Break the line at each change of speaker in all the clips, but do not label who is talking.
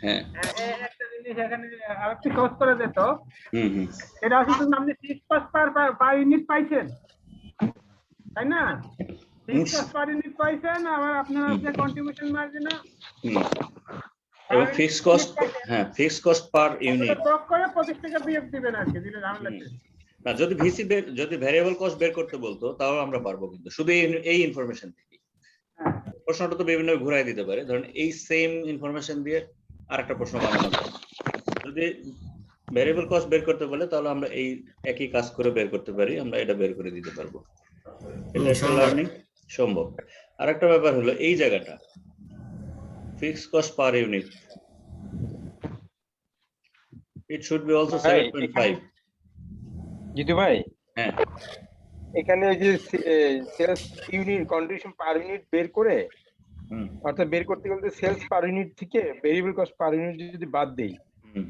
হ্যাঁ
একটা জিনিস এখানে আরেকটু সহজ করে দিত,
হুম হুম
এটা হচ্ছে আপনি ফিক্সড কস্ট পার ইউনিট পাইছেন, তাই না? ফিক্সড কস্ট পার ইউনিট পাইছেন, আবার আপনার আছে কন্ট্রিবিউশন মার্জিন
হুম
পার
এবং ফিক্সড কস্ট,
ইউনিট পাইছেন।
হ্যাঁ ফিক্সড কস্ট পার
ওগুলো
ইউনিট।
যোগ করে 25 টাকা বিয়োগ দিবেন আর কি, দিলে ঝামেলা শেষ।
না যদি ভিসি যদি ভ্যারিয়েবল কস্ট বের করতে বলতো তাও আমরা পারবো, কিন্তু শুধু এই ইনফরমেশন থেকে
হ্যাঁ
প্রশ্নটা তো বিভিন্ন ঘুরাই দিতে পারে। ধরেন এই সেম ইনফরমেশন দিয়ে আরেকটা প্রশ্ন বানানো যায়। যদি ভ্যারিয়েবল কস্ট বের করতে বলে তাহলে আমরা এই একই কাজ করে বের করতে পারি, আমরা এটা বের করে দিতে পারবো। এটা একটা লার্নিং সম্ভব। আরেকটা ব্যাপার হলো এই জায়গাটা fixed cost per unit, it should be also 7.5।
Jitu ভাই,
হ্যাঁ
এখানে ওই যে sales unit contribution per unit বের করে,
হুম
অর্থাৎ বের করতে গেলে সেলস পার ইউনিট থেকে ভেরিয়েবল কস্ট পার ইউনিট যদি বাদ দেই,
হুম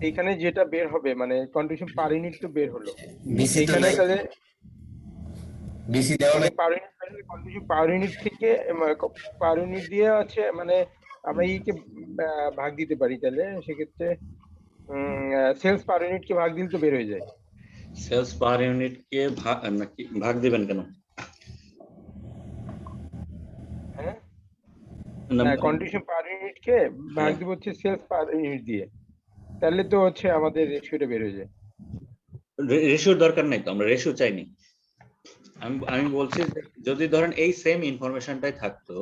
এখানে যেটা বের হবে মানে কন্ট্রিবিউশন পার ইউনিট তো বের হলো,
বিসি তো
এখানে
নাই,
তাহলে
বিসি দেওয়া নাই।
Per unit contribution per unit থেকে পার ইউনিট দিয়ে আছে মানে আমরা ইকে ভাগ দিতে পারি, তাহলে সেক্ষেত্রে সেলস পার ইউনিট কে ভাগ দিলে তো বের হয়ে যায়।
সেলস পার ইউনিট কে ভাগ দিবেন কেন?
হ্যাঁ,
না,
কন্ট্রিবিউশন পার ইউনিট কে ভাগ দিব হচ্ছে সেলস পার ইউনিট দিয়ে, তাহলে তো হচ্ছে আমাদের রেশিওটা বের হয়ে যায়।
রেশিওর দরকার নাই তো, আমরা রেশিও চাইনি। আমি বলছি যে যদি ধরেন এই সেম ইনফরমেশনটাই থাকতো,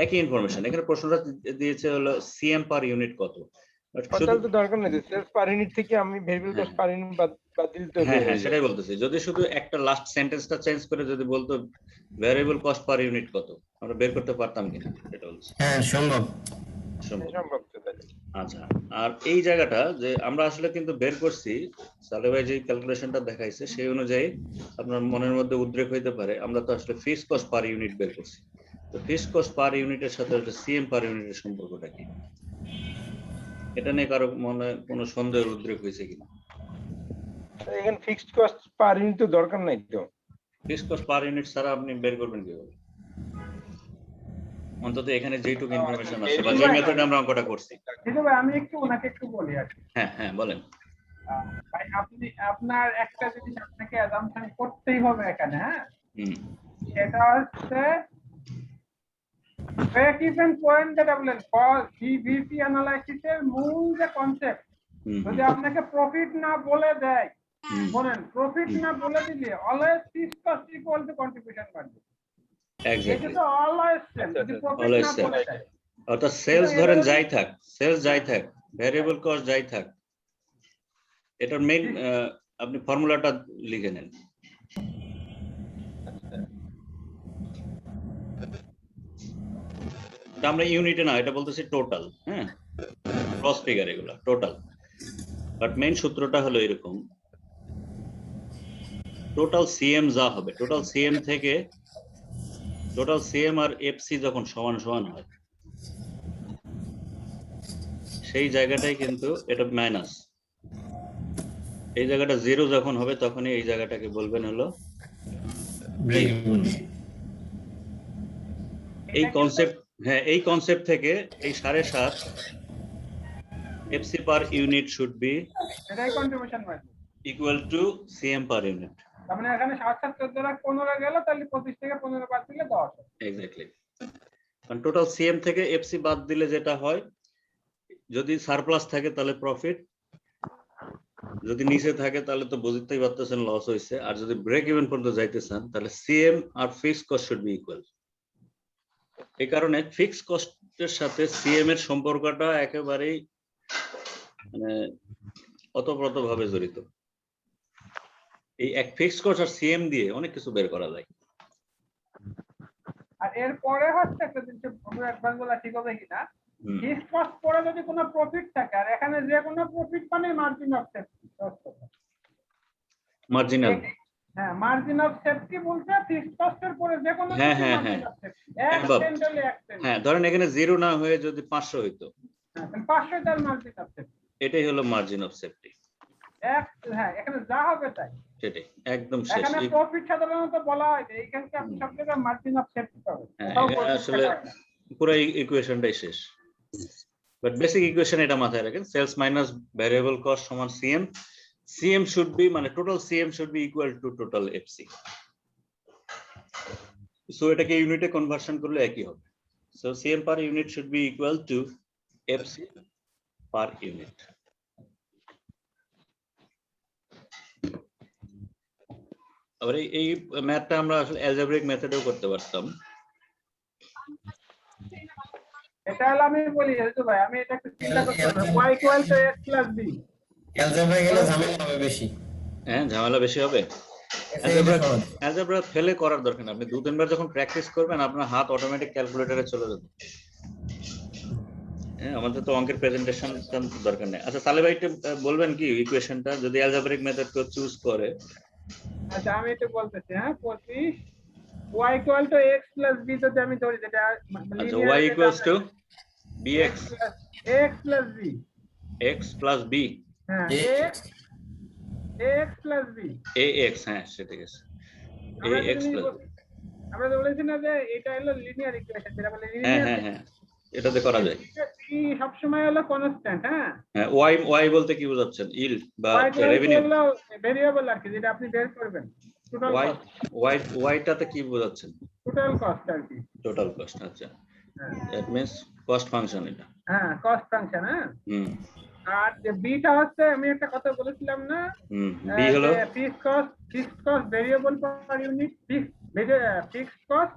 একই ইনফরমেশন, এখানে প্রশ্নটা দিয়েছে হলো সিএম পার ইউনিট কত, But শুধু
তাহলে তো দরকার নেই, সেলস পার ইউনিট থেকে আমি ভেরিয়েবল কস্ট পার ইউনিট বাদ দিলে তো
হ্যাঁ
বের
হ্যাঁ
হয়ে যায়।
সেটাই বলতেছি, যদি শুধু একটা লাস্ট সেন্টেন্সটা চেঞ্জ করে যদি বলতো ভ্যারিয়েবল কস্ট পার ইউনিট কত, আমরা বের করতে পারতাম কিনা এটা বলছি।
হ্যাঁ সম্ভব।
সম্ভব।
সম্ভব তো তাহলে।
আচ্ছা, আর এই জায়গাটা যে আমরা আসলে কিন্তু বের করছি, সালে ভাই যে ক্যালকুলেশনটা দেখাইছে সেই অনুযায়ী আপনার মনের মধ্যে উদ্রেক হইতে পারে আমরা তো আসলে ফিক্সড কস্ট পার ইউনিট বের করছি। তো ফিক্সড কস্ট পার ইউনিটের সাথে সিএম পার ইউনিটের সম্পর্কটা কি, এটা নিয়ে কারো মনে কোনো সন্দেহের উদ্রেক হয়েছে কিনা?
এখানে ফিক্সড কস্ট পার ইউনিট তো দরকার নাই তো।
ফিক্সড কস্ট পার ইউনিট ছাড়া আপনি বের করবেন কিভাবে? অন্তত এখানে যেটুকু ইনফরমেশন আছে বা যে মেথডে আমরা অঙ্কটা করছি।
ঠিক আছে, আমি ওনাকে একটু বলি আর কি।
হ্যাঁ হ্যাঁ বলেন।
ভাই আপনার একটা জিনিস আপনাকে অ্যাজাম্পশন করতেই হবে এখানে, হ্যাঁ,
হুম
সেটা হচ্ছে ব্রেক ইভেন পয়েন্ট যেটা বললেন ভিসি অ্যানালাইসিসের মূল যে কনসেপ্ট, যদি আপনাকে প্রফিট না বলে দেয়, বলেন প্রফিট না বলে দিলে always fixed cost equal to contribution margin,
exactly,
এটা তো অলওয়েজ সেম, যদি প্রফিট
অলওয়েজ
না
সেম।
বলে দেয়।
অর্থাৎ সেলস ধরেন যাই থাক, সেলস যাই থাক, ভ্যারিয়েবল কস্ট যাই থাক, এটার মেইন আপনি ফর্মুলাটা লিখে নেন। এটা আমরা ইউনিটে না, এটা বলতেছি টোটাল, হ্যাঁ ক্রস ফিগার এগুলা টোটাল, বাট মেইন সূত্রটা হলো এরকম, টোটাল সিএম যা হবে, টোটাল সিএম থেকে টোটাল সিএম আর এফসি যখন সমান সমান হয় সেই জায়গাটাই কিন্তু এটা মাইনাস, এই জায়গাটা জিরো যখন হবে তখনই এই জায়গাটাকে বলবেন হলো
ব্রেক ইভেন।
এই কনসেপ্ট, হ্যাঁ এই কনসেপ্ট থেকে এই 7.5 FC per unit should be
এটাই contribution margin.
Equal to CM per unit.
তার মানে এখানে 7 7 14 লাখ 15 গেল, তাহলে 25 থেকে 15 বাদ দিলে 10।
এক্স্যাক্টলি, কারণ টোটাল সিএম থেকে এফসি বাদ দিলে যেটা হয়, যদি সারপ্লাস থাকে তাহলে প্রফিট, যদি নিচে থাকে তাহলে তো বুঝতেই পারতেছেন লস হয়েছে, আর যদি ব্রেক ইভেন পর্যন্ত যাইতে চান তাহলে সিএম আর fixed cost should be equal. এই কারণে ফিক্সড কস্টের সাথে সিএম এর সম্পর্কটা একেবারেই মানে ওতপ্রোতভাবে জড়িত। এই এক ফিক্সড কস্ট আর সিএম দিয়ে অনেক কিছু বের করা যায়।
আর এরপরে হচ্ছে একটা জিনিস একবার বলা ঠিক হবে কিনা, ফিক্সড কস্ট পরে যদি কোনো প্রফিট থাকে, আর এখানে যে কোনো প্রফিট মানে মার্জিন অফ সেফটি,
মার্জিনাল,
হ্যাঁ মার্জিন অফ সেফটি বলতে ফিক্সড কস্টের পরে যে কোনো
হ্যাঁ হ্যাঁ হ্যাঁ হ্যাঁ, ধরেন এখানে জিরো না হয়ে যদি 500 হইতো,
500 টার মার্জিন অফ সেফটি,
এটাই হলো মার্জিন অফ সেফটি।
হ্যাঁ এখানে যা হবে তাই,
সেটাই একদম শেষ।
এখানে প্রফিট সাধারণত বলা হয় যে এইখানে আপনি সব জায়গায় মার্জিন অফ সেফটি পাবেন,
আসলে পুরো ইকুয়েশনটাই শেষ। বাট বেসিক ইকুয়েশন এটা মাথায় রাখেন, সেলস মাইনাস ভ্যারিয়েবল কস্ট সমান সিএম। সিএম শুড বি মানে total CM should be equal to total FC. So এটাকে ইউনিটে কনভার্সন করলে একই হবে। So CM per unit should be equal to FC per unit. আবার এই ম্যাথটা আমরা আসলে অ্যালজেব্রিক মেথডেও করতে পারতাম।
এটা হলো আমি বলি ভাই, আমি এটা একটু চিন্তা করতে হবে, y equal to x plus b।
Algebra গেলে ঝামেলা হবে বেশি।
হ্যাঁ, ঝামেলা বেশি হবে। অ্যালজেব্রা ফেলে করার দরকার নেই, আপনি 2-3 বার যখন প্র্যাকটিস করবেন আপনার হাত অটোমেটিক ক্যালকুলেটরে চলে যাবে। হ্যাঁ, আমাদের তো অঙ্কের প্রেজেন্টেশন দরকার নেই। আচ্ছা তাহলে ভাই বলবেন কি ইকুয়েশনটা যদি অ্যালজেব্রিক মেথড কেউ চুজ করে?
আচ্ছা আমি একটু বলতেছি, হ্যাঁ 25 y equal to x plus b যদি আমি ধরি, যেটা
আচ্ছা y equals to bx
x plus b,
x plus b
হ্যাঁ x প্লাস b
ax, হ্যাঁ সেটা গেছে
আমরা
ax প্লাস
আমরা তো বলেছি না যে এটা হলো লিনিয়ার ইকুয়েশন, যেটা বলে
হ্যাঁ
লিনিয়ার।
হ্যাঁ হ্যাঁ এটাতে করা যায়।
b সব সময় হলো কনস্ট্যান্ট। হ্যাঁ,
হ্যাঁ y বলতে কি বোঝাচ্ছেন? ইল্ড বা
y
রেভিনিউ?
হলো ভেরিয়েবল আর কি, যেটা আপনি বের করবেন টোটাল কস্ট।
y টাতে কি বোঝাচ্ছেন?
টোটাল কস্ট আর কি,
টোটাল কস্ট। আচ্ছা
হ্যাঁ
দ্যাট মিন্স কস্ট ফাংশন এটা।
হ্যাঁ কস্ট ফাংশন। হ্যাঁ,
হুম
আর যে বিটা হচ্ছে আমি একটা কথা বলেছিলাম না,
b হলো
fixed cost variable per unit, fixed cost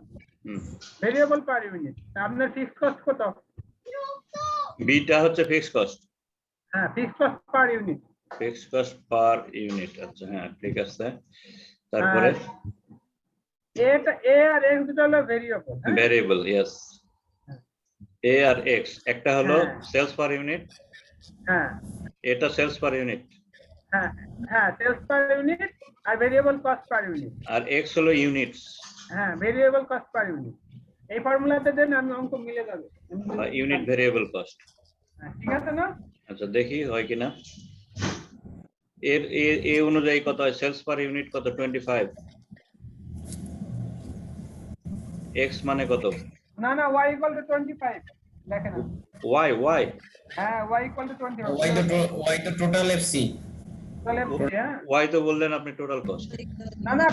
variable per unit. আপনার ফিক্সড কস্ট কত?
b টা হচ্ছে ফিক্সড কস্ট।
হ্যাঁ, fixed cost per unit.
Fixed cost per unit. আচ্ছা হ্যাঁ ঠিক আছে। তারপরে
এটা a আর x দুটো হলো ভেরিয়েবল।
Variable, yes. a আর x একটা হলো সেলস পার ইউনিট,
হ্যাঁ
এটা সেলস পার ইউনিট,
হ্যাঁ হ্যাঁ সেলস পার ইউনিট, আর ভেরিয়েবল কস্ট পার ইউনিট।
আর x হলো ইউনিটস,
হ্যাঁ ভেরিয়েবল কস্ট পার ইউনিট। এই ফর্মুলাতে দেন, আমি অঙ্ক মিলে যাবে।
Unit variable cost.
ঠিক আছে না?
আচ্ছা দেখি হয় কিনা। এর এ অনুযায়ী কত হয়? সেলস পার ইউনিট কত? 25। x মানে কত?
না না, y ইকুয়াল টু 25 দেখেন।
y
হ্যাঁ y ইকুয়াল টু 25।
y তো টোটাল এফসি।
তাহলে হ্যাঁ
y তো বললেন আপনি টোটাল কস্ট।
না না,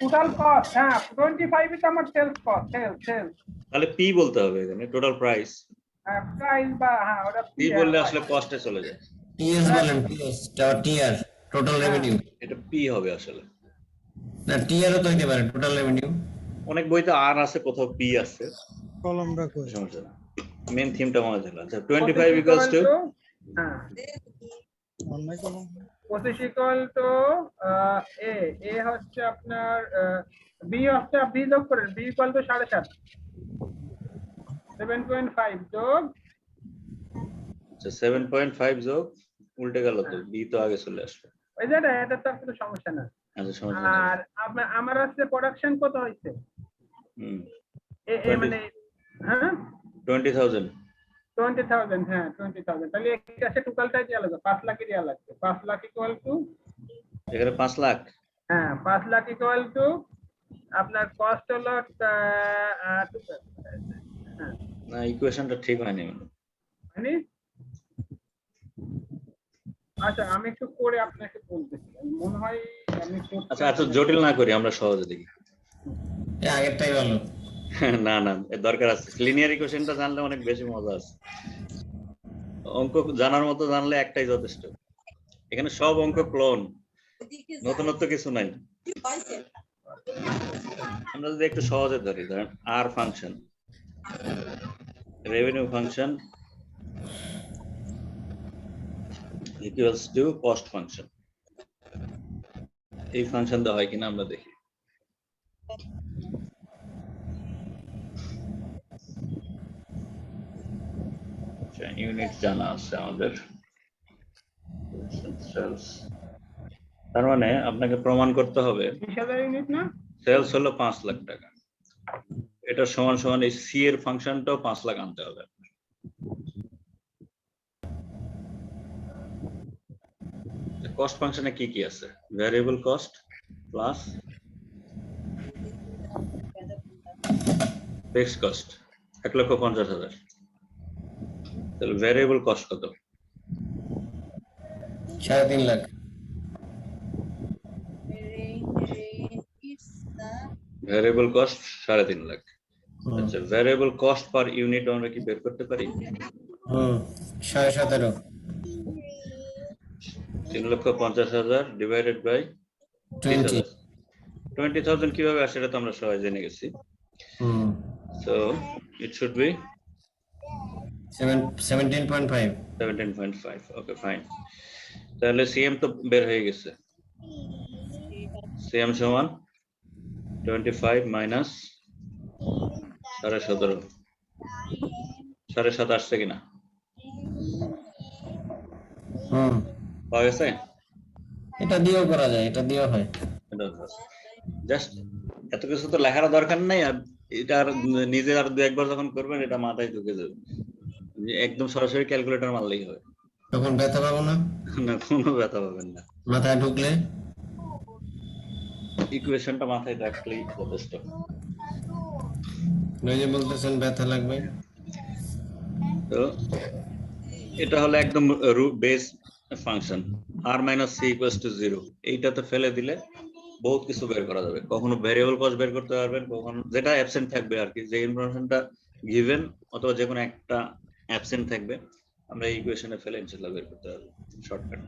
টোটাল কস্ট। হ্যাঁ 25 তো আমার সেলস কস্ট, সেলস।
তাহলে p বলতে হবে এখানে, টোটাল প্রাইস।
হ্যাঁ প্রাইস বা হ্যাঁ ওটা
p বললে আসলে কস্টে চলে যায়।
টিএস বলেন, টিএস টিআর টোটাল রেভিনিউ।
এটা p হবে আসলে।
না টিআরও তো হইতে পারে টোটাল রেভিনিউ।
অনেক বইতে আর আছে, কোথাও p আছে,
কলমটা কই?
সমস্যা না, মেন থিমটা মনে থাকলো। আচ্ছা 25 ইকুয়ালস টু
হ্যাঁ
অন্য কলম
25 ইকুয়াল টু এ হচ্ছে আপনার বি হচ্ছে, বি যোগ করেন, বি ইকুয়াল টু 7.5, 7.5 যোগ,
আচ্ছা 7.5 যোগ, উল্টে গেল তো, b তো আগে চলে আসবে।
ওই যে এটা তো কোনো সমস্যা না।
আচ্ছা সমস্যা নেই।
আর আমার হচ্ছে প্রোডাকশন কত হইছে? মানে হ্যাঁ
20,000।
20,000। হ্যাঁ 20,000। তাহলে এটা আছে টোটালটাই দেওয়া লাগবে, 5 লাখ দেওয়া লাগবে। 5 লাখ ইকুয়াল টু,
এখানে 5 লাখ।
হ্যাঁ 5 লাখ ইকুয়াল টু আপনার কস্ট হলো
না ইকুয়েশনটা ঠিক হয়নি
মানে। আচ্ছা আমি একটু করে আপনাকে বলতেছি, মনে হয় আমি।
আচ্ছা এত জটিল না করি, আমরা সহজে দেখি।
আগেরটাই ভালো।
না না এর দরকার আছে, লিনিয়ার ইকুয়েশনটা জানলে অনেক বেশি মজা আছে। অঙ্ক জানার মতো জানলে একটাই যথেষ্ট। এখানে সব অঙ্ক ক্লোন, নতুনত্ব কিছু নাই। আমরা যদি একটু সহজে ধরি, ধরেন আর function, revenue function equals to cost function. এই ফাংশনটা হয় কিনা আমরা দেখি। ইউনিট জানা আছে আমাদের। তার মানে আপনাকে প্রমাণ করতে হবে
20,000 ইউনিট না,
সেলস হলো 5 লাখ টাকা, এটা সমান সমান এই সি এর ফাংশনটাও 5 লাখ আনতে হবে। কস্ট ফাংশনে কি কি আছে? Variable cost plus fixed cost 1,50,000। তাহলে ভ্যারিয়েবল কস্ট কত?
3.5 লাখ।
Variable cost 3.5 lakh. আচ্ছা, ভ্যারিয়েবল কস্ট পার ইউনিট আমরা কি বের করতে পারি?
17.5
3,50,000 ডিভাইডেড বাই
20
20,000 কিভাবে আসে এটা তো আমরা সবাই জেনে গেছি। So it should B
17.5
17.5। Okay, fine. তাহলে সিএম তো বের হয়ে গেছে। সিএম সমান 25 মাইনাস 17.5। 7.5 আসছে কিনা? পাওয়া গেছে?
এটা দিয়েও করা যায়, এটা দিয়েও হয়।
জাস্ট এত কিছু তো লেখার দরকার নাই। আর এটা আর নিজে আর দু একবার যখন করবেন এটা মাথায় ঢুকে যাবে, একদম সরাসরি ক্যালকুলেটর মারলেই হবে।
তখন ব্যথা পাবো না?
না, কোনো ব্যথা পাবেন না।
মাথায় ঢুকলে
ইকুয়েশনটা মাথায় রাখলেই যথেষ্ট।
ওই যে বলতেছেন ব্যথা লাগবে।
তো এটা হলো একদম বেস ফাংশন r - c = 0। এইটাতে ফেলে দিলে বহুত কিছু বের করা যাবে। কখনো ভেরিয়েবল কস্ট বের করতে পারবেন, কখনো যেটা অ্যাবসেন্ট থাকবে আর কি, যে ইনফরমেশনটা গিভেন অথবা যে কোনো একটা অ্যাবসেন্ট থাকবে আমরা এই ইকুয়েশনে ফেলে ইনশাআল্লাহ বের করতে পারবো শর্টকাট।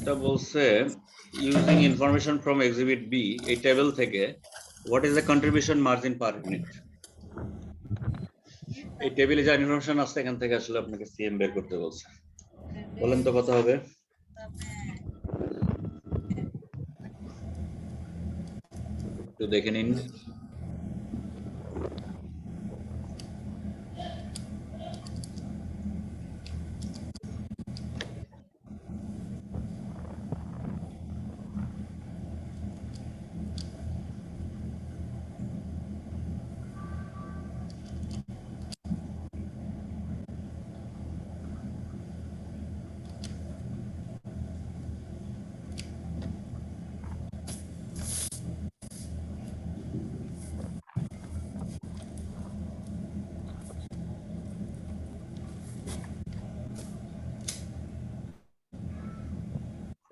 এটা বলছে using information from exhibit B, এই টেবিল থেকে what is the contribution margin per unit. এই টেবিলে যা ইনফরমেশন আছে এখান থেকে আসলে আপনাকে সিএম বের করতে বলছে। বলেন তো কত হবে? একটু দেখে নিন।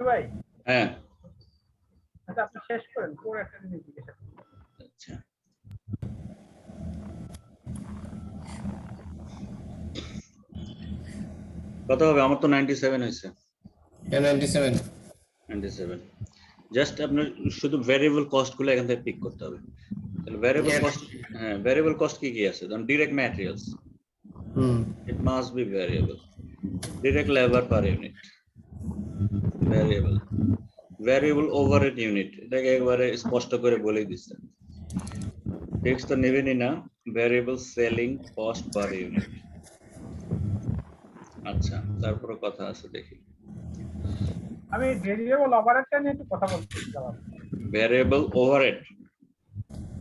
ভাই,
হ্যাঁ,
আচ্ছা আপনি শেষ করেন, পরে একটা জিনিস জিজ্ঞাসা করুন।
আচ্ছা। কত হবে? আমার তো 97 হয়েছে। 97। জাস্ট আপনার শুধু ভ্যারিয়েবল কস্ট গুলো এখান থেকে পিক করতে হবে। তাহলে ভ্যারিয়েবল কস্ট, হ্যাঁ ভ্যারিয়েবল কস্ট কি কি আছে? যেমন direct materials, it must be variable. Direct labour per unit variable. Variable overhead unit, এটাকে একবারে স্পষ্ট করে বলেই দিচ্ছে। টেক্সট তো নেবেনই না। Variable selling cost per unit. আচ্ছা, তারপরে কথা আছে দেখি।
আমি ভেরিয়েবল ওভারহেডটা নিয়ে একটু কথা বলতে চাই।
ভ্যারিয়েবল ওভারহেড,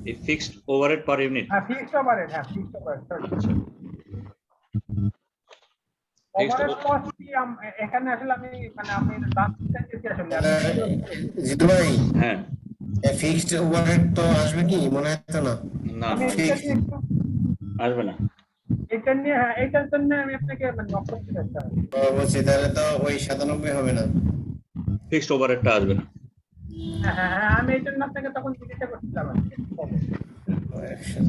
এই ফিক্সড ওভারহেড পার ইউনিট।
হ্যাঁ, ফিক্সড ওভারহেড, হ্যাঁ ফিক্সড ওভারহেড।
আচ্ছা,
ওভারহেড কস্ট কি এখানে আসলে আমি মানে আমি লাস্টটা কি আসলে
জিতু ভাই,
হ্যাঁ
ফিক্সড ওভারহেড তো আসবে কি মনে হচ্ছে না?
না
আমি
না,
এটা নিয়ে একটু
আসবে না।
এটা নিয়ে, হ্যাঁ এটার জন্য আমি আপনাকে মানে অপশন দিতে চাই।
বলছি তাহলে তো ওই 97 হবে না।
ফিক্সড ওভারহেডটা আসবে না।
হ্যাঁ হ্যাঁ হ্যাঁ, আমি এই জন্য আপনাকে তখন জিজ্ঞাসা করছিলাম আর কি।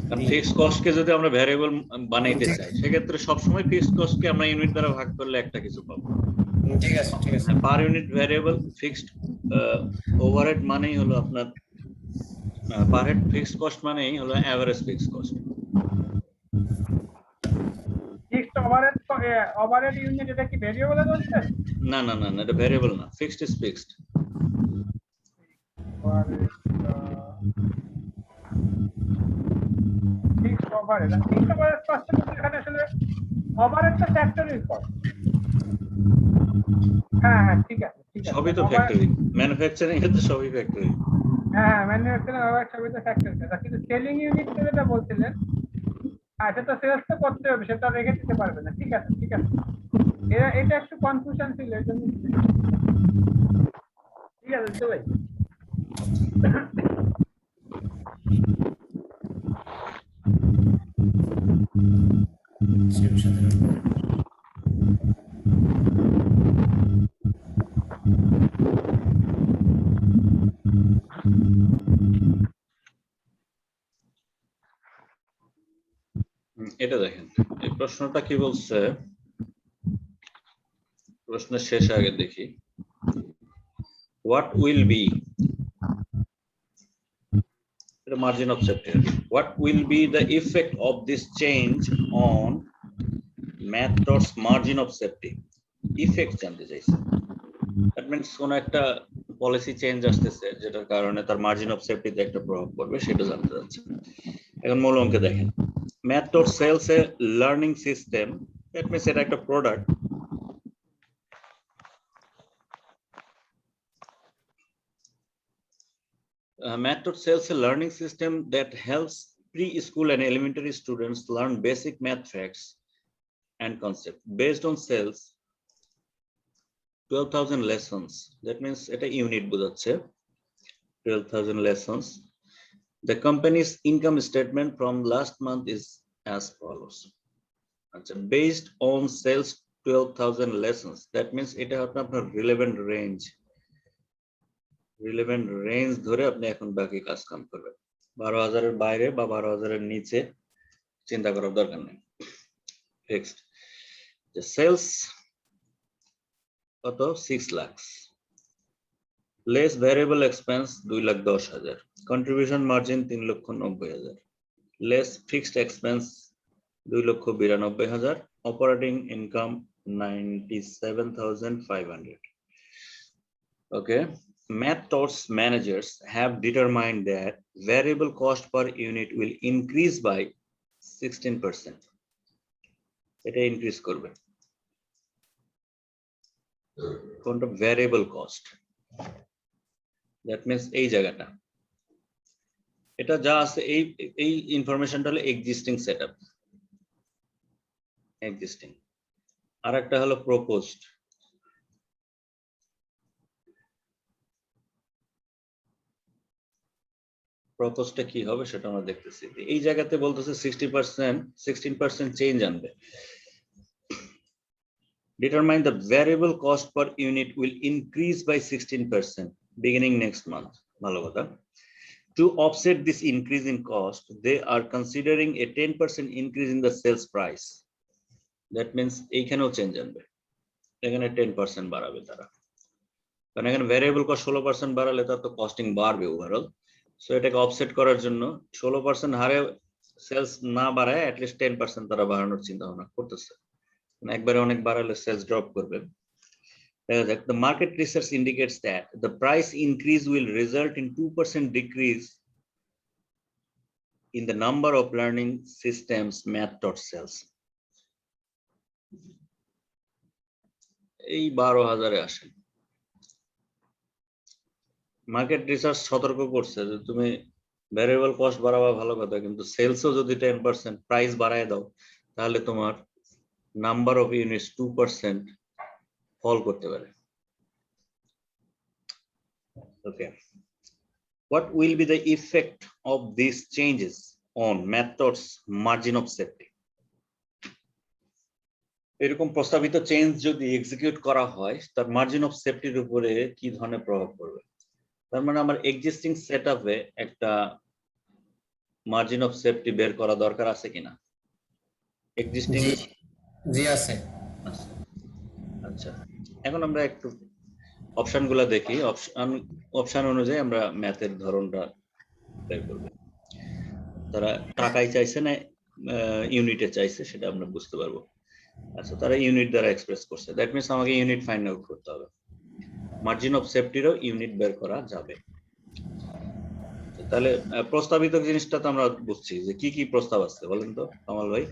কারণ ফিক্সড কস্টকে যদি আমরা ভ্যারিয়েবল বানাইতে চাই সেক্ষেত্রে সবসময় ফিক্সড কস্টকে আমরা ইউনিট দ্বারা ভাগ করলে একটা কিছু পাবো।
ঠিক আছে ঠিক আছে।
Per unit variable fixed overhead মানেই হলো আপনার পার হেড ফিক্সড কস্ট মানেই হলো average fixed cost.
Fixed overhead unit এটা কি ভেরিয়েবলে বলছেন?
না না না, এটা ভ্যারিয়েবল না, fixed is fixed.
Fixed overhead, fixed overhead cost এখানে আসলে ওভারহেডটা ফ্যাক্টরি কস্ট। হ্যাঁ হ্যাঁ, ঠিক আছে ঠিক আছে।
সবই তো ফ্যাক্টরি, ম্যানুফ্যাকচারিং এর তো সবই ফ্যাক্টরি।
হ্যাঁ ম্যানুফ্যাকচারিং ওভারহেড সবই তো ফ্যাক্টরি। কিন্তু সেলিং ইউনিট যেটা বলছিলেন সেটা সেলস তো করতে হবে, সেটা রেখে দিতে পারবে না। ঠিক আছে ঠিক আছে, এটা একটু কনফিউশন ছিল এই জন্য। ঠিক আছে তো ভাই।
এটা দেখেন, এই প্রশ্নটা কি বলছে, প্রশ্নের শেষে আগে দেখি। What will be the margin of safety? What will be the effect of this change on methods margin of safety? Effect জানতে চাইছে। That means কোন একটা পলিসি চেঞ্জ আসতেছে যেটার কারণে তার মার্জিন অফ সেফটিতে একটা প্রভাব পড়বে, সেটা জানতে চাচ্ছে। এখন মূল অঙ্কে দেখেন, method sells a learning system, that means এটা একটা product. Method sells a learning system that helps preschool and elementary students learn basic math facts and concepts. Based on sales 12,000 lessons, that means এটা unit বোঝাচ্ছে, 12,000 lessons. The company's income statement from last month is as follows. Based on sales 12,000 lessons, that means এটা আপনার relevant range ধরে আপনি এখন বাকি কাজ কাম করবেন। 12,000 এর বাইরে বা 12,000 এর নিচে চিন্তা করার দরকার নেই। ফিক্সড যে সেলস কত 6 lakh, less variable expense 2,10,000, contribution margin 3,90,000, less fixed expense 2,92,000, operating income 97,500. Okay. Methods managers have determined that variable cost per unit will increase by 16%. এটা increase করবে কোনটা variable cost, that means এই জায়গাটা, এটা যা আছে এই ইনফরমেশনটা হলো এক্সিস্টিং সেটআপ, এক্সিস্টিং। আর একটা হলো প্রপোজড। প্রপোজটা কি হবে সেটা আমরা দেখতেছি। এই জায়গাতে বলতেছে 16% চেঞ্জ আনবে। Determine the variable cost per unit will increase by 16% beginning next month. ভালো কথা। To offset this increase in cost, they are considering a 10% increase in the sales price. That means এইখানেও চেঞ্জ আনবে, এখানে 10% বাড়াবে তারা, কারণ এখানে ভ্যারিয়েবল কস্ট 16% বাড়ালে তার তো কস্টিং বাড়বে ওভারঅল। সো এটাকে অফসেট করার জন্য 16% হারে সেলস না বাড়ায় অ্যাটলিস্ট 10% তারা বাড়ানোর চিন্তা ভাবনা করতেছে। একবারে অনেক বাড়ালে সেলস ড্রপ করবে। The market research indicates that the price increase will result in 2% decrease in the number of learning systems method sales. এই 12,000 আসে। মার্কেট রিসার্চ সতর্ক করছে যে তুমি ভ্যারিয়েবল কস্ট বাড়াবা ভালো কথা, কিন্তু সেলসও যদি 10% প্রাইস বাড়ায় দাও তাহলে তোমার নাম্বার অফ ইউনিটস 2% ফল করতে পারে। ওকে, what will be the effect of these changes on methods margin of safety? এরকম প্রস্তাবিত চেঞ্জ যদি এক্সিকিউট করা হয় তার মার্জিন অফ সেফটির উপরে কি ধরনের প্রভাব পড়বে? তার মানে আমার এক্সিস্টিং সেটআপে একটা মার্জিন অফ সেফটি বের করা দরকার আছে কিনা? এক্সিস্টিং
জি আছে।
আচ্ছা, এখন আমরা একটু অপশনগুলো দেখি। অপশন অনুযায়ী আমরা ম্যাথের ধরনটা বের করব। তারা টাকায় চাইছে না ইউনিটে চাইছে সেটা আমরা বুঝতে পারবো। আচ্ছা, তারা ইউনিট দ্বারা এক্সপ্রেস করছে, দ্যাট মিন্স আমাকে ইউনিট ফাইন্ড আউট করতে হবে। মার্জিন অফ সেফটিরও ইউনিট বের করা যাবে। তাহলে প্রস্তাবিত জিনিসটা তো আমরা বুঝছি যে কি কি প্রস্তাব আছে, বলেন তো কামাল ভাই।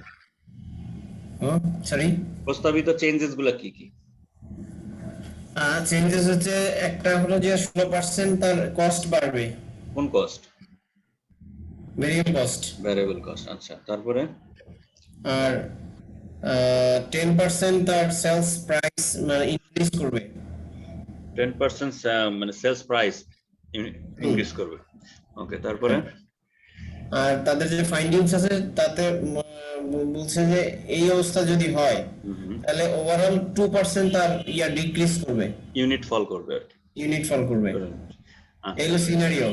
সরি,
প্রস্তাবিত চেঞ্জেস গুলা কি কি?
চেঞ্জেস হচ্ছে একটা হলো যে 16% তার কস্ট বাড়বে।
কোন cost?
Variable cost.
Variable cost. আচ্ছা, তারপরে
আর 10% তার সেলস প্রাইস মানে ইনক্রিজ করবে।
10% মানে সেলস প্রাইস ইনক্রিজ করবে। ওকে, তারপরে
আর তাদের যে ফাইন্ডিংস আছে তাতে বলছে যে এই অবস্থা যদি হয় তাহলে ওভারঅল 2% তার ডিক্রিজ করবে,
ইউনিট ফল করবে আর কি।
ইউনিট ফল করবে।
আচ্ছা,
এগুলো সিনারিও।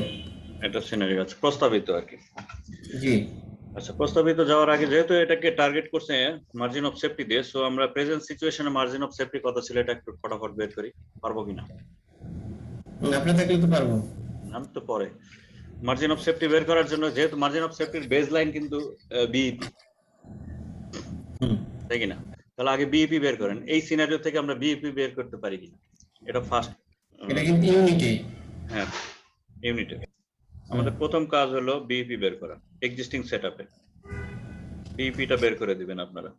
এটা সিনারিও আছে, প্রস্তাবিত আর কি।
জি।
আচ্ছা, প্রস্তাবিত যাওয়ার আগে যেহেতু এটাকে টার্গেট করছে মার্জিন অফ সেফটি দিয়ে, সো আমরা প্রেজেন্ট সিচুয়েশনে মার্জিন অফ সেফটি কত ছিল এটা একটু ফটাফট বের করি, পারবো কিনা?
আপনি থাকলে তো পারবো।
আমি তো পরে মার্জিন অফ সেফটি বের করার জন্য, যেহেতু মার্জিন অফ সেফটির বেস লাইন কিন্তু বিইপি, তাই কিনা? তাহলে আগে বিইপি বের করেন। এই সিনারিও থেকে আমরা বিইপি বের করতে পারি কিনা, এটা ফার্স্ট।
এটা কিন্তু ইউনিটে।
হ্যাঁ, ইউনিটে আমাদের প্রথম কাজ হলো বিইপি বের করা। এক্সিস্টিং সেটআপে বিইপিটা বের করে দিবেন আপনারা।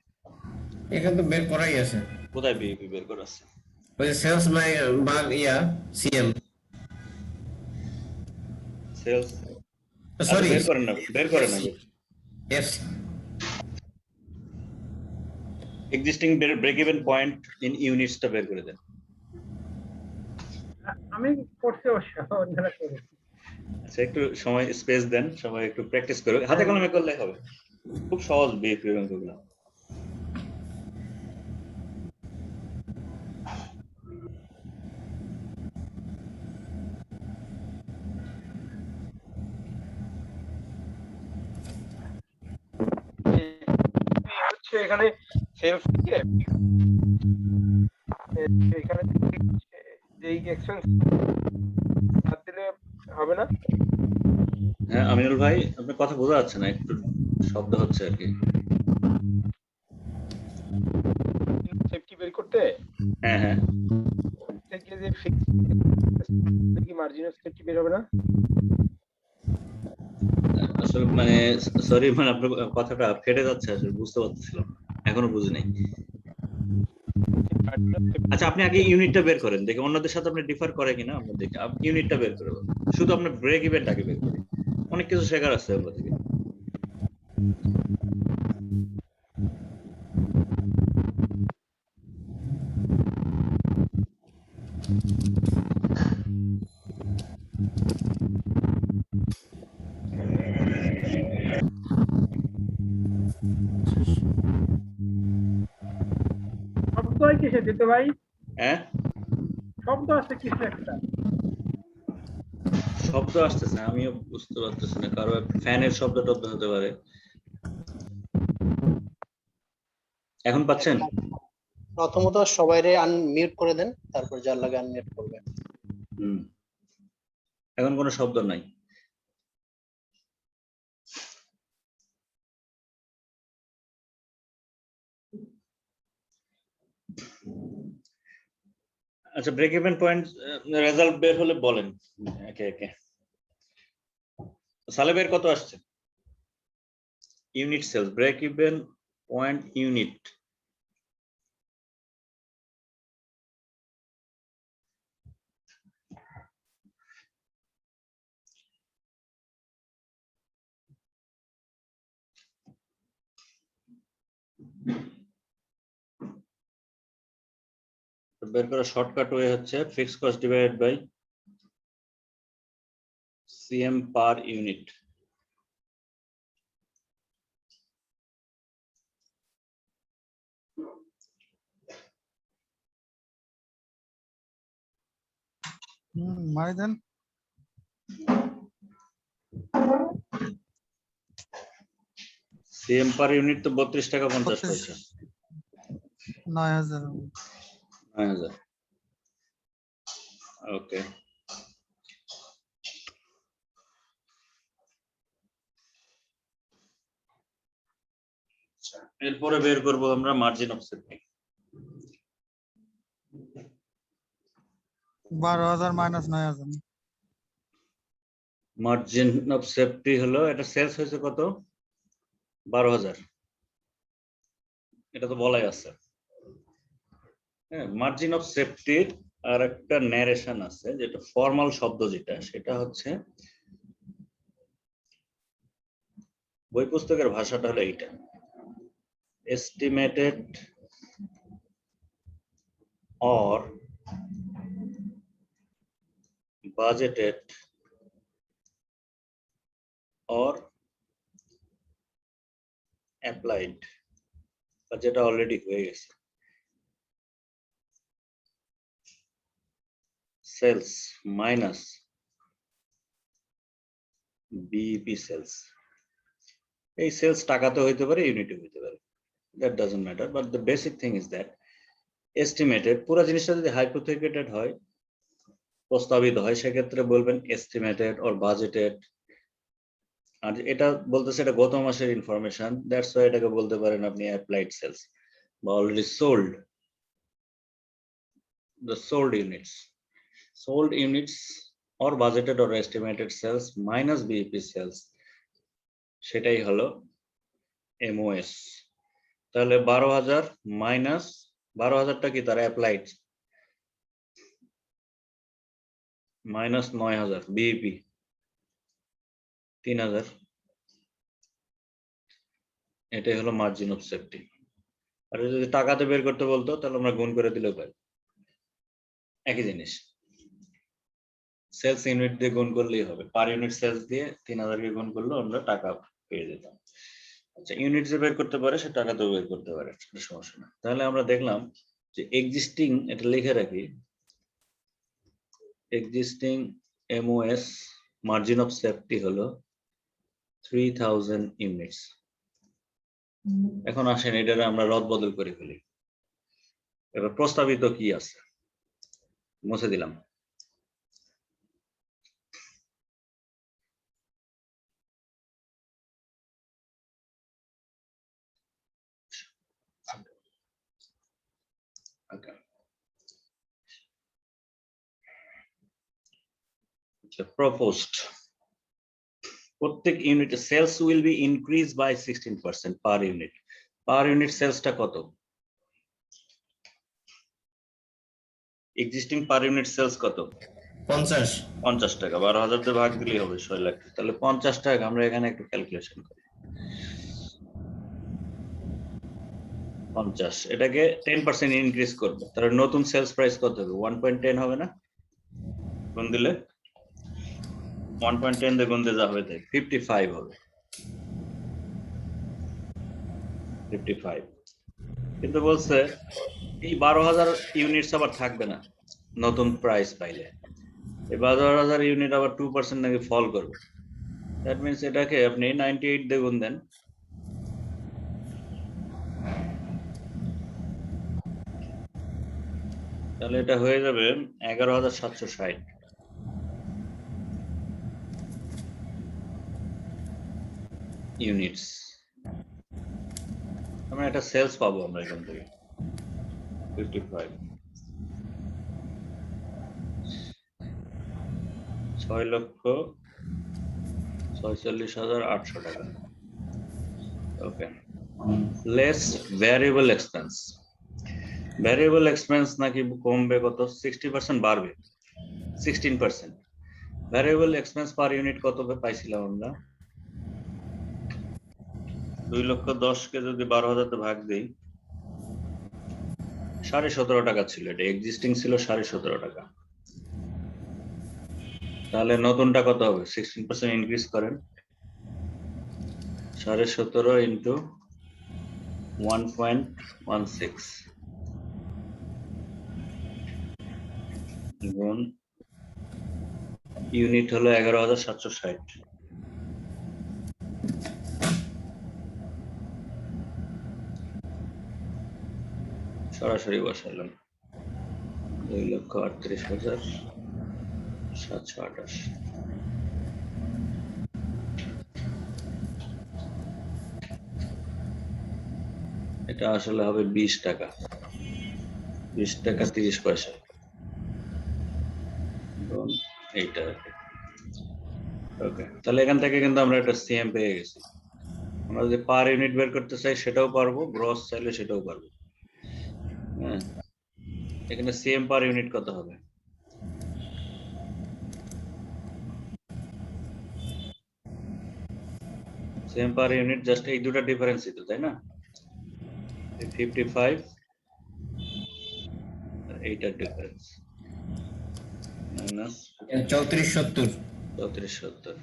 এখানে তো বের করাই আছে।
কোথায় বিইপি বের করা আছে?
ওই যে সেলস ভাগ সিএম।
সেলস
সরি,
বের করেন না, বের করেন না।
FC
existing break even point in ইউনিটসটা বের করে দেন।
আমি করতে অন্যরা করে।
আচ্ছা, একটু সময় স্পেস দেন, সবাই একটু প্র্যাকটিস করুক, হাতে কলমে করলে হবে, খুব সহজ বিইপি অঙ্কগুলো।
হচ্ছে এখানে সেলস থেকে এখানে যেই এক্সপেন্স বাদ দিলে হবে না?
হ্যাঁ আমিনুল ভাই, আপনার কথা বোঝা যাচ্ছে না, একটু শব্দ হচ্ছে আর কি।
সেফটি বের করতে
হ্যাঁ হ্যাঁ,
থেকে যে ফিক্স কি মার্জিন অফ সেফটি বের হবে না?
আসলে মানে সরি, মানে আপনার কথাটা ফেটে যাচ্ছে, আসলে বুঝতে পারতেছিলাম না, এখনো বুঝি নাই। আচ্ছা, আপনি আগে ইউনিটটা বের করেন, দেখি অন্যদের সাথে আপনি ডিফার করে কিনা, আমরা দেখি। আপনি ইউনিটটা বের করে দেন, শুধু আপনার ব্রেক ইভেন্ট আগে বের করি, অনেক কিছু শেখার আছে ওগুলো থেকে।
শব্দ হয় কিসে দিতে ভাই?
হ্যাঁ,
শব্দ আছে কিছু একটা।
শব্দ আসতেছে, আমিও বুঝতে পারতেছি না, কারো ফ্যানের শব্দ টব্দ হতে পারে। এখন পাচ্ছেন?
প্রথমত সবাইরে আনমিউট করে দেন, তারপর যার লাগে আনমিউট করবেন।
এখন কোনো শব্দ নাই। আচ্ছা, ব্রেক ইভেন পয়েন্ট রেজাল্ট বের হলে বলেন একে একে। সালেবের কত আসছে? Unit sales break even point unit. বের করা শর্টকাট ওয়ে হচ্ছে fixed cost divided by CM per unit.
মারি দেন।
সিএম পার ইউনিট তো 32 টাকা 50 পয়সা।
9000।
9000। ওকে, এরপরে বের করব আমরা margin of safety.
12000 minus 9000।
Margin of safety হলো, এটা সেলস হয়েছে কত? 12000। এটা তো বলাই আছে। হ্যাঁ, মার্জিন অফ সেফটির আর একটা ন্যারেশন আছে, যেটা ফর্মাল শব্দ, যেটা সেটা হচ্ছে বই পুস্তকের ভাষাটা হলো এইটা। estimated or budgeted or applied, বা যেটা অলরেডি হয়ে গেছে, সেলস মাইনাস বিইপি সেলস। এই সেলস টাকাতে হইতে পারে, ইউনিটে হইতে পারে, that doesn't matter, but the basic thing is that estimated, পুরো জিনিসটা যদি হাইপোথেটিক্যাল হয়, প্রস্তাবিত হয়, সেক্ষেত্রে বলবেন এস্টিমেটেড অর বাজেটেড। আর এটা বলতেছে এটা গত মাসের ইনফরমেশন, দ্যাটস ওয়াই এটাকে বলতে পারেন আপনি অ্যাপ্লাইড সেলস বা already sold, the sold units or budgeted or estimated sales minus BEP sales, সেটাই হলো MOS। তাহলে 12,000 মাইনাস 12,000টা কি তারা অ্যাপ্লাইড, মাইনাস 9,000 BEP 3,000, এটাই হলো মার্জিন অফ সেফটি। আর যদি টাকাতে বের করতে বলতো তাহলে আমরা গুণ করে দিলেও পারি, একই জিনিস, সেলস ইউনিট দিয়ে গুণ করলেই হবে, পার ইউনিট সেলস দিয়ে 3,000 কে গুণ করলে আমরা টাকা পেয়ে যেতাম। আচ্ছা, ইউনিট যে বের করতে পারে সে টাকাতেও বের করতে পারে, সমস্যা না। তাহলে আমরা দেখলাম যে এক্সিস্টিং, এটা লিখে রাখি, existing MOS margin of safety হলো 3,000 ইউনিটস। এখন আসেন এটারে আমরা রদ বদল করে ফেলি। এবার প্রস্তাবিত কি আছে, মুছে দিলাম। Okay. Proposed, প্রত্যেক unit sales will be increase by 16% per unit. Per unit সেলসটা কত? এক্সিস্টিং পার ইউনিট সেলস কত? 50 টাকা। 12,000 দিয়ে ভাগ দিলেই হবে 6 লাখ। তাহলে 50 টাকা, আমরা এখানে একটু ক্যালকুলেশন করি। 50, এটাকে 10% ইনক্রিজ করবে, তাহলে নতুন সেলস প্রাইস কত হবে? 1.10 হবে না? গুণ দিলে 1.10 দিয়ে গুণ দিয়ে যা হবে তাই 55 হবে। 55, কিন্তু বলছে এই 12,000 ইউনিটস আবার থাকবে না নতুন প্রাইস পাইলে। এই 12,000 ইউনিট আবার 2% নাকি ফল করবে। দ্যাট মিন্স এটাকে আপনি 98 দিয়ে গুণ দেন, তাহলে এটা হয়ে যাবে 11,760 ইউনিটস। আমরা একটা সেলস পাবো আমরা এখান থেকে 55, 6,46,800 টাকা। Okay, less variable expense. Variable expense নাকি কমবে কত? 60% বাড়বে, 16%। ভ্যারিয়েবল এক্সপেন্স পার ইউনিট কত পাইছিলাম আমরা? 2,10,000 কে যদি 12,000 তে ভাগ দেই 17.5 টাকা ছিল, এটা এক্সিস্টিং ছিল 17.5 টাকা। তাহলে নতুনটা কত হবে? 16% ইনক্রিজ করেন, 17.5 ইন্টু 1.16 গুণ ইউনিট হলো 11,760। সরাসরি বসাইলাম 2,38,728। এটা আসলে হবে 20 টাকা, 20 টাকা 30 পয়সা। এইটা ওকে, তাহলে এখান থেকে কিন্তু আমরা একটা সিএম পেয়ে গেছি। আমরা যদি পার ইউনিট বের করতে চাই সেটাও পারবো, গ্রস চাইলে সেটাও পারবো। হ্যাঁ, এখানে সিএম পার ইউনিট কত হবে? সিএম পার ইউনিট জাস্ট এই দুটো ডিফারেন্সই তো, তাই না? 55 এইটার ডিফারেন্স মাইনাস
3470।
3470।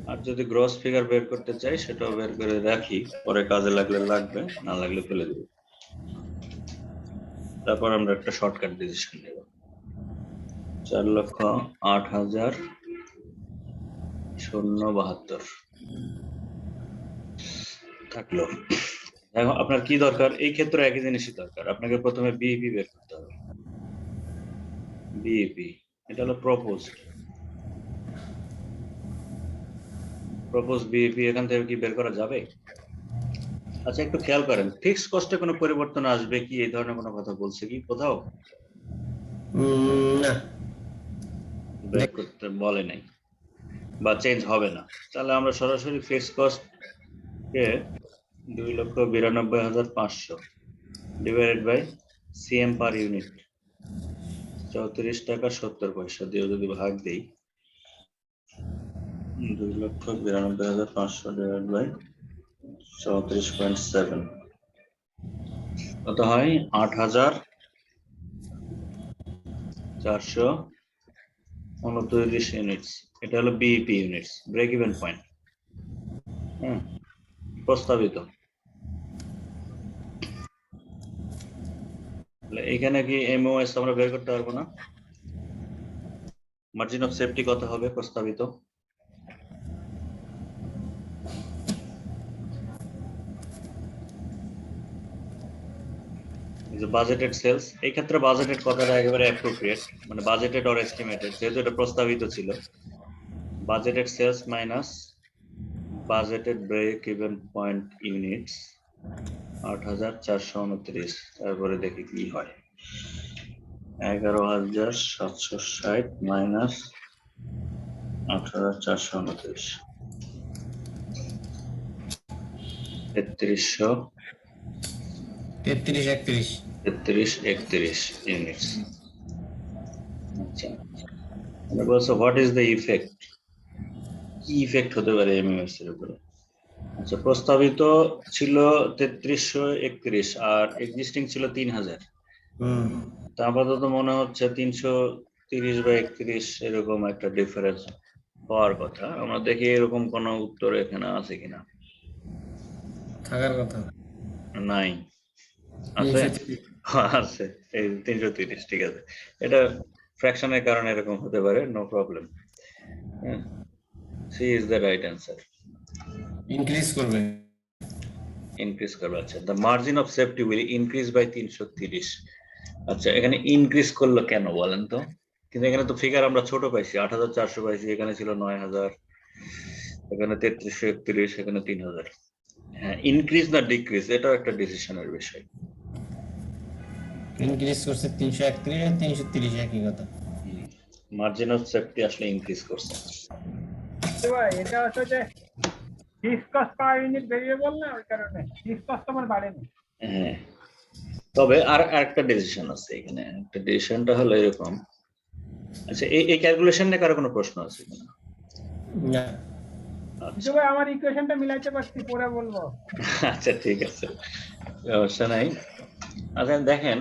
আর যদি গ্রস ফিগার বের করতে চাই সেটাও বের করে রাখি, পরে কাজে লাগলে লাগবে, না লাগলে ফেলে দেব। তারপর আমরা একটা শর্টকাট ডিসিশন নেব। 4,08,072 থাকলো। এখন আপনার কি দরকার? এই ক্ষেত্রে একই জিনিসই দরকার, আপনাকে প্রথমে বিইপি বের করতে হবে। বিইপি এটা হলো প্রপোজ বিইপি, এখান থেকে কি বের করা যাবে? আচ্ছা একটু খেয়াল করেন, ফিক্স কস্টে কোনো পরিবর্তন আসবে কি, এই ধরনের কোনো কথা বলছে কি কোথাও?
না,
বের করতে বলে নাই বা চেঞ্জ হবে না। তাহলে আমরা সরাসরি ফিক্স কস্ট কে 2,92,500 divided by CM per unit 34 টাকা 70 পয়সা দিয়ে যদি ভাগ দেই, 2,92,500 ডিভাইড বাই 34.7 কত হয়? 8,429 ইউনিটস। এটা হলো BEP units, break even point. প্রস্তাবিত। এখানে কি এমওএস আমরা বের করতে পারবো না? মার্জিন অফ সেফটি কত হবে প্রস্তাবিত? বাজেটেড সেলস, এই ক্ষেত্রে বাজেটেড কথাটা একেবারে অ্যাপ্রোপ্রিয়েট, মানে বাজেটেড অর এস্টিমেটেড, যেহেতু এটা প্রস্তাবিত ছিল। Budgeted sales minus budgeted break even point units 8,429, তারপরে দেখি কি হয়। 11,760 মাইনাস 8,429, 3331 ইউনিটস। আচ্ছা, বলছো হোয়াট ইজ দ্য ইফেক্ট, কি ইফেক্ট হতে পারে এমএমএস এর উপরে? আচ্ছা, প্রস্তাবিত ছিল 3331 আর এক্সিস্টিং ছিল 3000। তা আপাতত মনে হচ্ছে 330 বা 31 এরকম একটা ডিফারেন্স হওয়ার কথা। আমরা দেখি এরকম কোন উত্তর এখানে আছে কিনা।
থাকার কথা
নাই, আছে? আছে, এই 330, ঠিক আছে। এটা ফ্র্যাকশনের কারণে এরকম হতে পারে, no problem. C is the right answer.
Increase করবে।
আচ্ছা, the margin of safety will increase by 330। আচ্ছা, এখানে ইনক্রিজ করলো কেন বলেন তো? কিন্তু এখানে তো ফিগার আমরা ছোট পাইছি, 8,400 পাইছি, এখানে ছিল 9,000, এখানে 3331, এখানে 3,000। হ্যাঁ, ইনক্রিজ না ডিক্রিজ, এটাও একটা ডিসিশনের বিষয়।
ইনক্রিজ করছে 331 আর 330 একই কথা।
মার্জিন অফ সেফটি আসলে ইনক্রিজ করছে।
ভাই এটা হচ্ছে যে fixed cost per unit variable না, ওই কারণে ফিক্সড কস্ট আমার বাড়েনি।
হ্যাঁ, তবে আর একটা ডিসিশন আছে এখানে। একটা ডিসিশনটা হলো এরকম। আচ্ছা, এই ক্যালকুলেশন নিয়ে কারো কোনো প্রশ্ন আছে কিনা?
না,
কিন্তু ভাই আমার ইকুয়েশনটা মিলাইতে পারছি, পরে বলবো।
আচ্ছা ঠিক আছে, সমস্যা নাই। আচ্ছা দেখেন,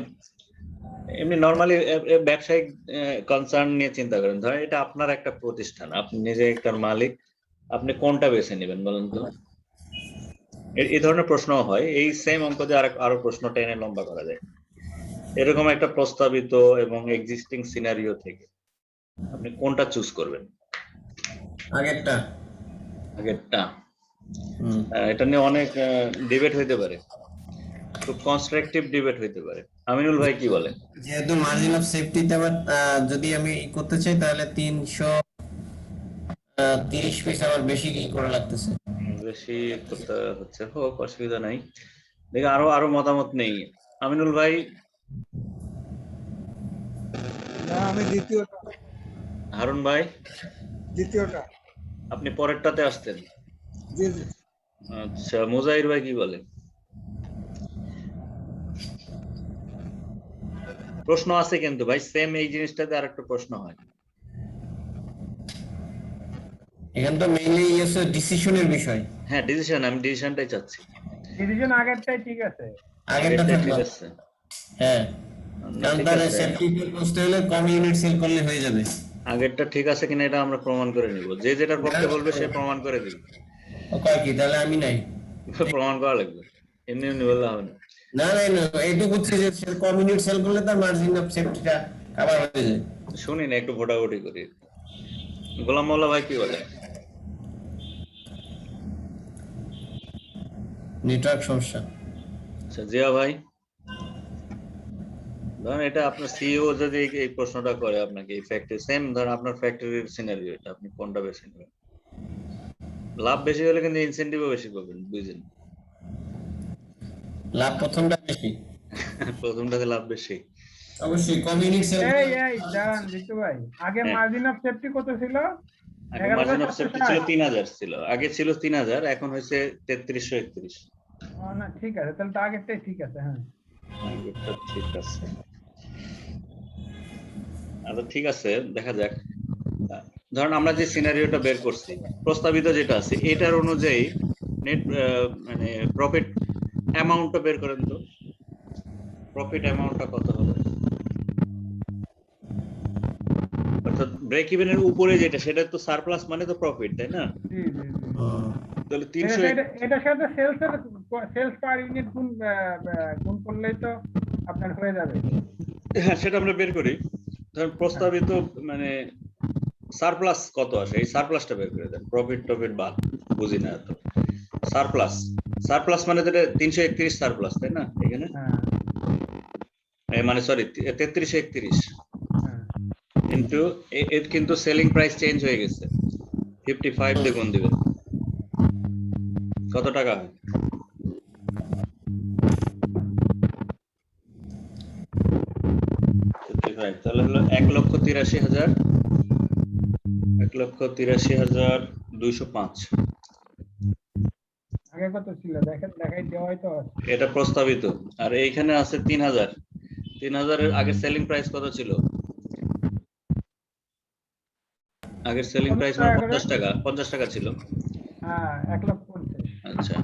এমনি নরমালি ব্যবসায়িক কনসার্ন নিয়ে চিন্তা করেন, ধরেন এটা আপনার একটা প্রতিষ্ঠান, আপনি নিজে একটা মালিক, আপনি কোনটা বেছে নেবেন বলেন তো? এই ধরনের প্রশ্ন হয়, এই সেম অঙ্ক দিয়ে আরো প্রশ্ন টেনে লম্বা করা যায়। এরকম একটা প্রস্তাবিত এবং এক্সিস্টিং সিনারিও থেকে আপনি কোনটা চুজ করবেন?
আগেরটা।
এটা নিয়ে অনেক ডিবেট হইতে পারে, খুব কনস্ট্রাকটিভ ডিবেট হইতে পারে। আমিনুল ভাই কি বলেন?
যেহেতু মার্জিন অফ সেফটিতে আবার যদি আমি করতে চাই তাহলে 330 পিস আবার বেশি কি করে লাগতেছে।
বেশি করতে হচ্ছে, হোক, অসুবিধা নাই। দেখি আরো মতামত নেই। আমিনুল ভাই?
না, আমি দ্বিতীয়টা।
হারুন ভাই?
দ্বিতীয়টা।
আপনি পরেরটাতে আসতেন?
জি জি।
আচ্ছা, মুজাহির ভাই কি বলেন? প্রশ্ন আছে কিন্তু ভাই, সেম এই জিনিসটাতে আরেকটা প্রশ্ন হয়।
এখানে তো মেইনলি হচ্ছে ডিসিশনের বিষয়।
হ্যাঁ ডিসিশন, আমি ডিসিশনটাই চাচ্ছি।
ডিসিশন আগেরটাই ঠিক আছে।
আগেরটা
আগেরটাই
থাকলো।
ঠিক আছে।
হ্যাঁ,
না
কারণ
ঠিক
তার
আছে,
সেফটি করতে হলে কম ইউনিট সেল করলে হয়ে যাবে।
আগেরটা ঠিক আছে কিনা এটা আমরা প্রমাণ করে নিব, যে যেটার পক্ষে বলবে সে প্রমাণ করে দিবে।
ও কয় কি তাহলে আমি নাই?
প্রমাণ করা লাগবে, এমনি এমনি বললে হবে না।
না না না, এইটুকু হচ্ছে যে কম ইউনিট সেল করলে তার মার্জিন অফ সেফটিটা কভার হয়ে যায়।
শুনি না, একটু ভোটাভুটি করি। গোলাম মোল্লা ভাই কি বলে?
নেটওয়ার্ক সমস্যা।
আচ্ছা জিয়া ভাই, ধরেন এটা আপনার সিইও যদি এই প্রশ্নটা করে আপনাকে, এই ফ্যাক্টরি সেম, ধরেন আপনার ফ্যাক্টরির সিনারিও এটা, আপনি কোনটা বেছে নেবেন? লাভ বেশি হলে কিন্তু ইনসেনটিভও বেশি পাবেন, বুঝছেন?
লাভ প্রথমটা বেশি,
প্রথমটাতে লাভ বেশি।
অবশ্যই কম ইউনিট সেল
এই দাঁড়ান জিতু ভাই, আগে
হ্যাঁ।
মার্জিন অফ সেফটি কত ছিল?
আগে মার্জিন অফ সেফটি ছিল 3000 ছিল, আগে ছিল 3000, এখন হয়েছে 3331।
না ঠিক আছে, তাহলে তো আগেরটাই ঠিক আছে। হ্যাঁ
আগেরটা ঠিক আছে। আচ্ছা ঠিক আছে, দেখা যাক। ধরেন আমরা যে সিনারিওটা বের করছি, প্রস্তাবিত যেটা আছে এটার অনুযায়ী নেট মানে প্রফিট অ্যামাউন্টটা বের করেন তো। প্রফিট অ্যামাউন্টটা কত হবে? অর্থাৎ ব্রেক ইভেনের উপরে যেটা, সেটা তো সারপ্লাস মানে তো প্রফিট, তাই না?
জি জি জি।
তাহলে 300
এটার সাথে সেলস পার ইউনিট গুণ করলেই তো আপনার হয়ে যাবে।
হ্যাঁ সেটা আমরা বের করি। ধরেন প্রস্তাবিত মানে সারপ্লাস কত আসে, এই সারপ্লাসটা বের করে দেন। প্রফিট টফিট বাদ বুঝি না এত। সারপ্লাস, সারপ্লাস মানে যেটা 331 সারপ্লাস, তাই না? এখানে মানে সরি 3331
হ্যাঁ
কিন্তু এর কিন্তু সেলিং প্রাইস চেঞ্জ হয়ে গেছে, 55 দিয়ে গুণ দিবেন, কত টাকা হয়? তাহলে হলো 1,83,000, 1,83,205।
আগে কত ছিল দেখেন, দেখাই দেওয়াই তো আছে।
এটা প্রস্তাবিত। আর এইখানে আছে 3000, 3000 এর আগে সেলিং প্রাইস কত ছিল? আগের সেলিং প্রাইস মানে 50 টাকা ছিল।
হ্যাঁ 1,50,000।
আচ্ছা,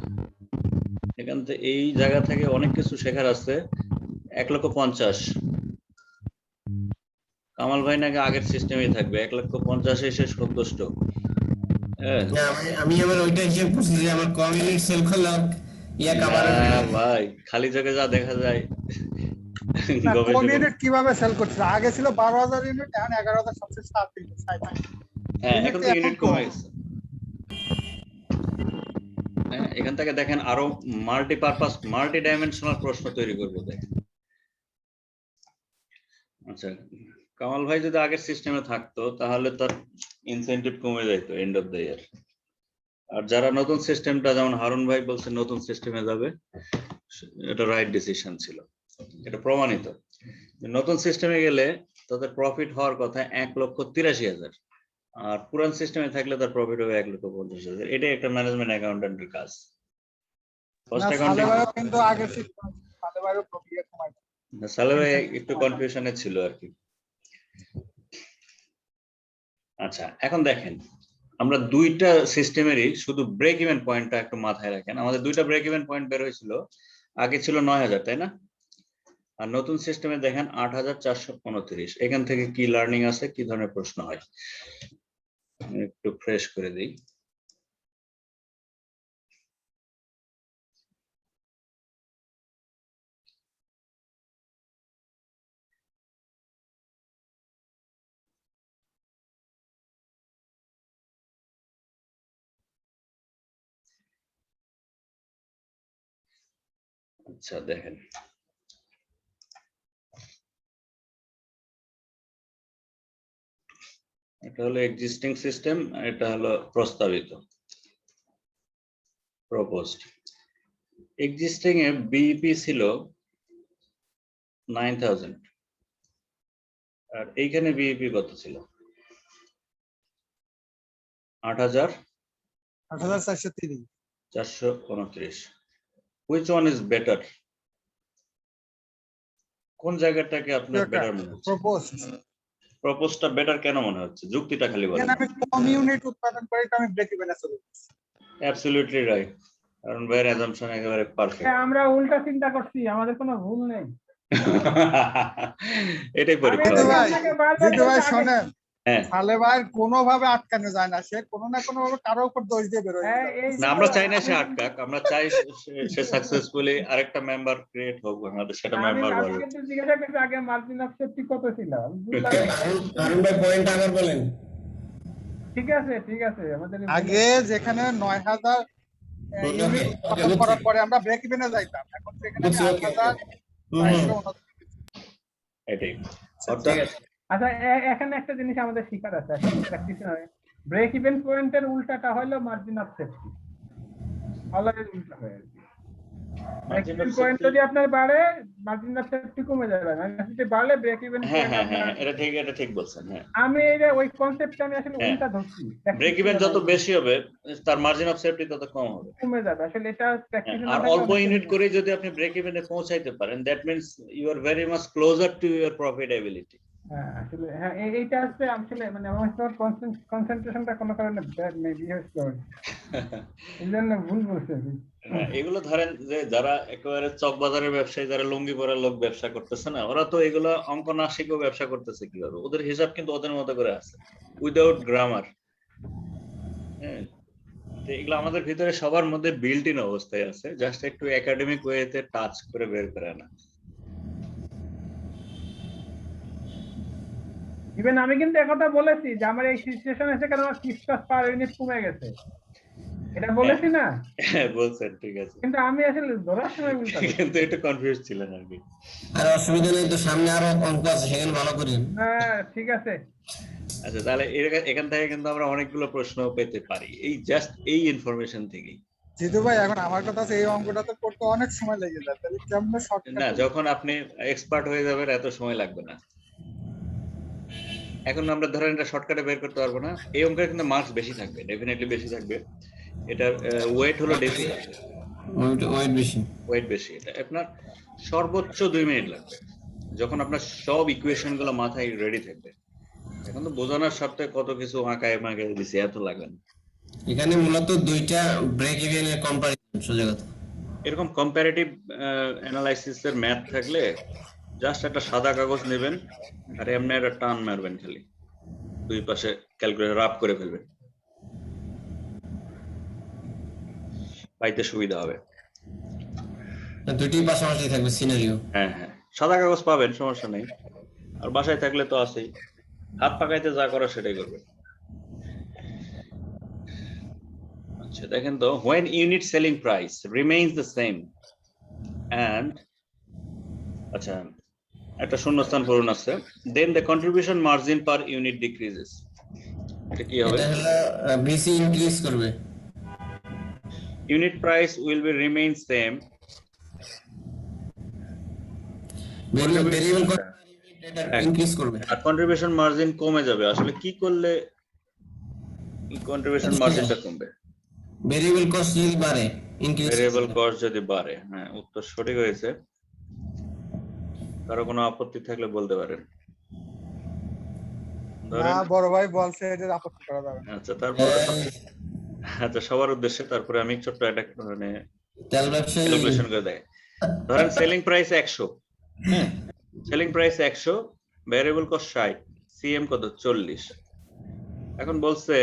এখান থেকে এই জায়গা থেকে অনেক কিছু শেখার আছে। 1,50,000 কামাল ভাই নাকি আগের সিস্টেমেই থাকবে, 1,50,000 এসে সন্তুষ্ট। হ্যাঁ
আমি আবার ওইটা হিসেব করছি যে আমার কম ইউনিট সেল করলাম ইয়া কভার হবে না।
ভাই খালি চোখে যা দেখা যায়
না, কম
গবেষণা।
ইউনিট কিভাবে সেল করছিল? আগে ছিল 12,000 ইউনিট, এখন 11,000 সবচেয়ে সাত ইউনিট।
হ্যাঁ এখন তো ইউনিট কমে গেছে। হ্যাঁ এখান থেকে দেখেন আরো মাল্টিপারপাস মাল্টি ডাইমেনশনাল প্রশ্ন তৈরি করবো দেখেন। আচ্ছা কামাল ভাই যদি আগের সিস্টেমে থাকতো তাহলে তার ইনসেনটিভ কমে যেত এন্ড অফ দ্য ইয়ার। আর যারা নতুন সিস্টেমটা, যেমন হারুন ভাই বলছে নতুন সিস্টেমে যাবে, এটা রাইট ডিসিশন ছিল, এটা প্রমাণিত। নতুন সিস্টেমে গেলে তাদের প্রফিট হওয়ার কথা 1,83,000, আর পুরান সিস্টেমে থাকলে তার প্রফিট হবে 1,50,000। এটাই একটা ম্যানেজমেন্ট অ্যাকাউন্টেন্টের কাজ। কস্ট অ্যাকাউন্টিং
কিন্তু আগের সিস্টেম সালেবারও প্রক্রিয়া কমাই।
স্যালারি একটু কনফিউশনে ছিল আর কি। আচ্ছা এখন দেখেন, আমরা দুইটা সিস্টেমেরই শুধু ব্রেক ইভেন পয়েন্টটা একটু মাথায় রাখেন। আমাদের দুইটা ব্রেক ইভেন পয়েন্ট বের হয়েছিল, আগে ছিল 9,000, তাই না? আর নতুন সিস্টেমে দেখেন 8,429। এখান থেকে কি লার্নিং আছে, কি ধরনের প্রশ্ন হয় একটু ফ্রেশ করে দিই। আচ্ছা দেখেন, এটা হলো এক্সিস্টিং সিস্টেম, এটা হলো প্রস্তাবিত প্রপোজড। এক্সিস্টিং এ বিইপি ছিল 9,000, আর এইখানে বিইপি কত ছিল? 8,429। Which one is better? কোন জায়গাটাকে আপনার বেটার মনে হচ্ছে?
প্রপোজড
প্রপোজটা বেটার কেন মনে হচ্ছে? যুক্তিটা খালি বলেন।
এখানে আমি কম ইউনিট উৎপাদন করে তো আমি ব্রেক ইভেনে চলে যাচ্ছি।
অ্যাবসলিউটলি রাইট, কারণ ভাইয়ের অ্যাজাম্পশন একেবারে পারফেক্ট।
আমরা উল্টা চিন্তা করছি, আমাদের কোনো ভুল নেই।
এটাই পরীক্ষা
জিতু
হবে।
ভাই,
আপনাকে বারবার
জিতু ভাই
বলছি আগে-
শোনেন,
হ্যাঁ,
সালে ভাই কোনোভাবে আটকানো যায় না, সে কোনো না কোনো ভাবে কারোর উপর দোষ দিয়ে বেরোয়
হ্যাঁ,
যাবে।
এই
না আমরা চাই না সে আটকাক, আমরা চাই সে সাকসেসফুলি আরেকটা মেম্বার ক্রিয়েট হোক বাংলাদেশ, সেটা
আমি
মেম্বার
আমি
বলবে।
কিন্তু জিজ্ঞাসা করছি আগে মার্জিন অফ সেফটি কত ছিল, আমি বুঝলাম না।
হারুন ভাই পয়েন্ট আবার বলেন।
ঠিক আছে আমাদের
আগে যেখানে 9000 ইউনিট উৎপাদন করার পরে আমরা ব্রেক ইভেনে যাইতাম, এখন সেখানে
বুঝছি, ওকে,
8429।
এটাই অর্থাৎ
ঠিক আছে।
আচ্ছা, এখানে একটা জিনিস আমাদের শিকার আছে, প্র্যাকটিস নয়। ব্রেক ইভেন পয়েন্টের উল্টাটা হলো মার্জিন অফ সেফটি, অলওয়েজ উল্টা হয় আর কি। Break
Margin of
even point
safety-
যদি আপনার বাড়ে, মার্জিন অফ সেফটি কমে যাবে, যদি বাড়লে ব্রেক ইভেন
হ্যাঁ হ্যাঁ
পয়েন্ট।
হ্যাঁ, এটা ঠিক বলছেন। হ্যাঁ,
আমি এই যে ওই কনসেপ্টটা আমি আসলে
হ্যাঁ।
উল্টা ধরছি।
ব্রেক ইভেন যত বেশি হবে তার মার্জিন অফ সেফটি তত কম হবে।
কমে যাবে আসলে, এটা প্র্যাকটিস
আর অল্প ইউনিট করে যদি আপনি ব্রেক ইভেনে পৌঁছাইতে পারেন, that means you are very much closer to your profitability.
হ্যাঁ আসলে, হ্যাঁ এইটা হচ্ছে আসলে মানে আমার কনসেন্ট্রেশনটা কোনো কারণে বিহেভ করে, এই জন্য ভুল বলছে।
এগুলো ধরেন যে যারা একেবারে চক বাজারের ব্যবসায়ী, যারা লুঙ্গি পরা লোক ব্যবসা করতেছে না, ওরা তো এগুলো অঙ্ক না শিখেও ব্যবসা করতেছে কিভাবে, ওদের হিসাব কিন্তু ওদের মতো করে আছে, উইদাউট গ্রামার। হ্যাঁ, তো এগুলো আমাদের ভিতরে সবার মধ্যে বিল্ট ইন অবস্থায় আছে, জাস্ট একটু একাডেমিক ওয়েতে টাচ করে বের করে না।
ইভেন আমি কিন্তু একথা বলেছি যে আমার এই সিচুয়েশন এসে কারণ আমার ফিক্সড কস্ট পার ইউনিট কমে গেছে, এটা বলেছি না?
হ্যাঁ বলছেন, ঠিক আছে,
কিন্তু আমি আসলে ধরার সময় উল্টা বলছি।
কিন্তু একটু কনফিউজ ছিলেন আর কি।
আর অসুবিধা নেই তো, সামনে আরো অঙ্ক আছে, সেখানে ভালো করেন।
হ্যাঁ ঠিক আছে।
আচ্ছা, তাহলে এখান থেকে কিন্তু আমরা অনেকগুলো প্রশ্ন পেতে পারি এই জাস্ট এই ইনফরমেশন থেকেই।
জিতু ভাই, এখন আমার কথা আছে, এই অঙ্কটা তো করতে অনেক সময় লেগে যায়, তাহলে কেমনে শর্টকাট?
না, যখন আপনি এক্সপার্ট হয়ে যাবেন এত সময় লাগবে না। এখন আমরা ধরেন এটা শর্টকাটে বের করতে পারবো না, এই অঙ্কের কিন্তু মার্কস বেশি থাকবে, ডেফিনেটলি বেশি থাকবে। এটার ওয়েট হলো
ওয়েট বেশি।
ওয়েট বেশি। এটা আপনার সর্বোচ্চ 2 মিনিট লাগবে যখন আপনার সব ইকুয়েশন গুলো মাথায় রেডি থাকবে। এখন তো বোঝানোর সাথে কত কিছু আঁকায় মাকায় দিছে, এত লাগবে না।
এখানে মূলত দুইটা ব্রেক ইভেন এর কম্পারিজন, সোজা কথা।
এরকম কম্পারেটিভ অ্যানালাইসিস এর ম্যাথ থাকলে জাস্ট একটা সাদা কাগজ নেবেন আর এমনি একটা টান মারবেন, খালি দুই পাশে ক্যালকুলেটর রাফ করে ফেলবেন, পাইতে সুবিধা হবে।
দুইটি পাশাপাশি থাকবে সিনারিও।
হ্যাঁ হ্যাঁ, সাদা কাগজ পাবেন, সমস্যা নেই। আর বাসায় থাকলে তো আছেই, হাত পাকাইতে যা করা সেটাই করবেন। আচ্ছা দেখেন তো, when unit selling price remains the same and আচ্ছা একটা শূন্যস্থান পূরণ আছে, then the contribution margin per unit decreases. এটা কি হবে?
এটা হলো ভিসি ইনক্রিজ করবে।
Unit price will be remain same,
variable cost increase করবে।
আর contribution margin কমে যাবে। আসলে কি করলে contribution marginটা কমবে?
ভেরিয়েবল কস্ট যদি বাড়ে, ইনক্রিজ।
ভেরিয়েবল কস্ট যদি বাড়ে। হ্যাঁ, উত্তর সঠিক হয়েছে। কারো কোনো আপত্তি থাকলে বলতে পারেন।
না বড় ভাই বলছে এটা আপত্তি করা যাবে না।
আচ্ছা, তারপর আচ্ছা সবার উদ্দেশ্যে তারপরে আমি ছোট্ট একটা মানে
তেল ব্যবসায়ী
ক্যালকুলেশন করে দেয়। ধরেন সেলিং প্রাইস 100, হ্যাঁ, selling price 100, variable cost 60, CM কত 40। এখন বলছে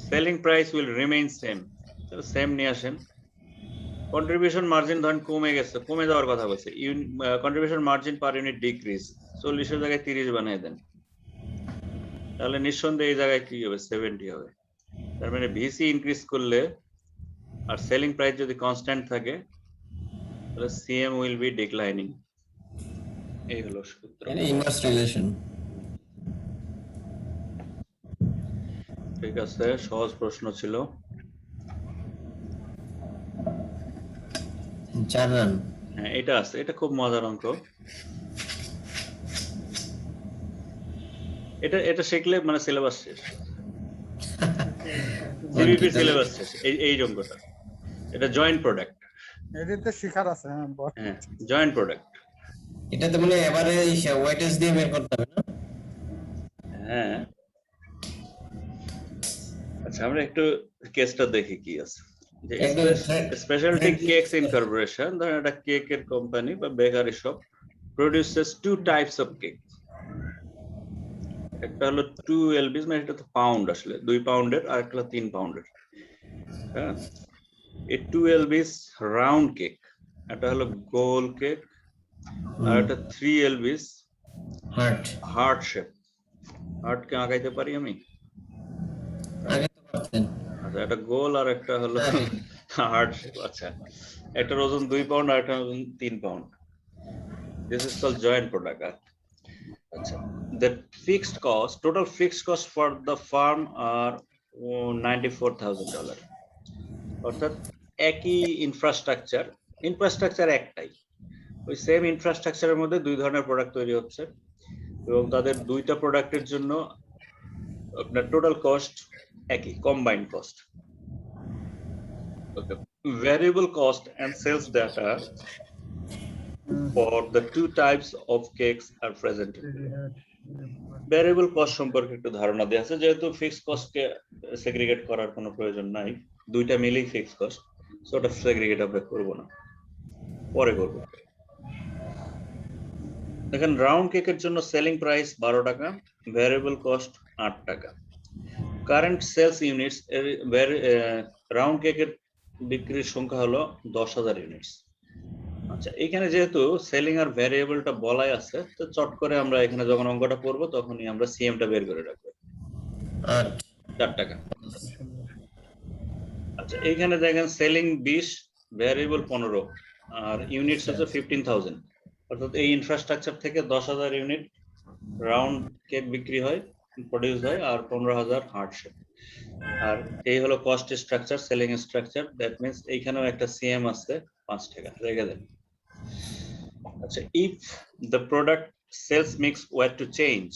selling price will remain same, তাহলে সেম নিয়ে আসেন। কন্ট্রিবিউশন মার্জিন ধরেন কমে গেছে, কমে যাওয়ার কথা বলছে, contribution margin per unit decrease, 40 এর জায়গায় 30 বানিয়ে দেন, তাহলে নিঃসন্দেহে এই জায়গায় কি হবে 70 হবে। তার মানে ভিসি ইনক্রিজ করলে আর সেলিং প্রাইস যদি কনস্ট্যান্ট থাকে তাহলে সিএম উইল বি ডিক্লাইনিং। এই হলো সূত্র।
এটা ইনভার্স রিলেশন।
ঠিক আছে, সহজ প্রশ্ন ছিল।
4 রান।
হ্যাঁ, এটা আছে, এটা খুব মজার অঙ্ক। এটা শিখলে মানে সিলেবাস শেষ, সিবিপি সিলেবাস শেষ। এই অঙ্কটা, এটা জয়েন্ট প্রোডাক্ট।
এটাতে শিখার আছে। হ্যাঁ,
হ্যাঁ, জয়েন্ট প্রোডাক্ট।
এটাতে মানে এভারেজ ওয়েটেজ দিয়ে বের করতে হবে না?
হ্যাঁ, আচ্ছা আমরা একটু কেসটা দেখি কি আছে।
একদম
স্পেশালিটি কেকস ইনকর্পোরেশন, ধরেন একটা কেকের কোম্পানি বা bakery shop produces two types of cake. একটা হলো 2 lbs, মানে এটা তো পাউন্ড, আসলে 2 পাউন্ডের, আর একটা হলো 3 পাউন্ডের। হ্যাঁ, এই 2 lbs রাউন্ড কেক, এটা হলো গোল কেক, আর এটা 3 lbs হার্ট শেপ। হার্ট কে আঁকাইতে পারি আমি?
আগে তো পারতেন।
আচ্ছা, একটা গোল আর একটা হলো হার্ট শেপ। আচ্ছা, একটার ওজন 2 পাউন্ড আর একটা ওজন 3 pound. This is called joint product. আচ্ছা, the fixed cost, total fixed cost for the firm are $94,000. অর্থাৎ একই ইনফ্রাস্ট্রাকচার একটাই, ওই সেম ইনফ্রাস্ট্রাকচারের মধ্যে দুই ধরনের প্রোডাক্ট তৈরি হচ্ছে, এবং তাদের দুইটা প্রোডাক্টের জন্য আপনার টোটাল কস্ট একই, combined cost. Okay. Variable cost and sales data for the two types of cakes are presented. Variable cost সম্পর্কে একটু ধারণা দেওয়া আছে, যেহেতু ফিক্সড কস্টকে সেগ্রিগেট করার কোনো প্রয়োজন নাই, দুইটা মিলেই ফিক্সড কস্ট, সো ওটা সেগ্রিগেট আমরা করব না, পরে করব। দেখেন, রাউন্ড কেকের জন্য সেলিং প্রাইস 12 টাকা, ভ্যারিয়েবল কস্ট 8 টাকা। কারেন্ট সেলস ইউনিটস, রাউন্ড কেকের বিক্রির সংখ্যা হলো 10,000 ইউনিটস। আচ্ছা, এখানে যেহেতু সেলিং আর ভ্যারিয়েবলটা বলাই আছে, তো চট করে আমরা এখানে যখন অঙ্কটা করব তখনই আমরা সিএমটা বের করে রাখবো। 4 টাকা। আচ্ছা, এইখানে দেখেন সেলিং 20, ভ্যারিয়েবল 15, আর ইউনিটস হচ্ছে 15,000। অর্থাৎ এই ইনফ্রাস্ট্রাকচার থেকে 10,000 ইউনিট রাউন্ড কেক বিক্রি হয়, প্রডিউস হয়, আর 15,000 হার্ট শেপ। আর এই হলো cost structure, selling structure. That means এইখানেও একটা সিএম আছে 5 টাকা, রেখে দেন। আচ্ছা, if the product sales mix were to change,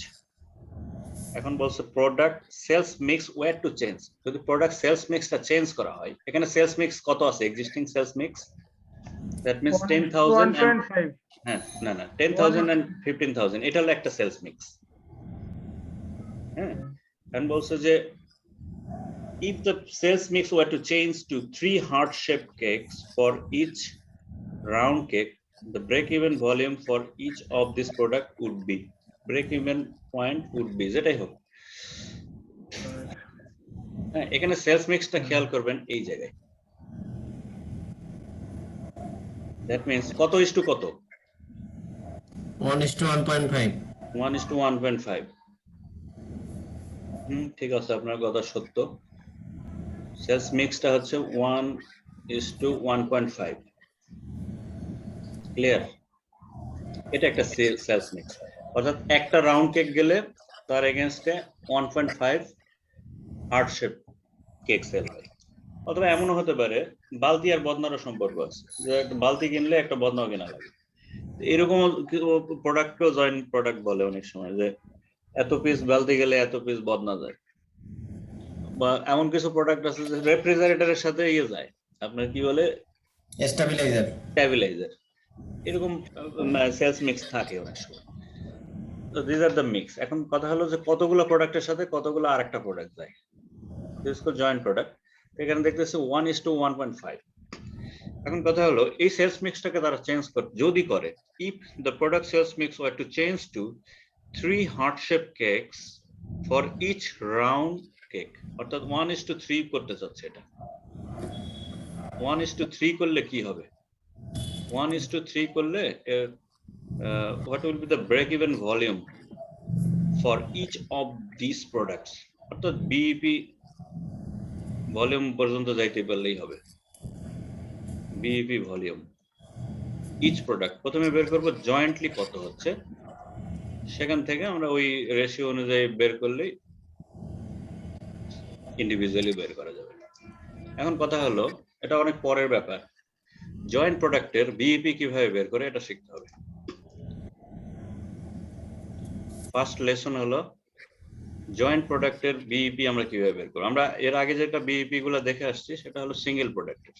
এখন বলছে product sales mix were to change, যদি প্রোডাক্ট সেলস মিক্সটা চেঞ্জ করা হয়, এখানে সেলস মিক্স কত আছে? Existing sales mix, that means 10,000 and
1.5
হ্যাঁ, না 10,000 and 15,000, এটা হলো একটা সেলস মিক্স। হ্যাঁ, এখন বলছে যে if the sales mix were to change to 3 heart-shaped cakes for each round cake, the break-even volume for each of this product would be, break-even point would be, যেটাই হোক। হ্যাঁ, এখানে সেলস মিক্সটা খেয়াল করবেন এই জায়গায়। দ্যাট মিন্স কত is to কত?
1:1.5।
1:1.5। ঠিক আছে, আপনার কথা সত্য। সেলস মিক্সটা হচ্ছে 1:1.5। ক্লিয়ার? এটা একটা সেলস মিক্স, অর্থাৎ একটা রাউন্ড কেক গেলে তার এগেইনস্টে 1.5 হার্ট শেপ কেক সেল হয়। অথবা এমনও হতে পারে বালতি আর বদনারও সম্পর্ক আছে, যে একটা বালতি কিনলে একটা বদনাও কেনা লাগে। এরকম প্রোডাক্টকেও জয়েন্ট প্রোডাক্ট বলে অনেক সময়, যে এত পিস বালতি গেলে এত পিস বদনা যায়। বা এমন কিছু প্রোডাক্ট আছে যে রেফ্রিজারেটরের সাথে ইয়ে যায়, আপনার কি বলে, স্টেবিলাইজার। এরকম সেলস মিক্স থাকে অনেক সময়। তো দিস আর দ্য মিক্স। এখন কথা হলো যে কতগুলো প্রোডাক্টের সাথে কতগুলো আরেকটা প্রোডাক্ট যায়, দিস কল জয়েন্ট প্রোডাক্ট। এখানে দেখতেছি 1:1.5। এখন কথা হলো এই সেলস মিক্সটাকে তারা চেঞ্জ করে, যদি করে, if the product sales mix were to change to 3 heart shape cakes for each round cake, অর্থাৎ 1:3 করতে চাচ্ছে। এটা 1:3 করলে কি হবে? 1:3 করলে what will be the break even volume for each of these products, অর্থাৎ বিইপি ভলিউম পর্যন্ত যাইতে পারলেই হবে। বিইপি ভলিউম ইচ প্রোডাক্ট প্রথমে বের করব জয়েন্টলি কত হচ্ছে, সেখান থেকে আমরা ওই রেশিও অনুযায়ী বের করলেই ইন্ডিভিজুয়ালি বের করা যাবে। এখন কথা হলো, এটা অনেক পরের ব্যাপার, জয়েন্ট প্রোডাক্টের বিইপি কিভাবে বের করে এটা শিখতে হবে। ফার্স্ট লেসন হলো জয়েন্ট প্রোডাক্টের বিইপি আমরা কিভাবে বের করব। আমরা এর আগে যেটা বিইপি গুলো দেখে আসছি সেটা হলো সিঙ্গেল প্রোডাক্টের।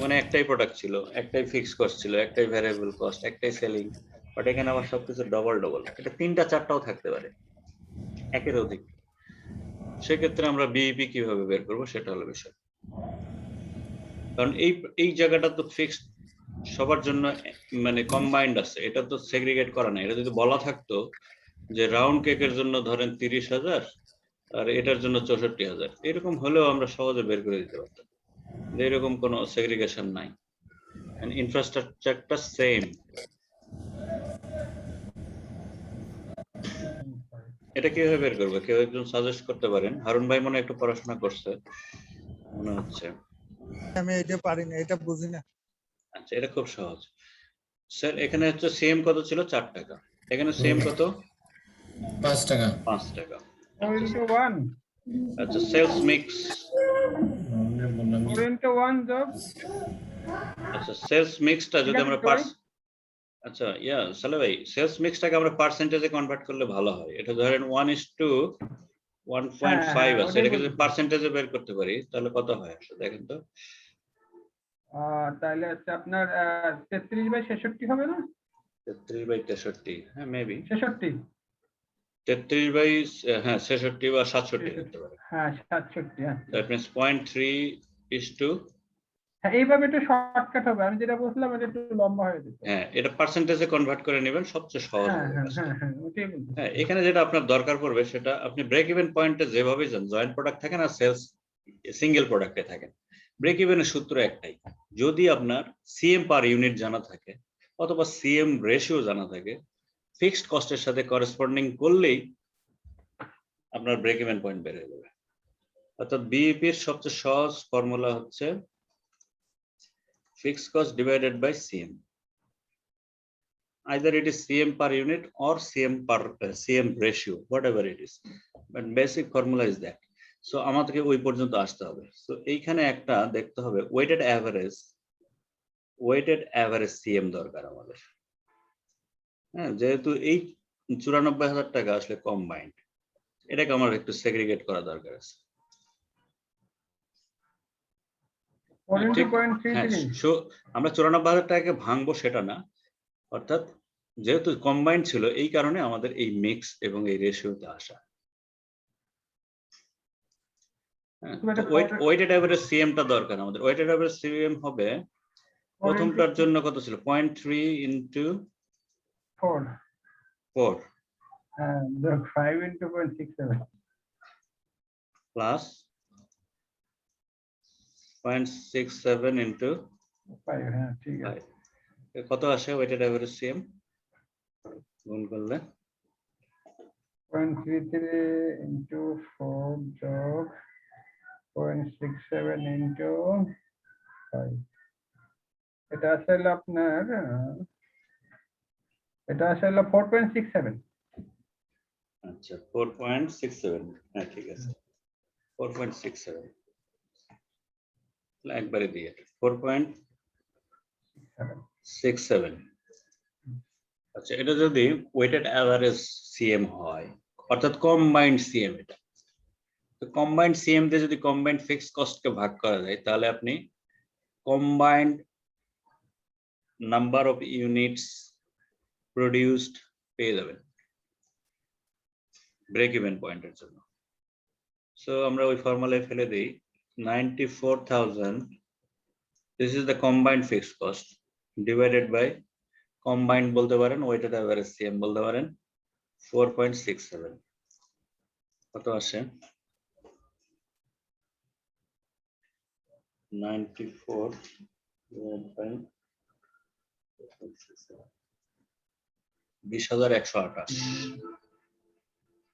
মানে একটাই প্রোডাক্ট ছিল, একটাই ফিক্স কস্ট ছিল, একটাই ভ্যারিয়েবল কস্ট, একটাই সেলিং, বাট এখানে আমার সবকিছু ডবল ডবল, এটা 3টা 4টাও থাকতে পারে, একের অধিক। সেক্ষেত্রে আমরা বিইপি কিভাবে বের করব সেটা হলো বিষয়। কারণ এই জায়গাটা তো ফিক্সড সবার জন্য, মানে কম্বাইন্ড আছে, এটা তো সেগ্রিগেট করা নাই। এটা যদি বলা থাকতো যে রাউন্ড কেকের জন্য ধরেন 30,000 আর এটার জন্য 64,000, এরকম হলেও আমরা সহজে বের করে দিতে পারতাম। এরকম কোনো সেগ্রিগেশন নাই, ইনফ্রাস্ট্রাকচারটা সেম। এটা কিভাবে বের করবো, কেউ একজন সাজেস্ট করতে পারেন? হারুন ভাই মনে হয় একটু পড়াশোনা করছে মনে হচ্ছে।
আমি এটা পারি না, এটা বুঝি না।
আচ্ছা, এটা খুব সহজ স্যার। এখানে হচ্ছে সেম কত ছিল? 4 টাকা। এখানে সেম কত?
5 টাকা।
5 টাকা।
4 into 1
আচ্ছা, সেলস মিক্স।
4 into 1 যোগ
আচ্ছা, সেলস মিক্সটা যদি আমরা আচ্ছা সালে ভাই, সেলস মিক্সটাকে আমরা পার্সেন্টেজে কনভার্ট করলে ভালো হয়। এটা ধরেন 1:1.5 আছে, এটাকে যদি পার্সেন্টেজে বের করতে পারি তাহলে কত হয় আসলে দেখেন তো।
তাহলে হচ্ছে আপনার 33/66 হবে না?
33/63, হ্যাঁ মেবি
66,
33 বাই 66 বা 67 হতে পারে।
হ্যাঁ 67।
দ্যাট মিন্স 0.3:,
হ্যাঁ, এইভাবে একটু শর্টকাট হবে। আমি যেটা বলছিলাম এটা একটু লম্বা হয়ে যেত।
হ্যাঁ, এটা পার্সেন্টেজে কনভার্ট করে নেবেন, সবচেয়ে সহজ
হ্যাঁ
হবে।
হ্যাঁ হ্যাঁ ওটাই বলছি।
হ্যাঁ, এখানে যেটা আপনার দরকার পড়বে সেটা আপনি ব্রেক ইভেন পয়েন্টে যেভাবে যান, জয়েন্ট প্রোডাক্ট থাকে না, সেলস সিঙ্গেল প্রোডাক্টে থাকেন, ব্রেক ইভেনের সূত্র একটাই। যদি আপনার সিএম পার ইউনিট জানা থাকে অথবা সিএম রেশিও জানা থাকে, ফিক্সড কস্টের সাথে করেসপন্ডিং করলেই আপনার ব্রেক ইভেন পয়েন্ট বের হয়ে যাবে। অর্থাৎ বিইপি এর সবচেয়ে সহজ ফর্মুলা হচ্ছে fixed cost divided by CM. Either it is CM per unit or CM ratio, whatever it is. But basic formula is that. So আমাদেরকে ওই পর্যন্ত আসতে হবে। So এইখানে একটা দেখতে হবে weighted average CM দরকার আমাদের। হ্যাঁ, যেহেতু এই 94,000 টাকা আসলে কম্বাইন্ড, এটাকে আমার একটু সেগ্রিগেট করা দরকার আছে। আমরা 94,000 টাকাকে ভাঙবো সেটা না, অর্থাৎ যেহেতু কম্বাইন্ড ছিল এই কারণে আমাদের এই মিক্স এবং এই রেশিওতে আসা। ওয়েটেড এভারেজ সিএমটা দরকার আমাদের। ওয়েটেড এভারেজ সিএম হবে প্রথমটার জন্য কত ছিল? 0.3 into
4
4
যোগ 5 into 0.67
প্লাস 0.67 into
5। হ্যাঁ ঠিক আছে।
কত আসে ওয়েটেড এভারেজ সিএম গুণ করলে?
0.33 into 4 যোগ 0.67 into 5। এটা আসলে আপনার 4.67।
আচ্ছা, 4.67, হ্যাঁ ঠিক আছে, 4.67 একবারে দিয়ে 4.67। আচ্ছা, এটা যদি ওয়েটেড অ্যাভারেজ সিএম হয় অর্থাৎ কম্বাইন্ড সিএম, এটা তো কম্বাইন্ড সিএম দিয়ে যদি কম্বাইন্ড ফিক্সড কস্টকে ভাগ করা যায় তাহলে আপনি combined number of units produced পেয়ে যাবেন ব্রেক ইভেন পয়েন্টের জন্য। সো আমরা ওই ফর্মুলায় ফেলে দিই 94,000, this is the combined fixed cost divided by combined বলতে পারেন, weighted average CM বলতে পারেন, 4.67 কত আসে? 94 20,128।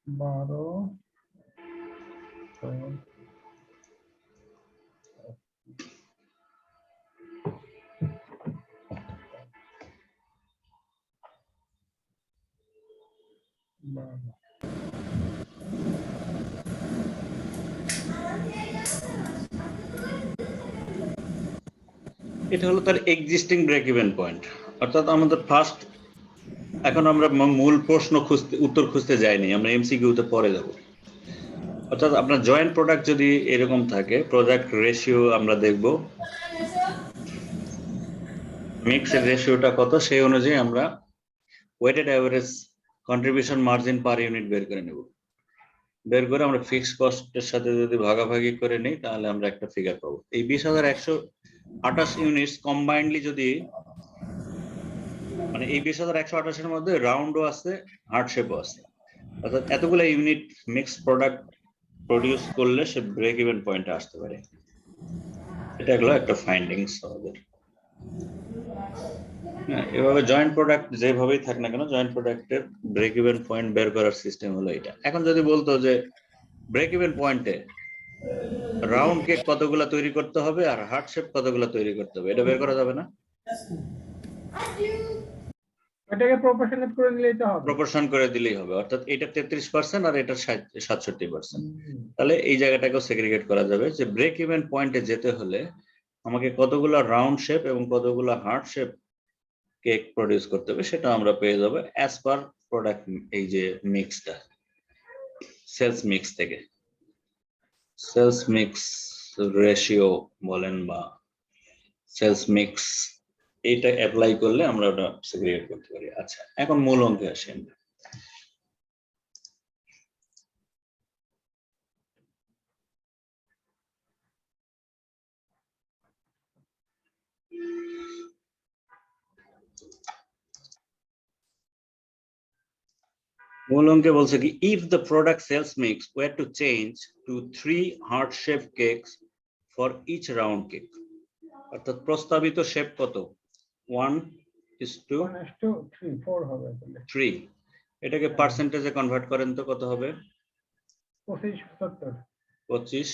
12
এটা হলো তার এক্সিস্টিং ব্রেক ইভেন পয়েন্ট। অর্থাৎ আমাদের ফার্স্ট, এখন আমরা মূল প্রশ্ন উত্তর খুঁজতে যাইনি, আমরা এমসিকিউতে পরে যাব। অর্থাৎ আপনার জয়েন্ট প্রোডাক্ট যদি এরকম থাকে, প্রোডাক্ট রেশিও আমরা দেখব মিক্সের রেশিওটা কত সেই অনুযায়ী আমরা weighted average contribution margin per unit বের করে নেব। বের করে আমরা ফিক্সড কস্টের সাথে যদি ভাগাভাগি করে নিই তাহলে আমরা একটা ফিগার পাবো। এই 20,128 ইউনিটস কম্বাইন্ডলি যদি মানে এই 20,128 এর মধ্যে রাউন্ডও আছে হার্ড শেপও আছে, অর্থাৎ এতগুলো ইউনিট মিক্স প্রোডাক্ট প্রডিউস করলে সে ব্রেক ইভেন পয়েন্টে আসতে পারে। এটা হলো একটা ফাইন্ডিংস আমাদের। এভাবে জয়েন্ট প্রোডাক্ট যেভাবেই থাক না কেন জয়েন্ট প্রোডাক্টের ব্রেক ইভেন পয়েন্ট বের করার সিস্টেম হলো এটা। এখন যদি বলতো যে ব্রেক ইভেন পয়েন্টে রাউন্ড কেক কতগুলো তৈরি করতে হবে আর হার্ড শেপ কতগুলো তৈরি করতে হবে, এটা বের করা যাবে না?
এটাকে প্রপোর্শনেট করে দিলেই তো হবে।
প্রপোর্শন করে দিলেই হবে, অর্থাৎ এটা 33% আর এটা 67%। তাহলে এই জায়গাটাকেও সেগ্রিগেট করা যাবে যে ব্রেক ইভেন পয়েন্টে যেতে হলে আমাকে কতগুলো রাউন্ড শেপ এবং কতগুলো হার্ড শেপ কেক প্রডিউস করতে হবে, সেটা আমরা পেয়ে যাবো অ্যাজ পার প্রোডাক্ট এই যে মিক্সটা সেলস মিক্স থেকে। সেলস মিক্স রেশিও বলেন বা সেলস মিক্স, এটা অ্যাপ্লাই করলে আমরা ওটা সেগ্রিগেট করতে পারি। আচ্ছা, এখন মূল অঙ্কে আসি আমরা। মূল অঙ্কে বলছে কি, if the product sales mix were to change to 3 heart shape cakes for each round cake, অর্থাৎ প্রস্তাবিত শেপ কত
1:3 হবে তাহলে
3, এটাকে পার্সেন্টেজে কনভার্ট করেন তো কত হবে?
25
25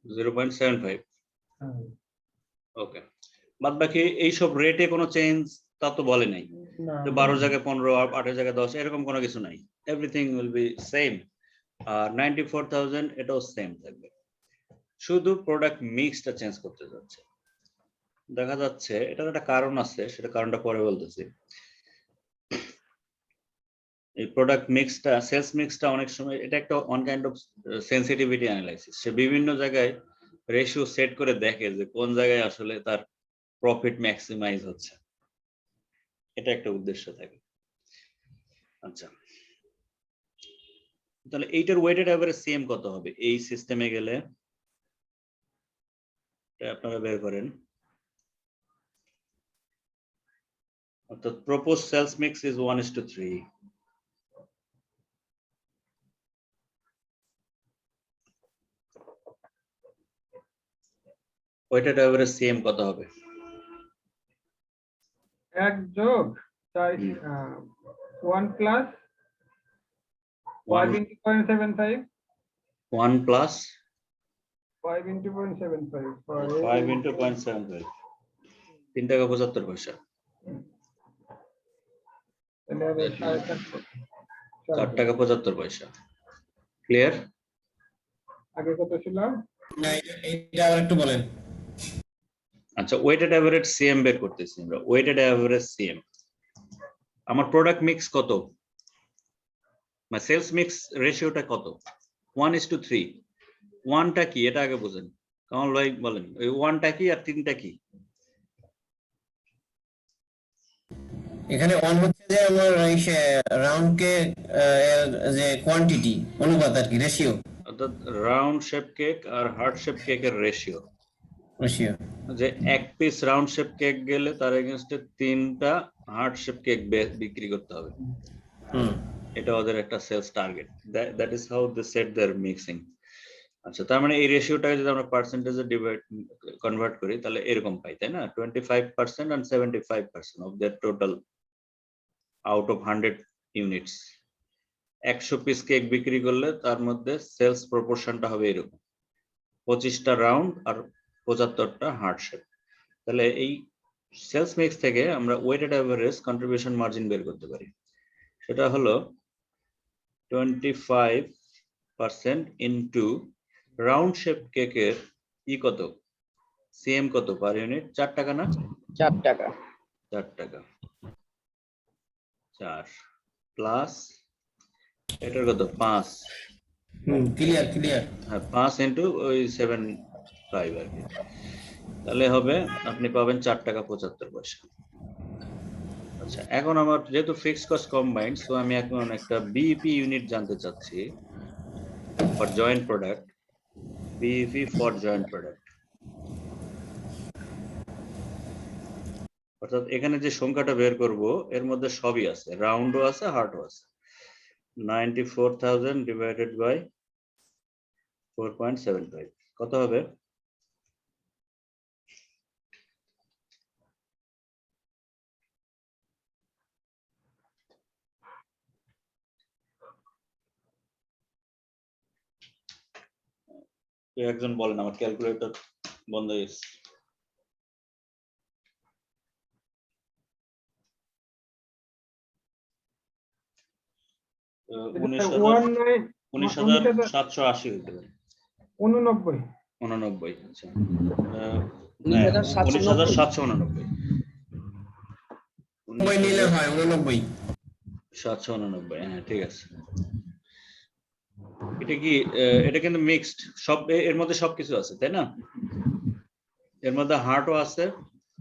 0.75। ওকে, বাদ বাকি এইসব রেটে কোনো চেঞ্জ তা তো বলে নাই, যে 12 জায়গায় 15 আর 8 জায়গায় 10 এরকম কোনো কিছু নাই। Everything will be same. আর 94,000 এটাও সেম থাকবে, শুধু প্রোডাক্ট মিক্সটা চেঞ্জ করতে যাচ্ছে। দেখা যাচ্ছে এটার একটা কারণ আছে, সেটা কারণটা পরে বলতেছি। এই প্রোডাক্ট মিক্সটা সেলস মিক্সটা অনেক সময় এটা একটা one kind of sensitivity analysis. সে বিভিন্ন জায়গায় রেশিও সেট করে দেখে যে কোন জায়গায় আসলে তার প্রফিট ম্যাক্সিমাইজ হচ্ছে, এটা একটা উদ্দেশ্য থাকে। আচ্ছা, তাহলে এইটার ওয়েটেড অ্যাভারেজ সিএম কত হবে এই সিস্টেমে গেলে? এটা আপনারা বের করেন। অর্থাৎ propose sales mix is 1:3। Weighted average CM কত হবে?
1 যোগ 1 plus 5 into 0.75
1 plus
5 into 0.75
5 into 0.75 3 টাকা 75 পয়সা,
তাহলে হবে
4 টাকা 75 পয়সা। ক্লিয়ার?
আগে কত ছিল?
না, এটা আবার একটু বলেন।
আচ্ছা, ওয়েটেড অ্যাভারেজ সিএম বের করতেছি আমরা। ওয়েটেড অ্যাভারেজ সিএম, আমার প্রোডাক্ট মিক্স কত, মানে সেলস মিক্স রেশিওটা কত? 1:3। 1টা কি এটা আগে বুঝেন, কামাল ভাই বলেন ওই 1টা কি আর 3টা কি?
এখানে 1 হচ্ছে যে আমার রাউন্ড কে যে কোয়ান্টিটি অনুপাত আর কি, রেশিও।
অর্থাৎ রাউন্ড শেপ কেক আর হার্ড শেপ কেকের রেশিও। যে এক পিস রাউন্ড শেপ কেক গেলে তার এগেইনস্টে 3টা হার্ড শেপ কেক বিক্রি করতে হবে। এটা ওদের একটা sales target. That is how they set their mixing. আচ্ছা, তার মানে এই রেশিওটাকে যদি আমরা পার্সেন্টেজে কনভার্ট করি তাহলে এরকম পাই, তাই না? 25% and 75% of their total out of 100 units। 100 piece cake বিক্রি করলে তার মধ্যে সেলস প্রপোর্শনটা হবে এরকম, 25টা রাউন্ড আর 75টা হার্ড শেপ। তাহলে এই সেলস মিক্স থেকে আমরা ওয়েটেড অ্যাভারেজ কন্ট্রিবিউশন মার্জিন বের করতে পারি। সেটা হলো 25% ইনটু রাউন্ড শেপ কেকের কত সিএম কত পার ইউনিট? 4 টাকা না?
4 টাকা
4 টাকা 4 প্লাস এটার কত 5।
ক্লিয়ার।
হ্যাঁ, 5 ইনটু ওই 75 আর কি। তাহলে হবে আপনি পাবেন 4 টাকা 75 পয়সা। আচ্ছা, এখন আমার যেহেতু ফিক্সড কস্ট কম্বাইন্ড, সো আমি এখন একটা বিইপি ইউনিট জানতে চাচ্ছি for joint product. BEP for joint product, অর্থাৎ এখানে যে সংখ্যাটা বের করব এর মধ্যে সবই আছে, রাউন্ডও আছে, হার্টও আছে। 94,000 ডিভাইডেড বাই 4.75 কত হবে? কেউ একজন বলেন, আমার ক্যালকুলেটর বন্ধ হয়ে গেছে। তো 19,780 হইতে পারে।
89
89, আচ্ছা। 19,789
90 নিলে হয় 89।
789, হ্যাঁ ঠিক আছে। এটা কি এটা কিন্তু মিক্সড, সব এর মধ্যে সবকিছু আছে, তাই না? এর মধ্যে হার্টও আছে,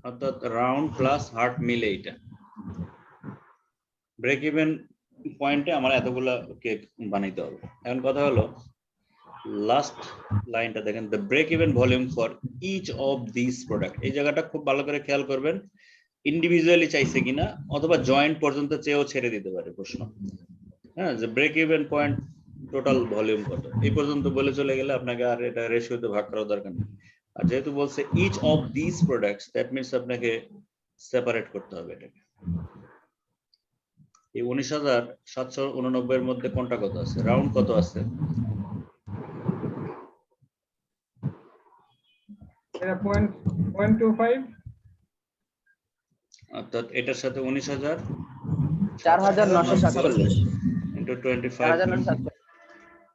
অর্থাৎ রাউন্ড প্লাস হার্ট মিলে এটা। ব্রেক ইভেন পয়েন্টে আমার এতগুলা কেক বানাইতে হবে। এখন কথা হলো লাস্ট লাইনটা দেখেন, the break even volume for each of this product. এই জায়গাটা খুব ভালো করে খেয়াল করবেন, ইন্ডিভিজুয়ালি চাইছে কিনা অথবা জয়েন্ট পর্যন্ত চেয়েও ছেড়ে দিতে পারে প্রশ্ন। হ্যাঁ, যে break even point total volume কত, এই পর্যন্ত বলে চলে গেলে আপনাকে আর এটা রেশিওতে ভাগ করার দরকার নেই। আর যেহেতু বলছে each of this products, that means আপনাকে সেপারেট করতে হবে এটাকে। এই 19,789 এর মধ্যে কোনটা কত আছে, রাউন্ড কত আছে?
এটা 0.25,
অর্থাৎ এটার সাথে 19,000
4,947
ইনটু 25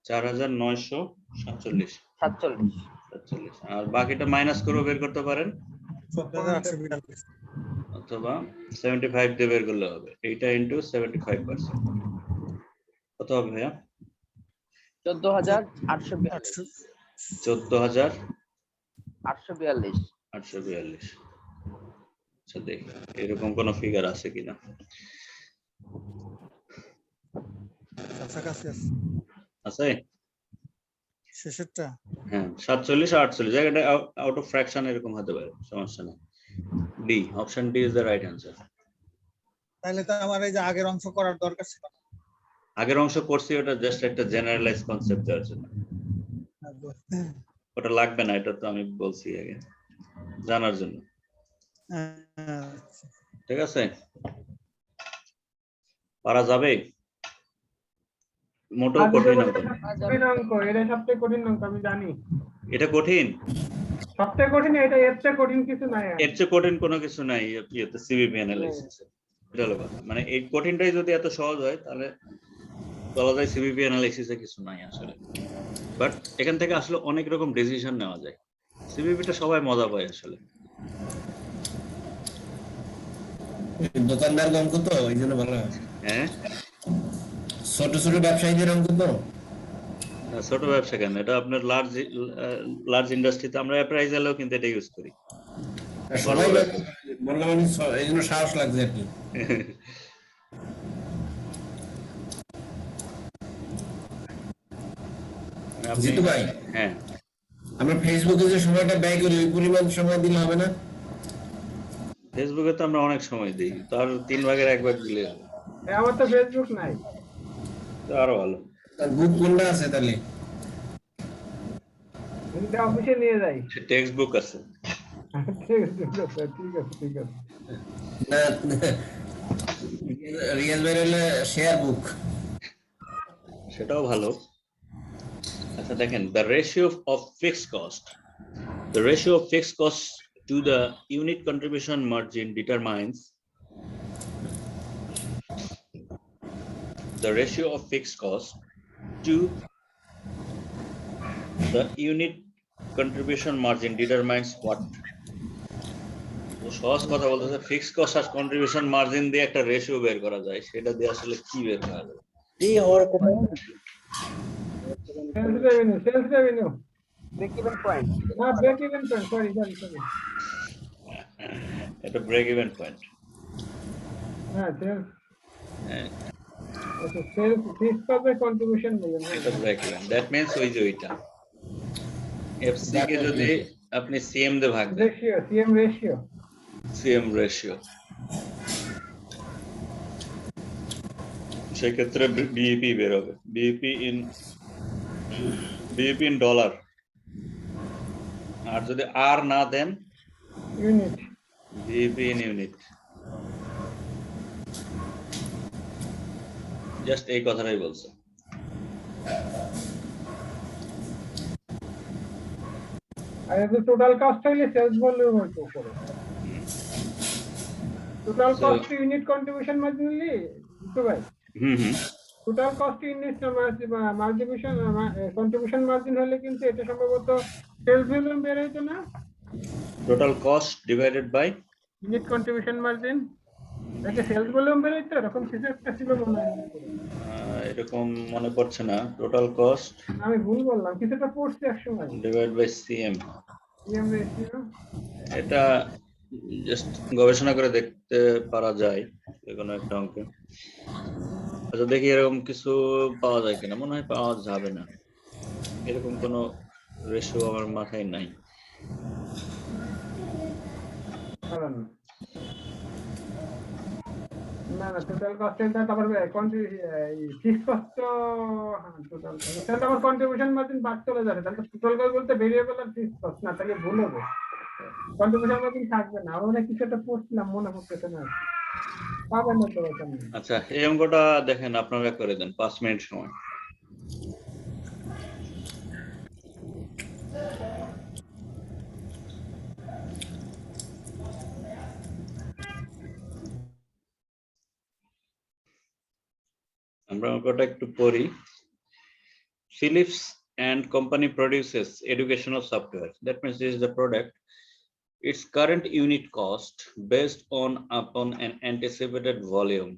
4,947 আর বাকিটা মাইনাস করে বের করতে পারেন,
14,842
অথবা 75 দিয়ে বের করলে হবে। এইটা ইনটু 75% কত হবে ভাইয়া?
14,842
14,842। আচ্ছা দেখি এরকম কোন ফিগার আছে কিনা।
কাছাকাছি আছে
আছে
শেষেরটা।
হ্যাঁ, 47 48 জায়গাটা আউট অফ ফ্র্যাকশন এরকম হতে পারে, সমস্যা নেই। D, option D is the right answer.
তাহলে তো আমার এই যে আগের অংশ করার দরকার ছিল।
আগের অংশ করছি, ওটা জাস্ট একটা জেনারেলাইজ কনসেপ্ট দেওয়ার জন্য, ওটা লাগবে না, এটা তো আমি বলছি আগে জানার জন্য। ঠিক আছে, পারা যাবে? মোটেও কঠিন অঙ্ক না।
কঠিন অঙ্ক, এটা সবচেয়ে কঠিন অঙ্ক আমি জানি।
এটা কঠিন,
সবচেয়ে কঠিন এটা, এর চেয়ে কঠিন কিছু নাই।
এর চেয়ে কঠিন কোনো কিছু নাই ইয়েতে, সিবিপি অ্যানালাইসিস। এটা হলো কথা, মানে এই কঠিনটাই যদি এত সহজ হয় তাহলে বলা যায় সিবিপি অ্যানালাইসিসে কিছু নাই আসলে। বাট এখান থেকে আসলে অনেক রকম ডিসিশন নেওয়া যায়। সিবিপিটা সবাই মজা পায় আসলে।
দোকানদার অঙ্ক তো ওই জন্য ভালো হয়।
হ্যাঁ,
ছোট ছোট ব্যবসায়ীদের অঙ্ক তো।
ছোট ব্যবসা কেন, এটা আপনার লার্জ ইন্ডাস্ট্রিতে আমরা অ্যাপ্রাইজালেও কিন্তু এটা ইউজ করি।
সবাই বললাম আমি, এই জন্য সাহস লাগছে আর কি। জিতু ভাই,
হ্যাঁ,
আমরা ফেসবুকে যে সময়টা ব্যয় করি ওই পরিমাণ সময় দিলে হবে না?
ফেসবুকে তো আমরা অনেক সময় দিই, তার 3 ভাগের 1 ভাগ দিলে হবে।
আমার তো ফেসবুক নাই।
তো আরো ভালো।
বুক কোনটা আছে তাহলে?
এটা অফিসে নিয়ে যাই।
টেক্সট বুক আছে।
ঠিক আছে ঠিক আছে ঠিক আছে।
না, রিয়াল ভাই হলে শেয়ার বুক,
সেটাও ভালো। আচ্ছা দেখেন, the ratio of fixed cost to the unit contribution margin determines the ratio of fixed cost to the unit contribution margin determines what? সহজ কথা বলতেছে, ফিক্সড কস্ট আর কন্ট্রিবিউশন মার্জিন দিয়ে একটা রেশিও বের করা যায়, সেটা দিয়ে আসলে কি বের করা যায়?
Sales revenue
break even point.
না ব্রেক ইভেন পয়েন্ট, সরি।
এটা ব্রেক ইভেন পয়েন্ট।
হ্যাঁ সেলস,
হ্যাঁ,
আচ্ছা সেলস ফিক্সড কস্টের কন্ট্রিবিউশন বলেন।
এটা ব্রেক ইভেন। দ্যাট মিন্স ওই যে ওইটা এফসি কে যদি আপনি সিএম দিয়ে ভাগ দেন,
ratio, CM ratio.
CM ratio, সেক্ষেত্রে বিইপি বের হবে। BEP in dollar. আর যদি আর না দেন,
unit.
BEP in unit. Just এই কথাটাই বলছে।
আর যদি টোটাল কস্ট হইলে সেলস ভলিউম হইতো উপরে। Total cost to unit contribution margin হইলে তো ভাই, total cost unit margin contribution margin হলে কিন্তু এটা সম্ভবত সেলস ভলিউম বের হইতো না,
total cost divided by
unit contribution margin. এটা সেলস ভলিউম বের হইতো, এরকম কিছু একটা ছিল মনে হয়।
এরকম মনে পড়ছে না। টোটাল কস্ট
আমি ভুল বললাম, কিছুটা পড়ছি একসময়।
Divide by CM,
CM ratio.
এটা জাস্ট গবেষণা করে দেখতে পারা যায় যে কোনো একটা অঙ্কে। আচ্ছা দেখি এরকম কিছু পাওয়া যায় কিনা। মনে হয় পাওয়া যাবে না, এরকম কোনো রেশিও আমার মাথায় নাই।
না টোটাল কস্ট এটা তারপর ফিক্সড কস্ট তো টোটাল সেটা আবার কন্ট্রিবিউশন মার্জিন বাদ চলে যাবে। তাহলে টোটাল কস্ট বলতে ভেরিয়েবল আর ফিক্সড কস্ট না, তাহলে ভুল হবে, কন্ট্রিবিউশন মার্জিন থাকবে না। আমরা কিছু একটা পড়ছিলাম মনে পড়তেছে না, পাবেন না তো এখানে।
আচ্ছা এই অঙ্কটা দেখেন, আপনারা করে দেন 5 মিনিট সময়। আমরা অঙ্কটা একটু পড়ি। Philips and company produces educational software. That means this is the product. Its current unit cost based upon an anticipated volume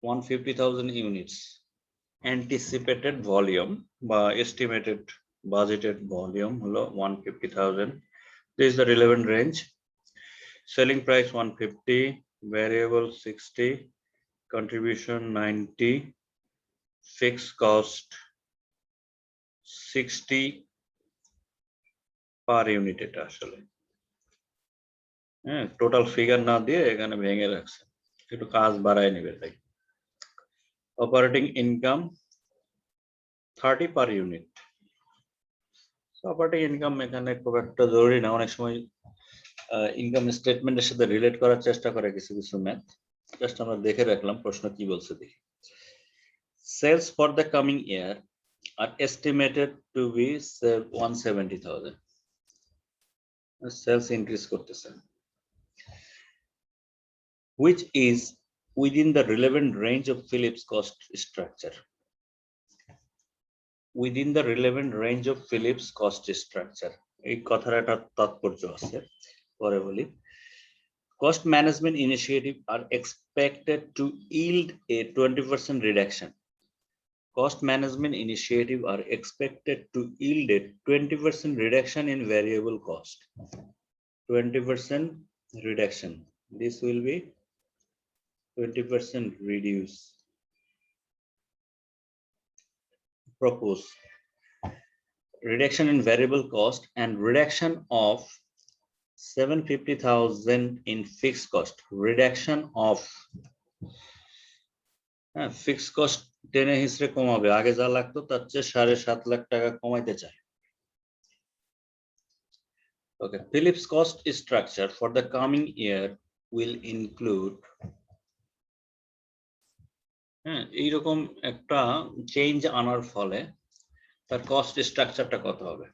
150,000 units. Anticipated volume by estimated budgeted volume holo 150,000. This is the relevant range. Selling price 150, variable 60, contribution 90, fixed cost 60 per unit। এটা আসলে হ্যাঁ, total figure না দিয়ে এখানে ভেঙে রাখছে, একটু কাজ বাড়ায় নেবে তাই। Operating income 30 per unit. Operating income এখানে খুব একটা জরুরি না, অনেক সময় ইনকাম স্টেটমেন্টের সাথে রিলেট করার চেষ্টা করে কিছু কিছু ম্যাথ। জাস্ট আমরা দেখে রাখলাম প্রশ্ন কি বলছে দেখি। Sales for the coming year are estimated to be 170,000। Sales increase করতেছে, which is within the relevant range of Philips cost structure. Within the relevant range of Philips cost structure. এই কথার একটা তাৎপর্য আছে, পরে বলি। Cost management initiatives are expected to yield a 20% reduction. Cost management initiatives are expected to yield a 20% reduction in variable cost. 20% reduction. This will be 20% reduce. Propose reduction in variable cost and reduction of 750,000 in fixed cost. Reduction of fixed cost টেনে হিসেবে কমাবে, আগে যা লাগতো তার চেয়ে 7.5 লাখ টাকা কমাইতে চায়। Okay, Philips cost structure for the coming year will include এইরকম একটা চেঞ্জ আনার ফলে তার কস্ট স্ট্রাকচারটা কত হবে।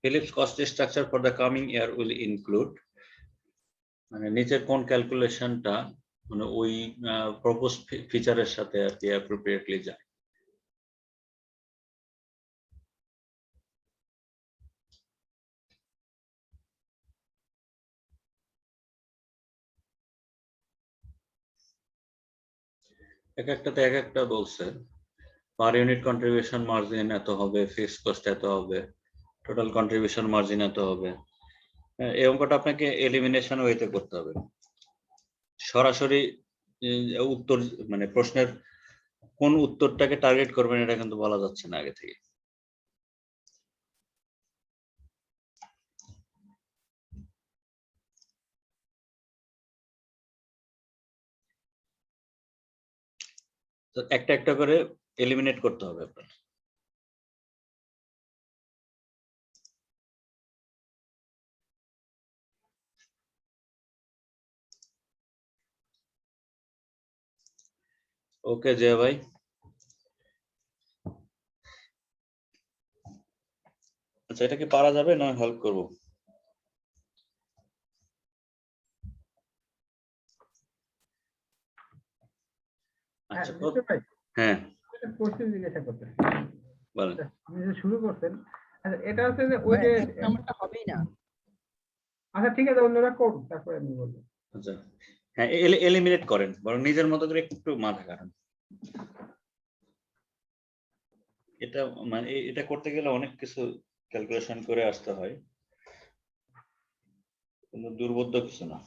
Philips cost structure for the coming year will include, মানে নিচের কোন ক্যালকুলেশনটা মানে ওই প্রপোজ ফিচারের সাথে আর কি অ্যাপ্রোপ্রিয়েটলি যায়। এক একটাতে এক একটা বলছে। পার ইউনিট কন্ট্রিবিউশন মার্জিন এত হবে, ফিক্সড কস্ট এত হবে, টোটাল কন্ট্রিবিউশন মার্জিন এত হবে। এই অঙ্কটা আপনাকে এলিমিনেশন ওয়েতে করতে হবে। সরাসরি উত্তর মানে প্রশ্নের কোন উত্তরটাকে টার্গেট করবেন এটা কিন্তু বলা যাচ্ছে না আগে থেকে। তো একটা একটা করে এলিমিনেট করতে হবে আপনার। ওকে জয় ভাই, আচ্ছা এটা কি পারা যাবে না হেল্প করব? আচ্ছা হ্যাঁ
কোশ্চেন জিজ্ঞাসা করতেছি,
বলেন।
আপনি যে শুরু করছেন, আচ্ছা এটা হচ্ছে যে ওই যে
নাম্বারটা হবেই না।
আচ্ছা ঠিক আছে, অন্যরা করুন তারপরে আমি বলবো।
আচ্ছা হ্যাঁ এলিমিনেট করেন, বরং নিজের মতো করে একটু মাথা কাটান। এটা মানে এটা করতে গেলে অনেক কিছু ক্যালকুলেশন করে আসতে হয়, কিন্তু দুর্বোধ্য কিছু না।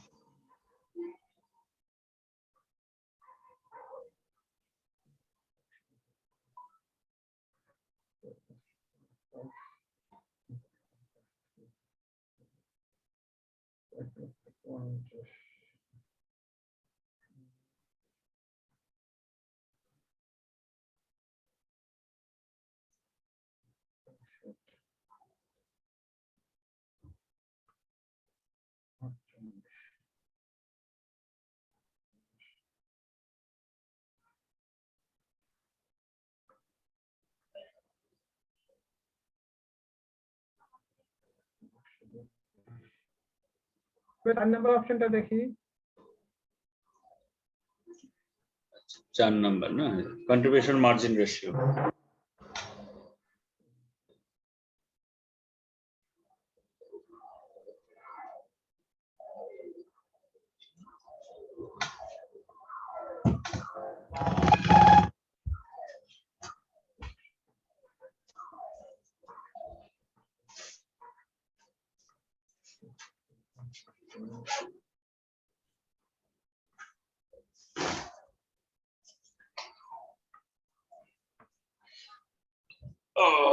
চার নাম্বার অপশনটা দেখি।
4 নাম্বার না, কন্ট্রিবিউশন মার্জিন রেশিও।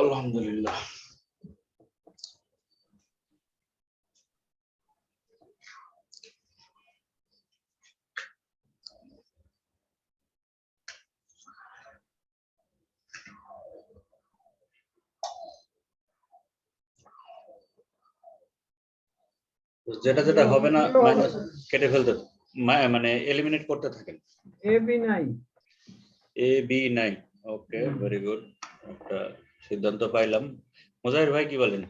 আলহামদুলিল্লাহ। যেটা যেটা হবে না মাইনাস কেটে ফেলতে, মানে এলিমিনেট করতে থাকেন।
এ বি নাই,
এ বি নাই, ওকে ভেরি গুড, একটা সিদ্ধান্ত পাইলাম। মুজাহির ভাই কি বলেন?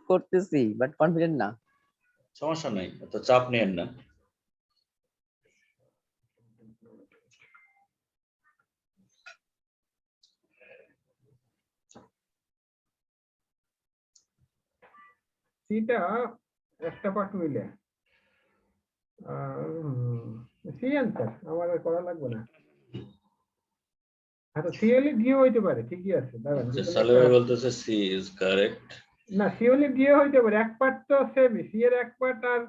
করতেছি বাট কনফিডেন্ট না।
সমস্যা নাই, তো চাপ নেন না।
সিটা একটা পার্ট মিলে সি অ্যান্সার, আমার আর করা লাগবে না। আচ্ছা সি হলে ডিও হইতে পারে, ঠিকই আছে দাঁড়ান।
সালে ভাই বলতেছে সি ইজ কারেক্ট।
না সি হলে ডিও হইতে পারে, এক পার্ট তো সেম, সি এর এক পার্ট আর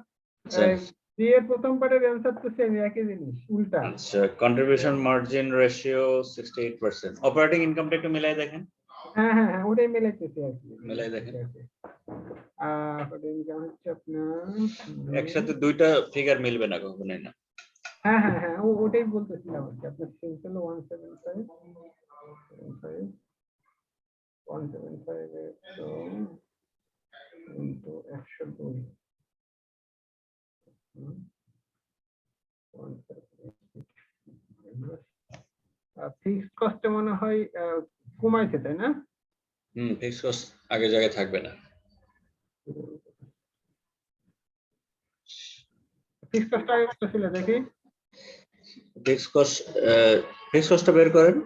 সি এর প্রথম পার্টের অ্যান্সার তো সেম, একই জিনিস উল্টা।
আচ্ছা কন্ট্রিবিউশন মার্জিন রেশিও 68%। অপারেটিং ইনকামটা একটু মিলাই দেখেন।
হ্যাঁ হ্যাঁ হ্যাঁ ওটাই মিলাইতেছি আর কি,
মিলাই দেখেন।
অপারেটিং ইনকাম হচ্ছে আপনার
একসাথে দুইটা ফিগার মিলবে না কখনোই না।
হ্যাঁ হ্যাঁ হ্যাঁ ওটাই বলতেছিলাম আর কি। আপনার সেলস হলো 175 ইন্টু 102 ফিক্সড কস্টে মনে হয় কমাইছে তাই না?
ফিক্সড কস্ট আগে জায়গায় থাকবে না।
ফিক্সড কস্ট আগে কত ছিল দেখি,
ফিক্সড কস্টটা বের করেন।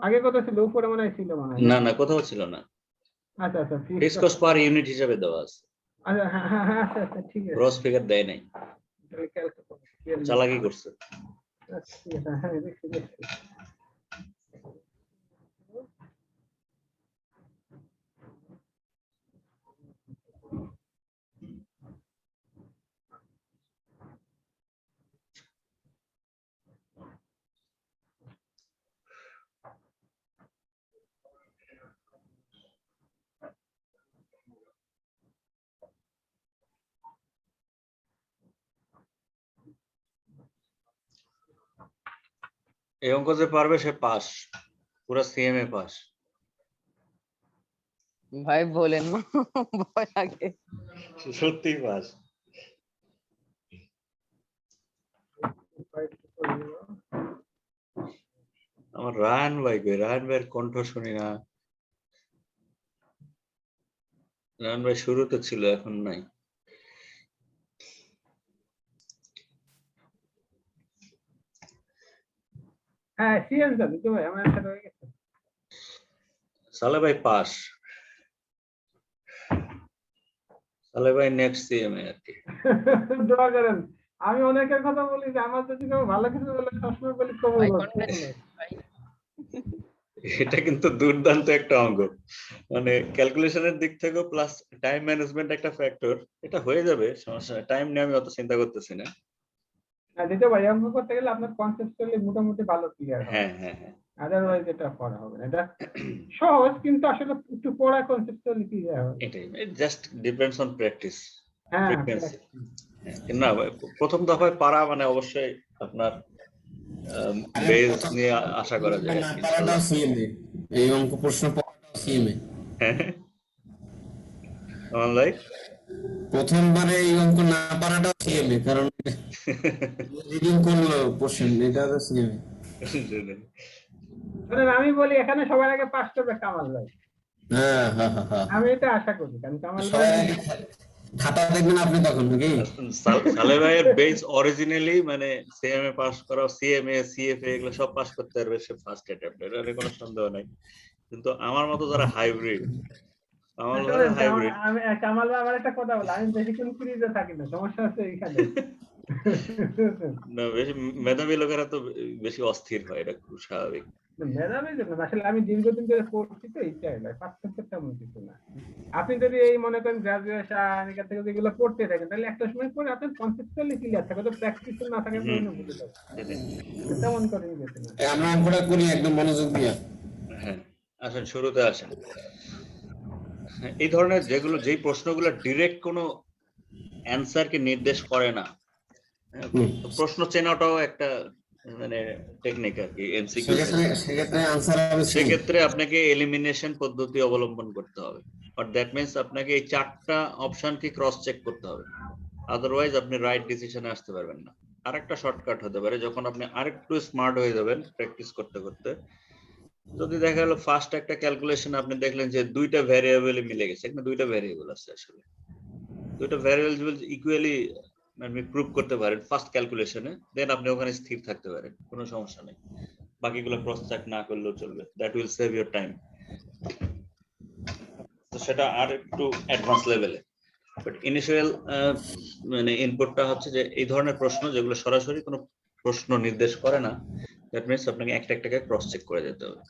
আগে কত ছিল? উপরে মনে হয় ছিল মনে হয়।
না না কোথাও ছিল না।
আচ্ছা আচ্ছা
ফিক্সড কস্ট পার ইউনিট হিসাবে দেওয়া আছে,
আচ্ছা হ্যাঁ হ্যাঁ হ্যাঁ আচ্ছা আচ্ছা ঠিক আছে।
গ্রস ফিগার দেয় নাই,
তাহলে ক্যালকুলেট
চালাকি করছে।
আচ্ছা, হ্যাঁ, দেখছি।
এই অঙ্ক যে পারবে সে পাস, পুরো সিএমএ পাস।
ভাই বলেন না, ভয় লাগে।
সত্যি পাস। আমার রায়হান ভাই কই? রায়হান ভাইয়ের কণ্ঠ শুনি না। রায়হান ভাই শুরুতে ছিল, এখন নাই।
হ্যাঁ, সিএন জানি তো ভাই, আমার সাথে হয়ে গেছে।
সালে ভাই পাস। সালে ভাই নেক্সট সিএমএ আর কি।
দোয়া করেন। আমি অনেকের কথা বলি যে আমার যদি কেউ ভালো কিছু বলে সবসময় বলি কবুল
ভাই
করতে।
confident ভাই।
এটা কিন্তু দুর্দান্ত একটা অঙ্ক, মানে ক্যালকুলেশনের দিক থেকেও প্লাস টাইম ম্যানেজমেন্ট একটা ফ্যাক্টর। এটা হয়ে যাবে, সমস্যা নাই। টাইম নিয়ে আমি অত চিন্তা করতেছি না।
না দিতে ভাই, অঙ্ক করতে গেলে আপনার কনসেপ্টুয়ালি মোটামুটি ভালো ক্লিয়ার হবে।
হ্যাঁ হ্যাঁ হ্যাঁ,
আদারওয়াইজ এটা পড়া হবে না। এটা সহজ, কিন্তু আসলে একটু পড়া কনসেপ্টুয়ালি ক্লিয়ার হবে।
এটাই জাস্ট ডিপেন্ডস অন প্র্যাকটিস,
হ্যাঁ,
ফ্রিকোয়েন্সি। না ভাই, প্রথম দফায় পারা মানে অবশ্যই আপনার বেস নিয়ে আশা করা যায় আর কি,
পারাটাও
ইনশাআল্লাহ।
সিএমএ, এই অঙ্ক প্রশ্ন পড়াটাও সিএমএ।
হ্যাঁ, লাইক
প্রথমবারে এই অঙ্ক না পারাটাও সিএমএ, কারণ রিডিং করলো কোশ্চেন, এটা তো সিএমএ।
শুনেন, আমি বলি এখানে সবার আগে পাস করবে কামাল ভাই।
হ্যাঁ হ্যাঁ হ্যাঁ হ্যাঁ,
আমি এটা আশা করি, কারণ কামাল ভাই
সবাই আগে খাতা দেখবেন আপনি তখন নাকি?
সালে ভাইয়ের বেস অরিজিনালি মানে সিএমএ পাস করা, সিএমএ সিএফএ এগুলো সব পাস করতে পারবে সে ফার্স্ট অ্যাটেম্প্ট, এটার কোনো সন্দেহ নাই। কিন্তু আমার মতো যারা হাইব্রিড, আমার
শুনেন,
হাইব্রিড
আমি কামাল ভাই আমার একটা কথা বলে, আমি বেশিক্ষণ ক্রিজে থাকি না, সমস্যা হচ্ছে এইখানে।
না, বেশি মেধাবী লোকেরা তো বেশি অস্থির হয়, এটা খুব স্বাভাবিক।
মেধাবী জন্য না, আসলে আমি দীর্ঘদিন ধরে পড়ছি তো, এইটাই ভাই, পার্থক্য তেমন কিছু না। আপনি যদি এই মনে করেন গ্রাজুয়েশন এখান থেকে যেগুলো পড়তে থাকেন, তাহলে একটা সময় পরে আপনার কনসেপ্টুয়ালি ক্লিয়ার থাকে, তো প্র্যাকটিস না থাকে বিভিন্ন বুঝে যাবে। তেমন করে গেছে না।
আমরা অঙ্কটা করি একদম মনোযোগ দিয়ে।
হ্যাঁ, আসেন শুরুতে আসেন। এই ধরনের যেই প্রশ্নগুলো ডিরেক্ট কোনো অ্যান্সারকে নির্দেশ করে না, হ্যাঁ, তো প্রশ্ন চেনাটাও একটা মানে টেকনিক আর কি, এমসিকিউ।
সেক্ষেত্রে আনসার হবে সি।
সেক্ষেত্রে আপনাকে এলিমিনেশন পদ্ধতি অবলম্বন করতে হবে, বাট দ্যাট মিন্স আপনাকে এই চারটা অপশনকে ক্রস চেক করতে হবে, আদারওয়াইজ আপনি রাইট ডিসিশনে আসতে পারবেন না। আরেকটা শর্টকাট হতে পারে, যখন আপনি আরেকটু স্মার্ট হয়ে যাবেন প্র্যাকটিস করতে করতে, যদি দেখা গেল ফার্স্ট একটা ক্যালকুলেশন আপনি দেখলেন যে দুইটা ভ্যারিয়েবল মিলে গেছে, এখানে দুইটা ভ্যারিয়েবল আছে, আসলে দুইটা ভ্যারিয়েবল ইকুয়ালি আপনি প্রুভ করতে পারেন ফার্স্ট ক্যালকুলেশনে, দেন আপনি ওখানে স্থির থাকতে পারেন, কোনো সমস্যা নেই। বাকিগুলো ক্রস চেক না করলেও চলবে, that will save your time. তো সেটা আর একটু অ্যাডভান্স লেভেলে, বাট ইনিশিয়াল মানে ইনপুটটা হচ্ছে যে এই ধরনের প্রশ্ন যেগুলো সরাসরি কোনো প্রশ্ন নির্দেশ করে না, দ্যাট মিন্স আপনাকে একটা একটাকে ক্রস চেক করে যেতে হবে।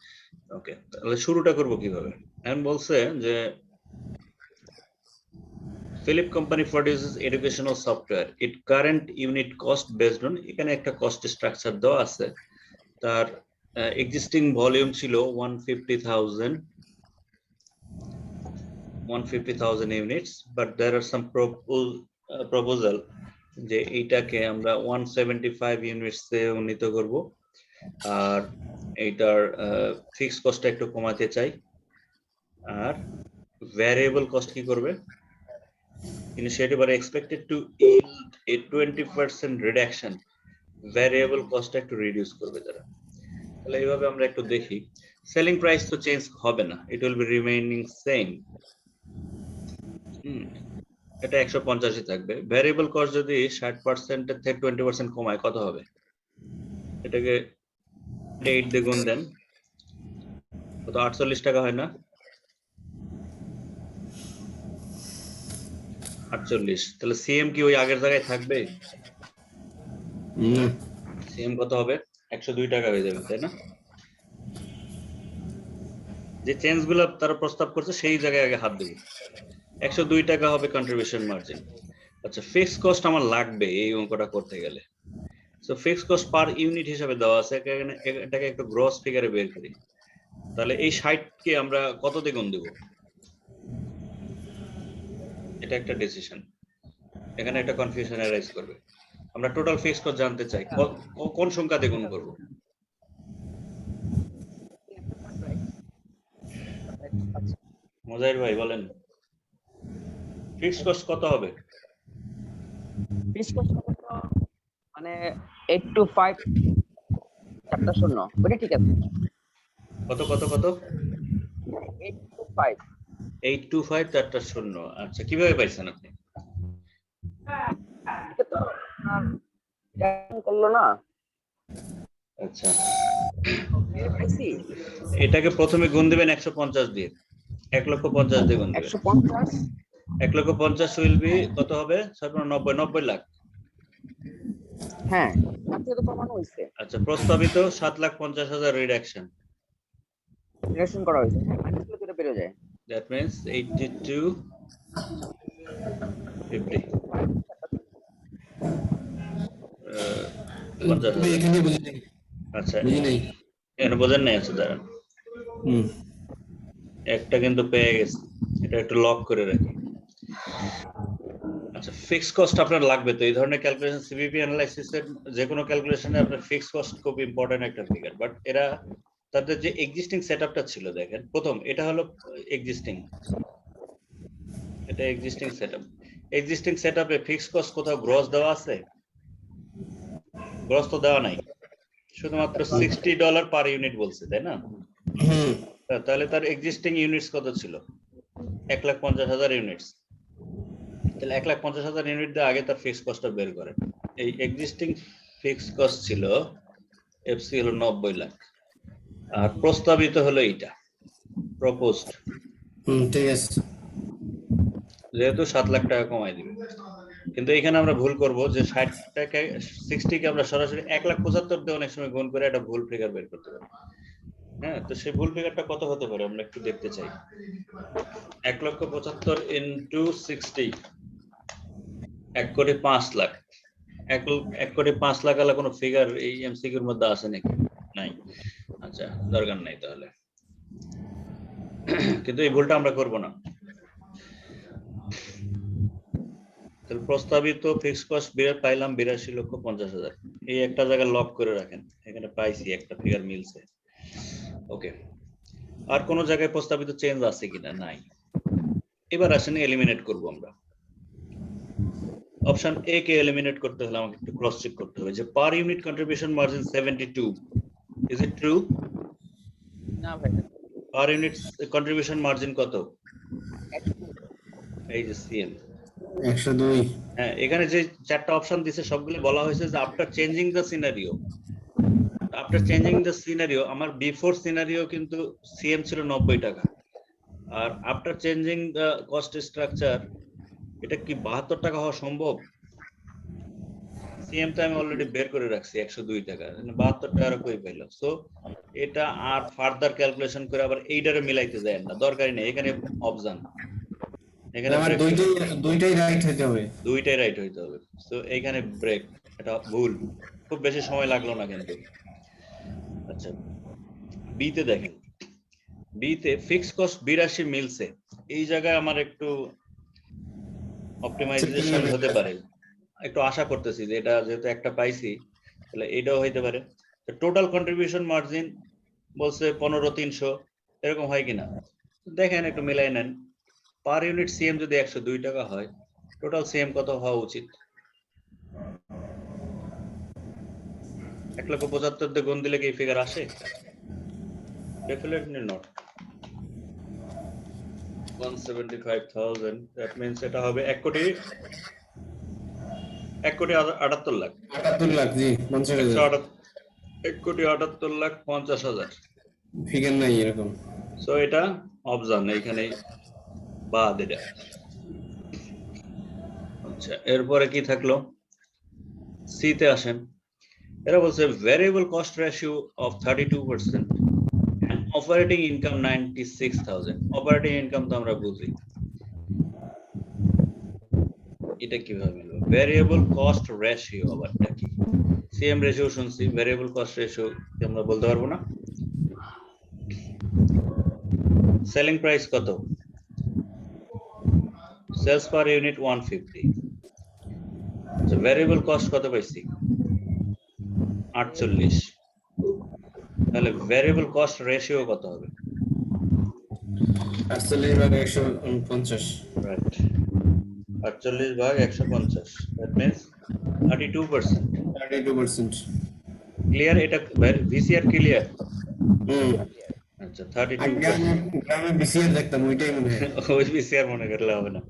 ওকে, তাহলে শুরুটা করব কিভাবে? এখন বলছে যে Philip company produces educational software. Its current unit cost based on, এখানে একটা কস্ট স্ট্রাকচার দেওয়া আছে। তার এক্সিস্টিং ভলিউম ছিল 150,000 units, but there are some proposal যে এইটাকে আমরা 175 ইউনিটস এ উন্নীত করব, আর এইটার ফিক্সড কস্টটা একটু কমাতে চাই, আর ভ্যারিয়েবল কস্ট কি করবে? Initiative are expected to yield a 20% reduction, variable cost একটু রিডিউস করবে তারা। তাহলে এইভাবে আমরা একটু দেখি, সেলিং প্রাইস তো চেঞ্জ হবে না, it will be remaining same. এটা 150 থাকবে। ভ্যারিয়েবল কস্ট যদি 60% এর থেকে 20% কমায় কত হবে? এটাকে 8 দিয়ে গুণ দেন, কত? 48 টাকা হয় না? 48। তাহলে সিএম কি ওই আগের জায়গায় থাকবে? সিএম কত হবে? 102 টাকা হয়ে যাবে, তাই না? যে চেঞ্জ গুলো তারা প্রস্তাব করছে সেই জায়গায় আগে হাত দেব। 102 টাকা হবে কন্ট্রিবিউশন মার্জিন। আচ্ছা, ফিক্সড কস্ট আমার লাগবে এই অঙ্কটা করতে গেলে। So fixed cost per unit হিসাবে দেওয়া আছে, এটাকে একটু গ্রস ফিগারে বের করি। তাহলে এই 60 কে আমরা কত দিয়ে গুণ দেব? এটা একটা ডিসিশন, এখানে একটা কনফিউশন অ্যারাইজ করবে। আমরা টোটাল ফিক্সড কস্ট জানতে চাই, কোন সংখ্যা দিয়ে গুণ করব? মোজাহির ভাই বলেন, ফিক্সড কস্ট কত হবে?
ফিক্সড কস্ট মানে 825 চারটা শূন্য, ওটা ঠিক আছে।
কত কত কত?
825
825 চারটা শূন্য। আচ্ছা, কিভাবে পাইছেন আপনি?
এটা তো আপনার করলো না।
আচ্ছা,
পাইছি
এটাকে প্রথমে গুণ দিবেন 150 দিয়ে, 1,50,000 দিয়ে গুণ দিবেন।
150
1,50,000 উইল বি কত হবে? 90 লাখ।
হ্যাঁ, তার থেকে তো প্রমাণ হইছে,
আচ্ছা, প্রস্তাবিত 7,50,000 রিডাকশন,
রিলেশন করা হইছে। হ্যাঁ, মাইনাস করে দিলে বেরিয়ে যায়।
That means 8250 50,000।
এখানে বুঝি নাই।
আচ্ছা,
বুঝি নাই।
এখানে বোঝেন নাই? আছে দাঁড়ান, একটা কিন্তু পেয়ে গেছে, এটা একটু লক করে রাখি। আচ্ছা, ফিক্সড কস্ট আপনার লাগবে তো এই ধরনের ক্যালকুলেশন, সিভিপি অ্যানালাইসিসের যে কোনো ক্যালকুলেশনে আপনার ফিক্সড কস্ট খুব ইম্পর্টেন্ট একটা ফিগার। বাট এরা তাদের যে এক্সিস্টিং সেটআপটা ছিল, দেখেন প্রথম এটা হলো এক্সিস্টিং, এটা এক্সিস্টিং সেটআপ। এক্সিস্টিং সেটআপে ফিক্সড কস্ট কোথাও গ্রস দেওয়া আছে? গ্রস তো দেওয়া নাই, শুধুমাত্র $60 পার ইউনিট বলছে, তাই না? তাহলে তার এক্সিস্টিং ইউনিটস কত ছিল? 1,50,000 ইউনিটস। তাহলে 1,50,000 ইউনিট দিয়ে আগে তার ফিক্সড কস্টটা বের করেন। এই এক্সিস্টিং ফিক্সড কস্ট ছিল এফসি হলো 90 লাখ, আর প্রস্তাবিত হলো এইটা প্রপোজড,
ঠিক আছে।
যেহেতু 7 লাখ টাকা কমাই দিবে। কিন্তু এখানে আমরা ভুল করব যে 60 কে আমরা সরাসরি 1,75,000 দিয়ে অনেক সময় গুণ করে একটা ভুল ফিগার বের করতে পারি। হ্যাঁ, তো সেই ভুল ফিগারটা কত হতে পারে আমরা একটু দেখতে চাই। 1,75,000 ইনটু 60, 1,05,00,000। 1,05,00,000 আলা কোনো ফিগার এই এমসিকিউর মধ্যে আছে নাকি? নাই। আচ্ছা, দরকার নাই তাহলে, কিন্তু এই ভুলটা আমরা করব না। তাহলে প্রস্তাবিত ফিক্সড কস্ট পাইলাম 82,50,000। এই একটা জায়গা লক করে রাখেন, এখানে পাইছি একটা ফিগার মিলছে। ওকে, আর কোন জায়গায় প্রস্তাবিত চেঞ্জ আছে কিনা? নাই। এবার আসেন এলিমিনেট করব আমরা। অপশন এ কে এলিমিনেট করতে হলে আমাকে একটু ক্রস চেক করতে হবে যে per unit contribution margin 72, is it true?
না ভাই,
পার ইউনিট কন্ট্রিবিউশন মার্জিন কত? এই যে সিএম
102।
হ্যাঁ, এখানে যে চারটা অপশন দিছে সবগুলো বলা হয়েছে যে after changing the scenario. After changing the scenario, আমার বিফোর সিনারিও কিন্তু সিএম ছিল 90 টাকা, আর after changing the cost structure এটা কি 72 টাকা হওয়া সম্ভব? সিএম তো আমি অলরেডি বের করে রাখছি 102 টাকা, 72 টাকা কই পাইলো? সো এটা আর ফার্দার ক্যালকুলেশন করে আবার এইটারে মিলাইতে যায় না, দরকারই নেই। এখানে অপশন, এখানে
আমার দুইটাই রাইট হতে হবে।
দুইটাই রাইট হইতে হবে। সো এইখানে ব্রেক, এটা ভুল। খুব বেশি সময় লাগলো না কিন্তু। আচ্ছা, বি তে দেখেন, বি তে ফিক্সড কস্ট 82 মিলছে। এই জায়গায় আমার একটু অপটিমাইজেশন হতে পারে, একটু আশা করতেছি যে এটা যেহেতু একটা পাইছি তাহলে এটাও হইতে পারে। টোটাল কন্ট্রিবিউশন মার্জিন বলছে 15,300, এরকম হয় কিনা দেখেন, একটু মিলাই নেন। পার ইউনিট সিএম যদি 102 টাকা হয়, টোটাল সিএম কত হওয়া উচিত? 1,75,000 দিয়ে গুণ দিলে কি ফিগার আসে? Definitely not. 175,000, দ্যাট মিন্স এটা হবে 1,78,00,000।
78 লাখ, জি 50,000।
1,78,50,000
ফিগার নাই এরকম।
সো এটা অপশন এইখানে বাদ এটা। আচ্ছা, এরপরে কি থাকলো? সি তে আসেন। এরা বলছে variable cost ratio of 32% and operating income 96,000। Operating income তো আমরা বুঝি, এটা কিভাবে মিলবে? ভ্যারিয়েবল কস্ট রেশিও আবারটা কি? সিএম রেশিও শুনছি, ভ্যারিয়েবল কস্ট রেশিও কি আমরা বলতে পারবো না? সেলিং প্রাইস কত? Sales per unit 150। আচ্ছা, ভ্যারিয়েবল কস্ট কত পাইছি? 48। তাহলে ভ্যারিয়েবল কস্ট রেশিও কত হবে?
48/150।
Right, 48/150, that means 32%।
32%।
ক্লিয়ার? এটা ভিসিআর ক্লিয়ার?
হুম।
আচ্ছা,
আগে
32%।
আমি গ্রামে বিসিআর দেখতাম, ওইটাই মনে হয়।
ওই ভিসিআর মনে করলে হবে না,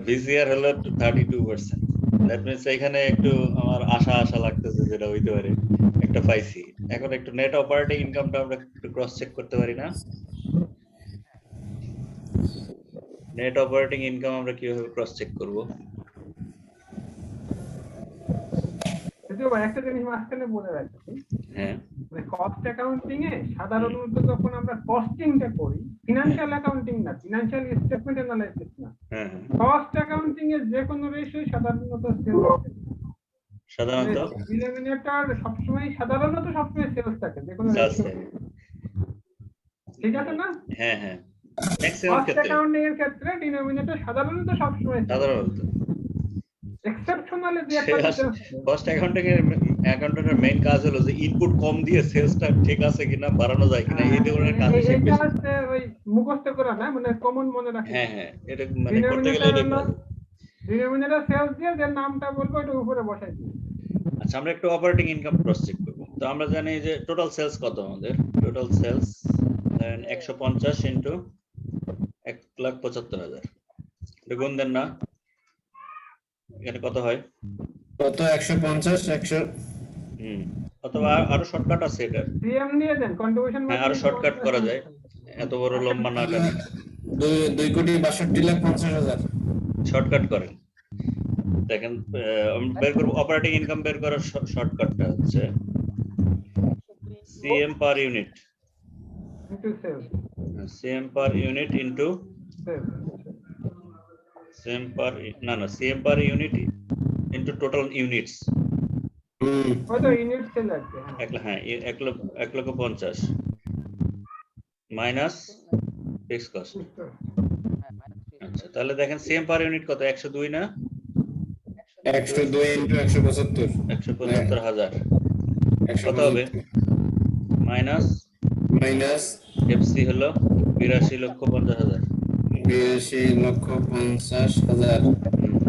ভিসিআর হলো 32%। দ্যাট মিন্স এখানে একটু আমার আশা আশা লাগতেছে যেটা হইতে পারে, একটা পাইছি। এখন একটু নেট অপারেটিং ইনকামটা আমরা একটু ক্রস চেক করতে পারি না? নেট অপারেটিং ইনকাম আমরা কিভাবে ক্রস চেক করব?
যদিও ভাই একটা জিনিস মাঝখানে বলে রাখছি,
হ্যাঁ,
মানে কস্ট অ্যাকাউন্টিং এ সাধারণত যখন আমরা কস্টিংটা করি, ফিনান্সিয়াল অ্যাকাউন্টিং না, ফিনান্সিয়াল স্টেটমেন্ট অ্যানালাইসিস না,
হ্যাঁ,
কস্ট অ্যাকাউন্টিং এর যে কোনো রেশিও সাধারণত
সাধারণত
ডিনোমিনেটর সাধারণত সবসময় সেলস থাকে যে কোনো
sales
রেশিও,
থাকে।
ঠিক আছে না?
হ্যাঁ, হ্যাঁ, ম্যাক্সিমাম
কস্ট
ক্ষেত্রে
অ্যাকাউন্টিং এর ক্ষেত্রে ডিনোমিনেটর সাধারণত সবসময়
সাধারণত
এক্সেপশনালি যে একটা
কস্ট অ্যাকাউন্টিং এর অ্যাকাউন্টেন্টের মেইন কাজ হলো যে ইনপুট কম দিয়ে সেলসটা ঠিক আছে কিনা, বাড়ানো যায় কিনা, এই ধরনের কাজ সে
এইটা
বেশি।
হচ্ছে ওই মুখস্থ করা না, মানে কমন মনে রাখা।
হ্যাঁ, হ্যাঁ, এটা মানে করতে গেলে এটা কাজ।
ডিনোমিনেটর সেলস দিয়ে যে নামটা বলবো এটা উপরে বসাই দিই।
আচ্ছা, আমরা একটু অপারেটিং ইনকাম ক্রস চেক করব। তো আমরা জানি যে টোটাল সেলস কত আমাদের? Total sales 150 into 1,75,000। এটা গুণ দেন না, এখানে কত হয়?
কত? 150 100।
অথবা আরো শর্টকাট আছে এটা।
সিএম দিয়ে দেন, কন্ট্রিবিউশন
হ্যাঁ, আরো শর্টকাট করা যায়, এত বড় লম্বা না টানি।
2,62,50,000।
শর্টকাট করেন, দেখেন বের করব। অপারেটিং ইনকাম বের করার শর্টকাটটা হচ্ছে CM per unit,
into sales,
CM per unit into CM per CM per unit into total units.
কত ইউনিট সেল আছে?
হ্যাঁ, 1,50,000 মাইনাস ফিক্স কস্ট। আচ্ছা, তাহলে দেখেন সিএম পার ইউনিট কত? 102 না?
102 ইনটু 175।
175,000 কত হবে? মাইনাস এফসি হলো 82,50,000।
82,50,000।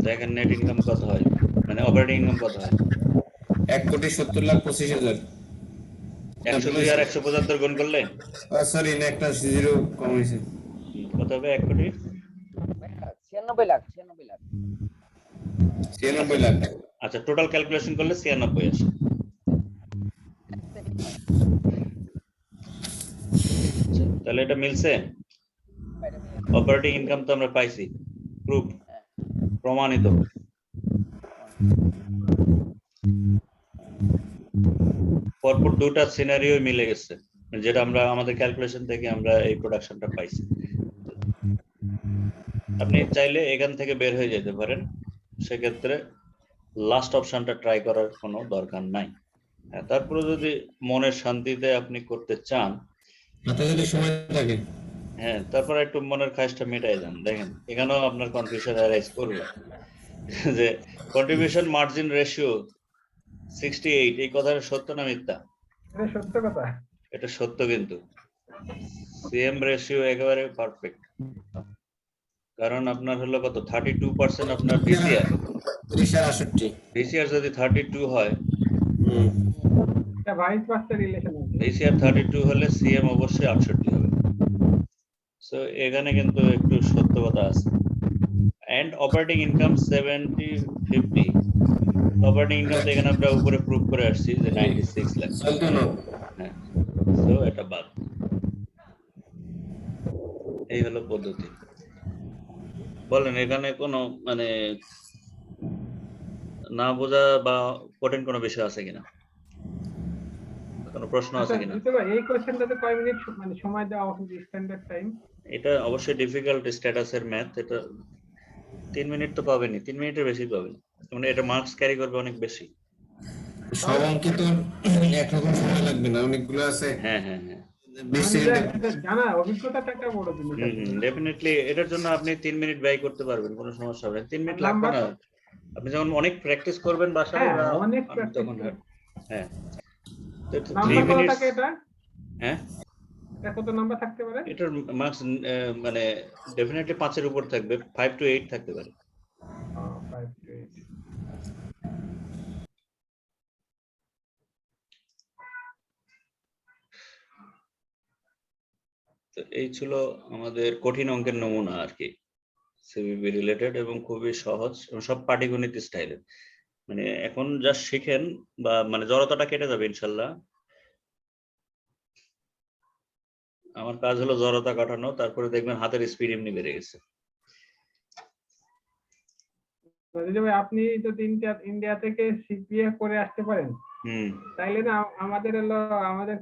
দেখেন নেট ইনকাম কত হয়, মানে অপারেটিং ইনকাম কত হয়?
1,70,25,000।
102 আর 175 গুণ করলে
সরি, না, একটা জিরো কম হয়েছে।
কত হবে? 1 কোটি
96 লাখ
96 লাখ।
আচ্ছা, টোটাল ক্যালকুলেশন করলে 96 আসে। তাহলে এটা মিলছে? অপারেটিং ইনকাম তো আমরা পাইছি, প্রুফ, প্রমাণিত। পরপর দুটা সিনারিও মিলে গেছে, যেটা আমরা আমাদের ক্যালকুলেশন থেকে আমরা এই প্রোডাকশনটা পাইছি। আপনি চাইলে এখান থেকে বের হয়ে যেতে পারেন, সেক্ষেত্রে লাস্ট অপশনটা ট্রাই করার কোনো দরকার নাই। তারপরে যদি মনের শান্তিতে আপনি করতে চান,
হাতে যদি সময় থাকে,
হ্যাঁ, তারপরে একটু মনের খায়েশটা মেটাই দেন। দেখেন এখানেও আপনার কনফিউশন অ্যারাইজ করবে যে কন্ট্রিবিউশন মার্জিন রেশিও 68, এই কথাটা সত্য না মিথ্যা?
এটা সত্য কথা।
এটা সত্য, কিন্তু সিএম রেশিও একেবারে পারফেক্ট, কারণ আপনার হলো কত? 32% আপনার ভিসিআর।
68
যদি 32 হয়,
এটা ভাইস ভার্সা রিলেশন আছে।
ভিসিআর 32 হলে সিএম অবশ্যই 68 হবে। সো এখানে কিন্তু একটু সত্যতা আছে। And operating income 70/50, operating income এখানে আমরা উপরে প্রুফ করে আসছি যে 96 লাখ। হ্যাঁ, সো এটা বাদ। এই হলো পদ্ধতি। বলেন, এখানে কোনো মানে না বোঝা বা কঠিন কোনো বিষয় আছে কিনা, কোনো প্রশ্ন আছে
আচ্ছা
কিনা?
জিতু ভাই, এই কোশ্চেনটাতে কয় মিনিট মানে সময় দেওয়া উচিত স্ট্যান্ডার্ড টাইম?
এটা অবশ্যই ডিফিকাল্ট স্ট্যাটাসের ম্যাথ, এটা 3 মিনিট তো পাবেনি, 3 মিনিটের বেশি পাবেন, মানে এটা মার্কস ক্যারি করবে অনেক বেশি।
সব অঙ্কে তো একরকম সময় লাগবে না, অনেকগুলো আছে।
হ্যাঁ হ্যাঁ হ্যাঁ,
20
মানে
সেকেন্ডে
এটা জানা অভিজ্ঞতাটা একটা বড় জিনিস আছে।
ডেফিনেটলি এটার জন্য আপনি 3 মিনিট ব্যয় করতে পারবেন, কোনো সমস্যা হবে না, 3 মিনিট
আর
লাগবে
নাম্বার?
না। আপনি যখন অনেক প্র্যাকটিস করবেন বাসায়
হ্যাঁ
বা
অনেক
আপনি
প্র্যাকটিস।
তখন হ্যাঁ তো 3
নাম্বার কত
মিনিটস।
থাকে এটা?
হ্যাঁ,
এটা কত নাম্বার থাকতে পারে?
এটার মার্কস মানে ডেফিনেটলি 5 এর উপর থাকবে, 5 to 8 থাকতে পারে।
5 to 8।
তো এই ছিল আমাদের কঠিন অঙ্কের নমুনা আর কি, সিভিবি রিলেটেড এবং খুবই সহজ এবং সব পাটিগণিত স্টাইলের। মানে এখন জাস্ট শিখেন বা মানে জড়তাটা কেটে যাবে ইনশাল্লাহ। আমার কাজ হলো জড়তা কাটানো, তারপরে দেখবেন হাতের স্পিড এমনি বেড়ে গেছে।
জিতু ভাই, আপনি যদি ইন্ডিয়া থেকে সিপিএ করে আসতে পারেন তাইলে না আমাদের হলো আমাদের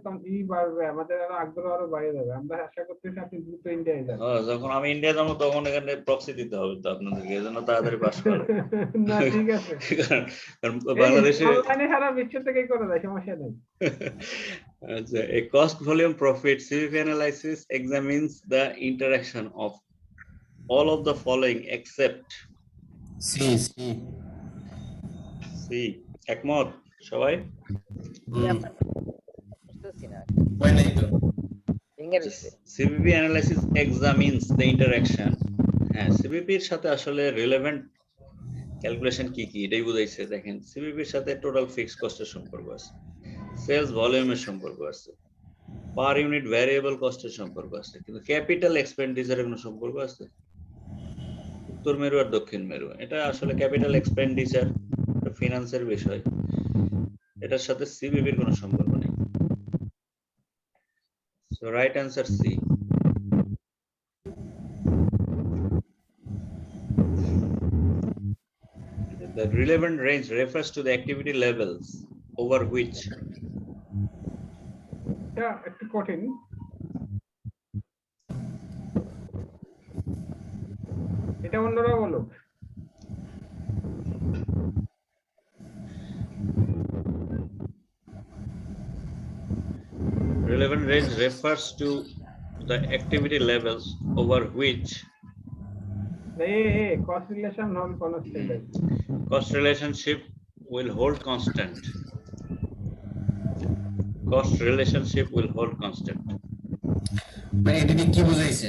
বাড়বে, আমাদের আরো আগ্রহ আরো বেড়ে যাবে। আমরা আশা করতেছি আপনি দ্রুত ইন্ডিয়ায় যাবেন।
যখন আমি ইন্ডিয়া যাবো তখন এখানে প্রক্সি দিতে হবে তো আপনাদেরকে, এজন্য তাড়াতাড়ি পাস করে।
না ঠিক আছে,
কারণ বাংলাদেশে
অনলাইনে সারা বিশ্ব থেকেই করে দেয়, সমস্যা নেই।
আচ্ছা, a cost volume profit CVP analysis examines the interaction of all of the following except
C
C। একমত সবাই?
বুঝতেছি না
হয় নাই তো।
ইংরেজিতে।
CVP analysis examines the interaction। হ্যাঁ, CVP এর সাথে আসলে রিলেভেন্ট ক্যালকুলেশন কি কি এটাই বুঝাইছে। দেখেন, CVP এর সাথে টোটাল ফিক্সড কস্টের সম্পর্ক আছে, সেলস ভলিউমের সম্পর্ক আছে, পার ইউনিট ভ্যারিয়েবল কস্টের সম্পর্ক আছে, কিন্তু ক্যাপিটাল এক্সপেন্ডিচারের কোনো সম্পর্ক আছে? উত্তর মেরু আর দক্ষিণ মেরু, এটা আসলে ক্যাপিটাল এক্সপেন্ডিচার ফিনান্সের বিষয়, এটার সাথে সিভিবির কোনো সম্পর্ক নেই। So right answer C. The relevant range refers to the activity levels over which
এটা একটু কঠিন। এটা অন্যরা বলো।
relevant range refers to the activity levels over which
cost relation non constant।
cost relationship will hold constant. Cost relationship will hold constant.
মানে এটা দিয়ে কি বোঝাইছে,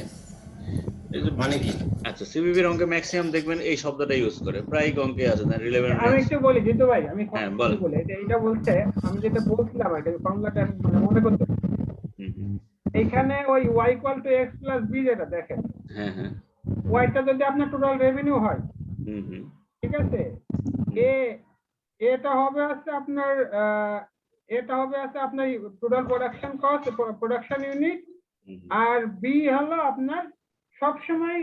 মানে কি?
আচ্ছা, সিভিবির অঙ্কে ম্যাক্সিমাম দেখবেন এই শব্দটা ইউজ করে, প্রায় অঙ্কে আছে না রিলেভেন্ট
আমি
রেঞ্জ।
একটু বলি জিতু ভাই, আমি
হ্যাঁ, বল।
বলি এটা বলতে আমি যেটা বলছিলাম আর কি ফর্মুলাটা মনে করতে। এখানে ওই y = x + b যেটা দেখেন,
হ্যাঁ হ্যাঁ,
ওয়াইটা যদি আপনার টোটাল রেভিনিউ হয়, ঠিক আছে, এটা হবে আছে আপনার total production cost, production unit, আর বি হলো আপনার সব সময়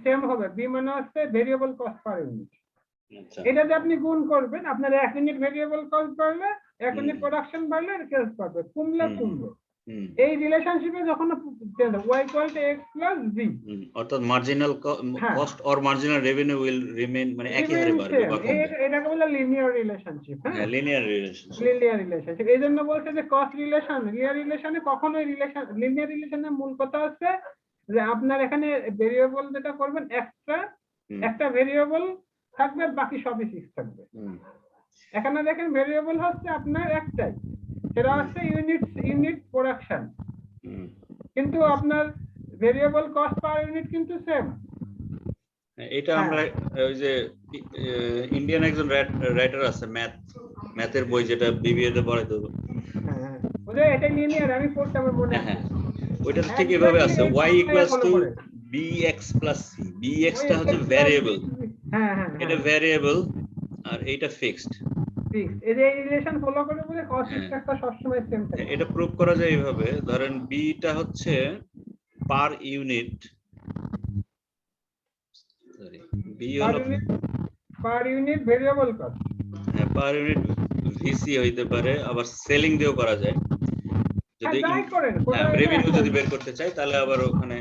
সেম হবে, বি মানে হচ্ছে ভেরিয়েবল কস্ট পার ইউনিট। এটা যে আপনি গুণ করবেন, আপনার 1 ইউনিট ভেরিয়েবল কস্ট বাড়লে 1 ইউনিট প্রোডাকশন বাড়লে সেলস বাড়বে, কমলে এই রিলেশনশিপে যখন y = x + b,
অর্থাৎ marginal cost or marginal revenue will remain, মানে একই হারে বাড়বে বা কমবে।
এটাকে বলে লিনিয়ার রিলেশনশিপ।
হ্যাঁ, লিনিয়ার রিলেশনশিপ।
লিনিয়ার রিলেশনশিপ এই জন্য বলছে যে কস্ট রিলেশন লিনিয়ার রিলেশনে কখনোই লিনিয়ার রিলেশনের মূল কথা হচ্ছে যে আপনার এখানে ভেরিয়েবল যেটা করবেন এক্সট্রা একটা ভেরিয়েবল থাকবে, বাকি সবই ফিক্স থাকবে। এখানে দেখেন ভেরিয়েবল হচ্ছে আপনার একটাই, সেটা হচ্ছে ইউনিট প্রোডাকশন, কিন্তু আপনার ভেরিয়েবল কস্ট পার ইউনিট কিন্তু সেম।
এটা আমরা ওই যে ইন্ডিয়ান একজন রাইটার আছে ম্যাথের বই, যেটা বিবিএ তে পড়াইতো,
হ্যাঁ ওটা এটা লিনিয়ার, আমি পড়তে আমার মনে আছে।
ওইটা ঠিক এভাবে আছে, y = bx + c। bx টা হচ্ছে ভ্যারিয়েবল,
হ্যাঁ
এটা ভ্যারিয়েবল আর এইটা ফিক্সড।
ফিক্স এই যে রিলেশন ফলো করে বলে কস্ট স্ট্রাকচার সব সময় সেম থাকে।
এটা প্রুফ করা যায় এইভাবে, ধরেন b টা হচ্ছে পার ইউনিট, b হলো
পার ইউনিট ভেরিয়েবল কস্ট।
হ্যাঁ, পার ইউনিট ভিসি হইতে পারে, আবার সেলিং দিয়েও করা যায়। যদি
যাই করেন
রেভিনিউ যদি বের করতে চাই তাহলে আবার ওখানে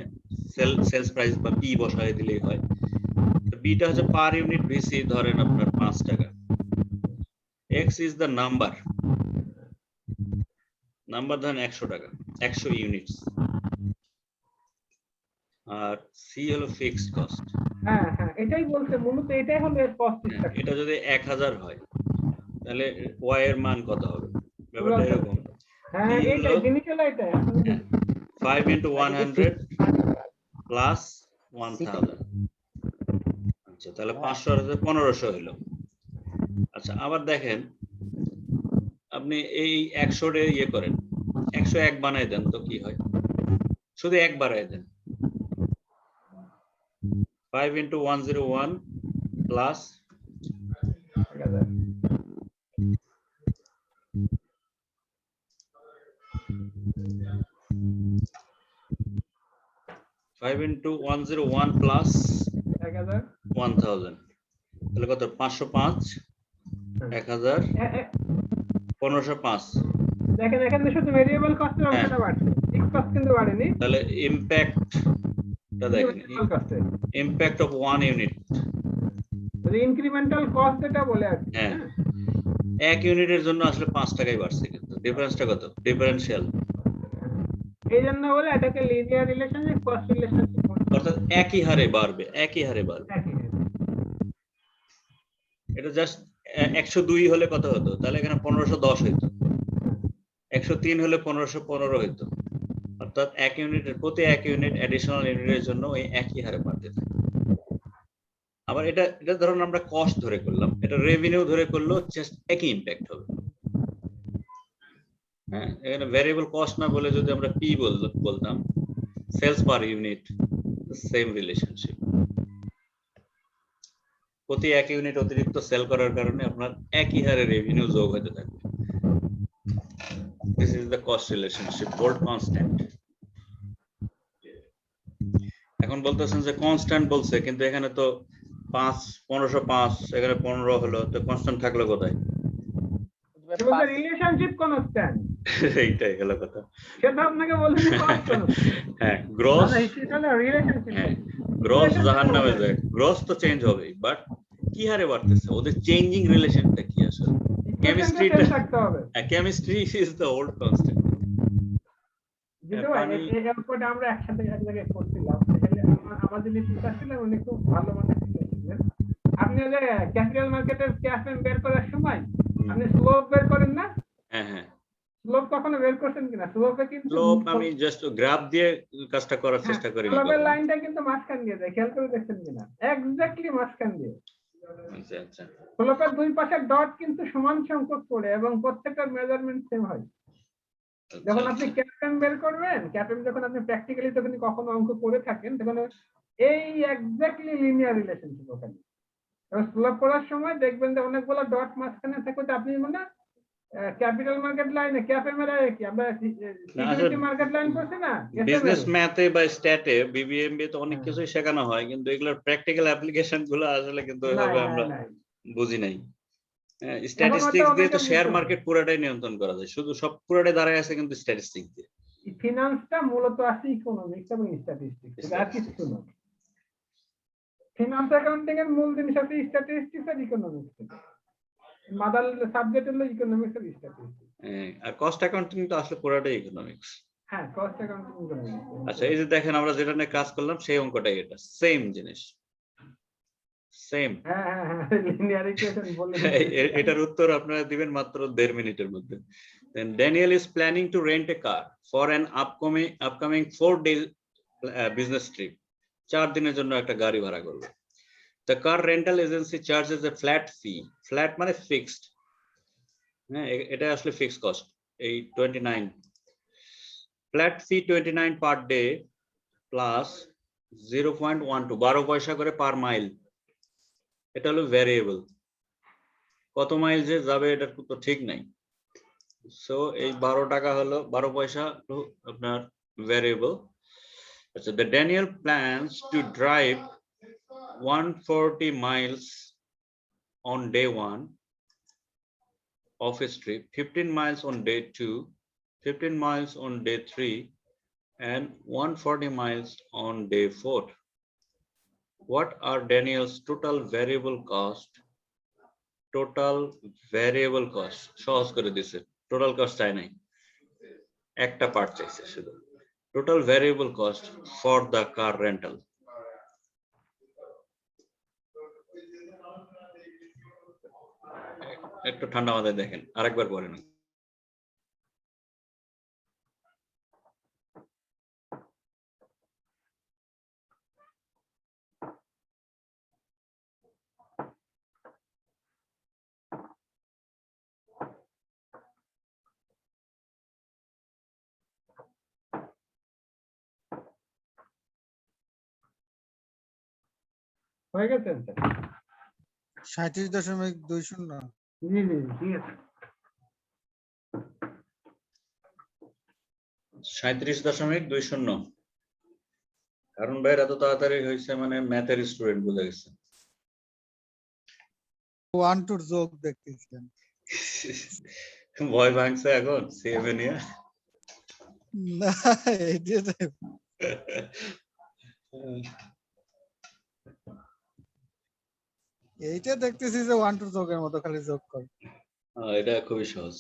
সেলস প্রাইস বা পি বসায় দিলেই হয়। তো বিটা হচ্ছে পার ইউনিট ভিসি, ধরেন আপনার 5 টাকা। এক্স ইজ দ্য নাম্বার ধরেন 100 টাকা, 100 ইউনিটস। আর সি হলো ফিক্সড কস্ট।
হ্যাঁ হ্যাঁ, এটাই বলতে মূলত এটাই হলো এর কস্ট স্ট্রাকচার।
এটা যদি 1000 হয় তাহলে ওয়াই এর মান কত হবে? ব্যাপারটা এরকম।
হ্যাঁ, এইটাই জিনিস হলো এটাই।
5 into 100 plus 1000। আচ্ছা, তাহলে 500 আর 1500 হলো। আচ্ছা, আবার দেখেন আপনি এই 100 এর ইয়ে করেন, 101 বানাই দেন তো কি হয়? শুধু 1 বাড়াই দেন। 5 into 101 plus 5 into 101 plus 1000, তাহলে কত? 505, 1000, 1505।
দেখেন এখানে শুধু ভেরিয়েবল কস্টের অংশটা বাড়ছে, ফিক্সড কস্ট কিন্তু বাড়েনি।
তাহলে ইম্প্যাক্টটা দেখেন, impact of 1 unit,
incremental cost যেটা বলে আছে।
হ্যাঁ, 1 ইউনিটের জন্য আসলে 5 টাকাই বাড়ছে, কিন্তু ডিফারেন্সটা কত? ডিফারেনশিয়াল।
এই জন্য বলে এটাকে লিনিয়ার রিলেশনশিপ, কস্ট রিলেশনশিপ,
অর্থাৎ একই হারে বাড়বে। এটা জাস্ট 102 হলে কত হতো? তাহলে এখানে 1510 হইতো। 103 হলে 1515 হইতো। অর্থাৎ 1 ইউনিটের প্রতি 1 ইউনিট অ্যাডিশনাল ইউনিটের জন্য ওই একই হারে বাড়তে থাকে। আবার এটা ধরুন আমরা কস্ট ধরে করলাম, এটা রেভিনিউ ধরে করলেও জাস্ট একই ইমপ্যাক্ট হবে। হ্যাঁ, এখানে ভ্যারিয়েবল কস্ট না বলে যদি আমরা পি বলতাম, sales per unit, same relationship. প্রতি 1 ইউনিট অতিরিক্ত সেল করার কারণে আপনার একই হারে রেভিনিউ যোগ হতে থাকবে। This is the cost relationship, bold constant. এখন বলতেছেন যে কনস্ট্যান্ট বলছে, কিন্তু এখানে তো 1505, এখানে 15 হলো, তো কনস্ট্যান্ট থাকলো কোথায়?
রিলেশনশিপ কনস্ট্যান্ট,
এইটাই হলো কথা।
সেটা আপনাকে বলছি কস্ট কনস্ট্যান্ট।
হ্যাঁ, গ্রস,
এটা রিলেশনশিপ।
হ্যাঁ, গ্রস জাহান্নামে যায়, গ্রস তো চেঞ্জ হবে, বাট কি হারে বাড়তেছে? ওদের চেঞ্জিং রিলেশনটা কি আসলে? কেমিস্ট্রিটা
থাকতে হবে।
Chemistry is the old constant.
যেটা এই অঙ্কটা আমরা একসাথে এক জায়গায় করছিলাম, আমাদের যিনি টিচার ছিলেন উনি খুব ভালো মানে শিখিয়েছিলেন। আপনি যে ক্যাপিটাল মার্কেটের ক্যাফেন বের করার সময় আপনি স্লোপ বের করেন না?
হ্যাঁ হ্যাঁ,
স্লোপ কখনো বের করছেন কিনা? স্লোপে কিন্তু
স্লোপ আমি জাস্ট গ্রাফ দিয়ে কাজটা করার চেষ্টা করি।
স্লোপের লাইনটা কিন্তু মাঝখান দিয়ে যায়, খেয়াল করে দেখছেন কিনা? এক্স্যাক্টলি মাঝখান দিয়ে।
আচ্ছা আচ্ছা,
স্লোপের দুই পাশে ডট কিন্তু সমান সংখ্যক পড়ে এবং প্রত্যেকটার মেজারমেন্ট সেম হয়। যখন আপনি ক্যাপেন বের করবেন, ক্যাপেন যখন আপনি প্র্যাকটিক্যালি যখন কখনো অঙ্ক করে থাকেন, তখন এই এক্স্যাক্টলি লিনিয়ার রিলেশনশিপ ওখানে। এবং স্লোপ করার সময় দেখবেন যে অনেকগুলো ডট মাঝখানে থাকে, তো আপনি মানে ক্যাপিটাল মার্কেট লাইনে ক্যাপে মেলায় কি আমরা সিকিউরিটি মার্কেট লাইন করছি না?
বিজনেস ম্যাথে বা স্ট্যাটে বিবিএমবি তো অনেক কিছুই শেখানো হয়, কিন্তু এগুলোর প্র্যাকটিক্যাল অ্যাপ্লিকেশন গুলো আসলে কিন্তু এভাবে আমরা বুঝি নাই। স্ট্যাটিস্টিক্স দিয়ে তো শেয়ার মার্কেট পুরোটাই নিয়ন্ত্রণ করা যায়, শুধু সব পুরোটাই দাঁড়ায় আছে কিন্তু স্ট্যাটিস্টিক্স দিয়ে।
ফিনান্সটা মূলত আছে ইকোনমিক্স এবং স্ট্যাটিস্টিক্স, আর কিছু না। ফিনান্স অ্যাকাউন্টিং এর মূল জিনিস আছে স্ট্যাটিস্টিক্স আর ইকোনমিক্স। মাদার সাবজেক্ট হলো ইকোনমিক্স আর স্ট্যাটিস্টিক্স।
আর কস্ট অ্যাকাউন্টিং তো আসলে পুরোটাই ইকোনমিক্স।
হ্যাঁ, কস্ট অ্যাকাউন্টিং ইকোনমিক্স।
আচ্ছা, এই যে দেখেন আমরা যেটা নিয়ে কাজ করলাম সেই অঙ্কটাই এটা, সেম জিনিস, সেম।
হ্যাঁ হ্যাঁ হ্যাঁ, লিনিয়ার ইকুয়েশন বলে
এটার উত্তর আপনারা দিবেন মাত্র 1.5 মিনিটের মধ্যে। Then Daniel is planning to rent a car for an upcoming 4-day business trip. 4 দিনের জন্য একটা গাড়ি ভাড়া করবে। The car rental agency charges a flat fee. Flat মানে fixed. হ্যাঁ, এটা আসলে fixed cost। এই 29 flat fee 29 per day plus 0.12 12 পয়সা করে পার মাইল। এটা হলো ভ্যারিয়েবল, কত মাইল যে যাবে এটা তো ঠিক নাই। সো এই 12 টাকা হলো 12 পয়সা আপনার ভ্যারিয়েবল। আচ্ছা, the Daniel plans to drive 140 miles on day 1 of his trip, 15 miles on day 2, 15 miles on day 3, and 140 miles on day 4. What are Daniel's total variable cost? Total variable cost. সহজ করে দিছে। Total cost চাই নাই। একটা part চাইছে শুধু। Total variable cost for the car rental. একটু ঠান্ডা মাথায় দেখেন, আরেকবার পড়েন।
হয়ে গেছে স্যার?
37.20
জি জি ঠিক আছে।
37.20 কারণ ভাই এত তাড়াতাড়ি হয়েছে মানে ম্যাথের স্টুডেন্ট বুঝে গেছে।
1 2 যোগ দেখতেছেন
ভয় ভাঙছে এখন সিএমএ নিয়ে।
না এইটা দেখতেছি যে 1 2 যোগের মতো খালি যোগ কর।
এটা খুবই সহজ,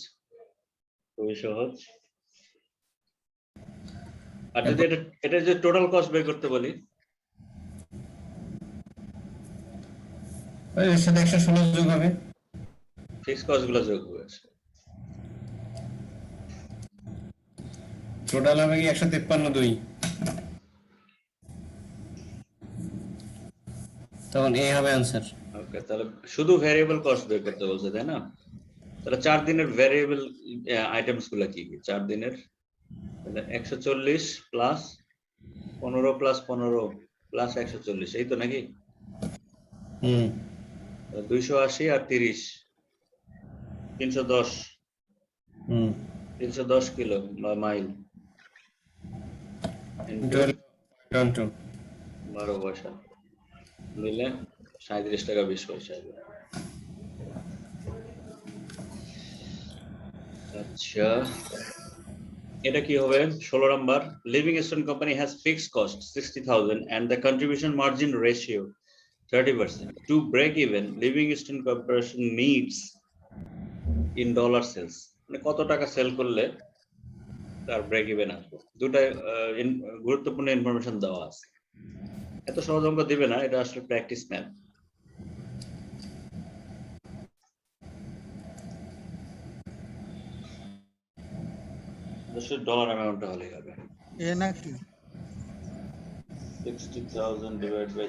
খুবই সহজ। আর যদি এটা যে টোটাল কস্ট বের করতে বলি,
এর সাথে 116 যোগ হবে,
ফিক্স কস্ট গুলো যোগ হবে,
টোটাল হবে কি 153.2। তখন এ হবে आंसर।
ওকে, তাহলে শুধু ভ্যারিয়েবল কস্ট বের করতে বলছে, তাই না? তাহলে 4 দিনের ভ্যারিয়েবল আইটেমস গুলো কি কি? 4 দিনের 140 প্লাস 15 প্লাস 15 প্লাস 140, এই তো নাকি? 280 আর 30 310, 310 কিলো বা মাইল 12 পয়সা মিলে 37 টাকা 20 পয়সা। আচ্ছা, এটা কি হবে? 16 number, Livingstone company has fixed cost 60,000 and the contribution margin ratio 30%. To break even, Livingston Corporation needs in dollar sales. মানে কত টাকা সেল করলে তার ব্রেক ইভেন আসবে? দুটা গুরুত্বপূর্ণ ইনফরমেশন দেওয়া আছে। এত সহজ অঙ্ক দিবে না, এটা আসলে প্র্যাকটিস ম্যাথ। ডলার অ্যামাউন্টটা হলেই হবে।
এ নাকি
60,000 divided by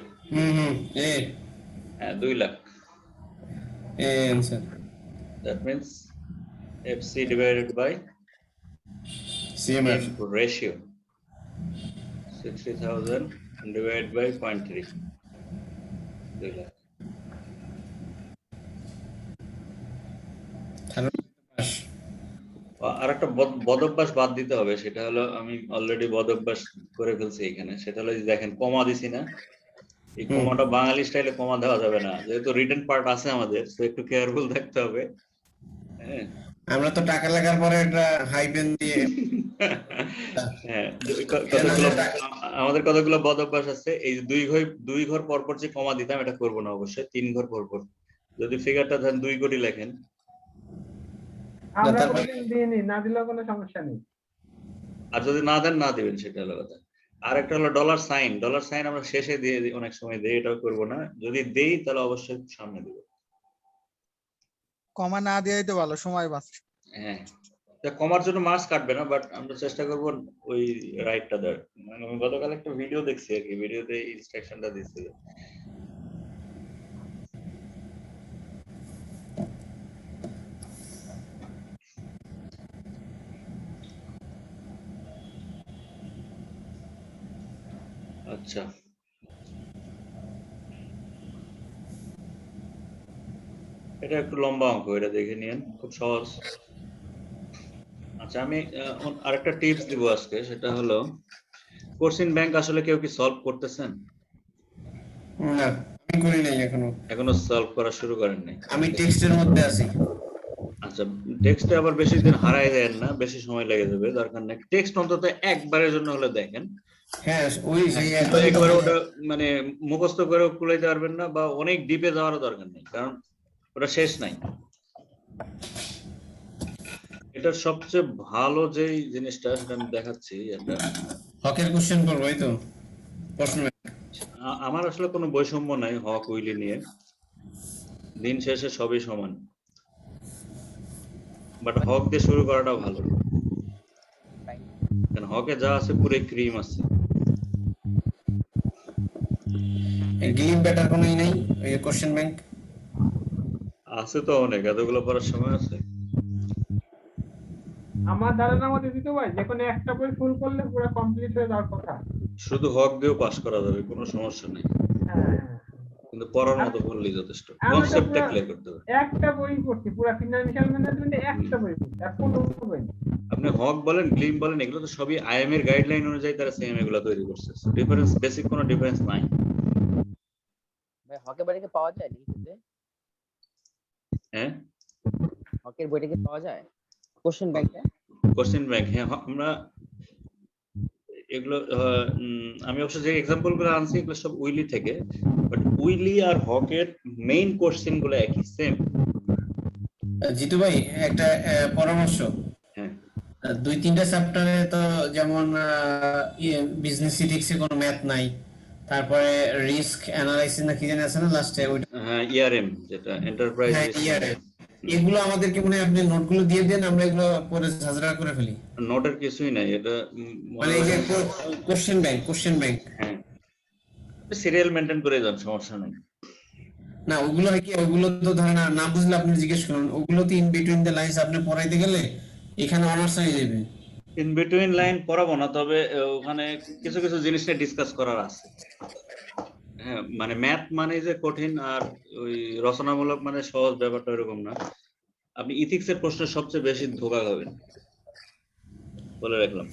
A
2 lakh.
A answer.
That means FC divided by
CMF
ratio 60,000 divided by 0.3, 2 lakh. আর একটা বদভ্যাস বাদ দিতে হবে, সেটা হলো আমি অলরেডি বদভ্যাস করে ফেলছি এখানে। সেটা হলো দেখেন কমা দিছি না, এই কমাটা বাঙালি স্টাইলে কমা দেওয়া যাবে না, যেহেতু রিটেন পার্ট আছে আমাদের, তো একটু কেয়ারফুল থাকতে হবে। হ্যাঁ,
আমরা তো টাকা লাগার পরে একটা হাইপেন দিয়ে
হ্যাঁ, কতগুলো আমাদের কতগুলো বদভ্যাস আছে। এই যে দুই ঘর পরপর যে কমা দিতাম, এটা করবো না অবশ্যই। 3 ঘর পরপর যদি ফিগারটা ধরেন 2 কোটি লেখেন,
আমরা কোনোদিন দিইনি, না দিলেও কোনো সমস্যা নেই।
আর যদি না দেন না দিবেন, সেটা হলো কথা। আর একটা হলো ডলার সাইন আমরা শেষে দিয়ে দিই, অনেক সময় দেই, এটাও করবো না। যদি দেই তাহলে অবশ্যই সামনে দিব।
কমা না দেয়াই তো ভালো, সময় বাঁচে।
হ্যাঁ, কমার জন্য মার্কস কাটবে না, বাট আমরা চেষ্টা করব ওই রাইটটা দেওয়ার। মানে আমি গতকাল একটা ভিডিও দেখছি আর কি, ভিডিওতে ইনস্ট্রাকশনটা দিছিল। আচ্ছা, এটা একটু লম্বা অঙ্ক, এটা দেখে নিন, খুব সহজ। আচ্ছা, আমি আরেকটা টিপস দিব আজকে, সেটা হলো কোর্সিন ব্যাংক আসলে কেউ কি সলভ করতেছেন?
না আমি করি নাই
এখনো সলভ করা শুরু করেন নাই?
আমি টেক্সটের মধ্যে আছি।
আচ্ছা, টেক্সটে আবার বেশি দিন হারাই দেন না, বেশি সময় লেগে যাবে, দরকার নেই। টেক্সট অন্তত একবারের জন্য হলে দেখেন।
হ্যাঁ ওই সেই
কিন্তু একবার ওটা মানে মুখস্থ করে কুলাইতে পারবেন না, বা অনেক ডিপে যাওয়ার দরকার নেই, কারণ ওটা শেষ নাই। এটার সবচেয়ে ভালো যে জিনিসটা সেটা আমি দেখাচ্ছি। এটা
হকের কোশ্চেন করবো, এই তো প্রশ্ন।
আমার আসলে কোনো বৈষম্য নাই হক উইলি নিয়ে, দিন শেষে সবই সমান, বাট হক দিয়ে শুরু করাটা ভালো, কারণ হকে যা আছে পুরো ক্রিম আছে।
গ্লিম ব্যাটার কোনোই নাই ওই কোশ্চেন ব্যাংক
আছে তো অনেক, এতগুলো পড়ার সময় আছে।
আমার ধারণা মতে দিতে ভাই যে কোনো একটা বই ফুল করলে পুরো কমপ্লিট হয়ে যাওয়ার কথা।
শুধু হক দিয়েও পাস করা যাবে, কোনো সমস্যা নেই,
হ্যাঁ,
কিন্তু পড়ার মতো পড়লেই যথেষ্ট,
আমি তো
কনসেপ্টটা
পুরো
ক্লিয়ার করতে হবে।
একটা বই পড়ছি পুরো ফিনান্সিয়াল ম্যানেজমেন্টে, একটা বই পড়ছি, আর কোনো বই না।
আপনি হক বলেন, গ্লিম বলেন, এগুলো তো সবই আইএম এর গাইডলাইন অনুযায়ী তারা সেম এগুলো তৈরি করছে, ডিফারেন্স, বেসিক কোনো ডিফারেন্স নাই।
ভাই হকের বইটা কি পাওয়া যায় লিখিতে?
হ্যাঁ,
হকের বইটা কি পাওয়া যায় কোশ্চেন ব্যাংকে?
কোশ্চেন ব্যাংক, হ্যাঁ আমরা এগুলো আমি অবশ্য যে এক্সাম্পল গুলো আনছি এগুলো সব উইলি থেকে, বাট উইলি আর হকের মেইন কোশ্চেন গুলো একই, সেম।
জিতু ভাই একটা পরামর্শ।
হ্যাঁ,
2-3টা চ্যাপ্টারে তো যেমন বিজনেস ইথিক্সে কোনো ম্যাথ নাই, তারপরে রিস্ক অ্যানালাইসিস না কি জানি আছে না লাস্টে ওইটা,
হ্যাঁ ইআরএম যেটা এন্টারপ্রাইজ
হ্যাঁ
রিস্ক।
ইয়ারে এগুলো আমাদেরকে মনে হয় আপনি নোটগুলো দিয়ে দেন, আমরা এগুলো পরে ঝাঁঝরা করে ফেলি।
নোটের কিছুই নাই, এটা
মানে এই যে কোশ্চেন ব্যাংক
হ্যাঁ, সিরিয়াল মেনটেন করে যান, সমস্যা নেই।
না ওগুলো হয় কি, ওগুলো তো ধরেন না বুঝলে আপনি জিজ্ঞেস করুন, ওগুলো তো ইন বিটুইন দ্য লাইন্স আপনি পড়াইতে গেলে এখানে অনার্স হয়ে যাবে।
ইন বিটুইন লাইন পড়াবো না, তবে ওখানে কিছু কিছু জিনিস নিয়ে ডিসকাস করার আছে। হ্যাঁ, মানে ম্যাথ মানে যে কঠিন আর ওই রচনামূলক মানে সহজ, ব্যাপারটা এরকম না। আপনি ইথিক্স এর প্রশ্নে সবচেয়ে বেশি ধোঁকা খাবেন, বলে রাখলাম।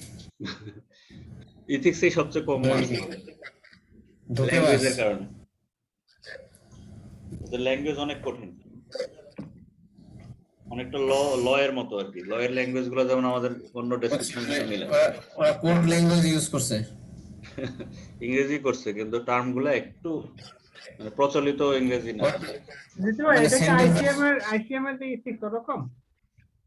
ইথিক্সই সবচেয়ে কম মার্কস পাবেন ল্যাঙ্গুয়েজের কারণে, ল্যাঙ্গুয়েজ অনেক কঠিন, অনেকটা ল এর মতো আর কি। ল এর ল্যাঙ্গুয়েজ গুলো যেমন আমাদের অন্য ডেসক্রিপশন সাথে মিলে,
ওরা কোড ল্যাঙ্গুয়েজ ইউজ করছে,
ইংরেজি করছে, কিন্তু টার্ম গুলো একটু মানে প্রচলিত ইংরেজি না।
দিতে ভাই এটা কি আইসিএম এর দিকে ঠিক রকম?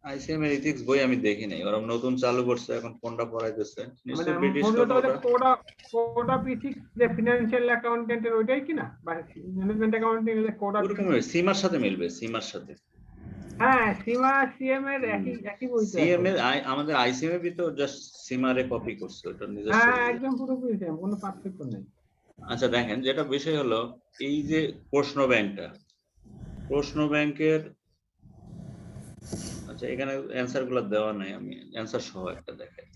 আইসিএম এর ইথিক্স বই আমি দেখি নাই, ওরা নতুন চালু করছে, এখন কোনটা পড়াইতেছে
মানে
নিশ্চয়ই ব্রিটিশ
মূলত
কোনটা।
কোড অফ ইথিক্স যে ফিনান্সিয়াল অ্যাকাউন্টেন্টের ওইটাই কি না, বা ম্যানেজমেন্ট অ্যাকাউন্টিং এর কোড অফ,
ওরকম সিমার সাথে মিলবে, সিমার সাথে।
হ্যাঁ সীমা সিএম এর একই বই তো।
সিএম এর আমাদের আইসিএম এর ভিতর জাস্ট সিমারে কপি করছে, ওটা নিজস্ব।
হ্যাঁ একদম পুরোপুরি সেম, কোনো পার্থক্য নেই।
আচ্ছা দেখেন, যেটা বিষয় হলো এই যে প্রশ্ন ব্যাংকের, আচ্ছা এখানে অ্যানসার গুলো দেওয়া নাই, আমি অ্যানসার সহ একটা দেখাই।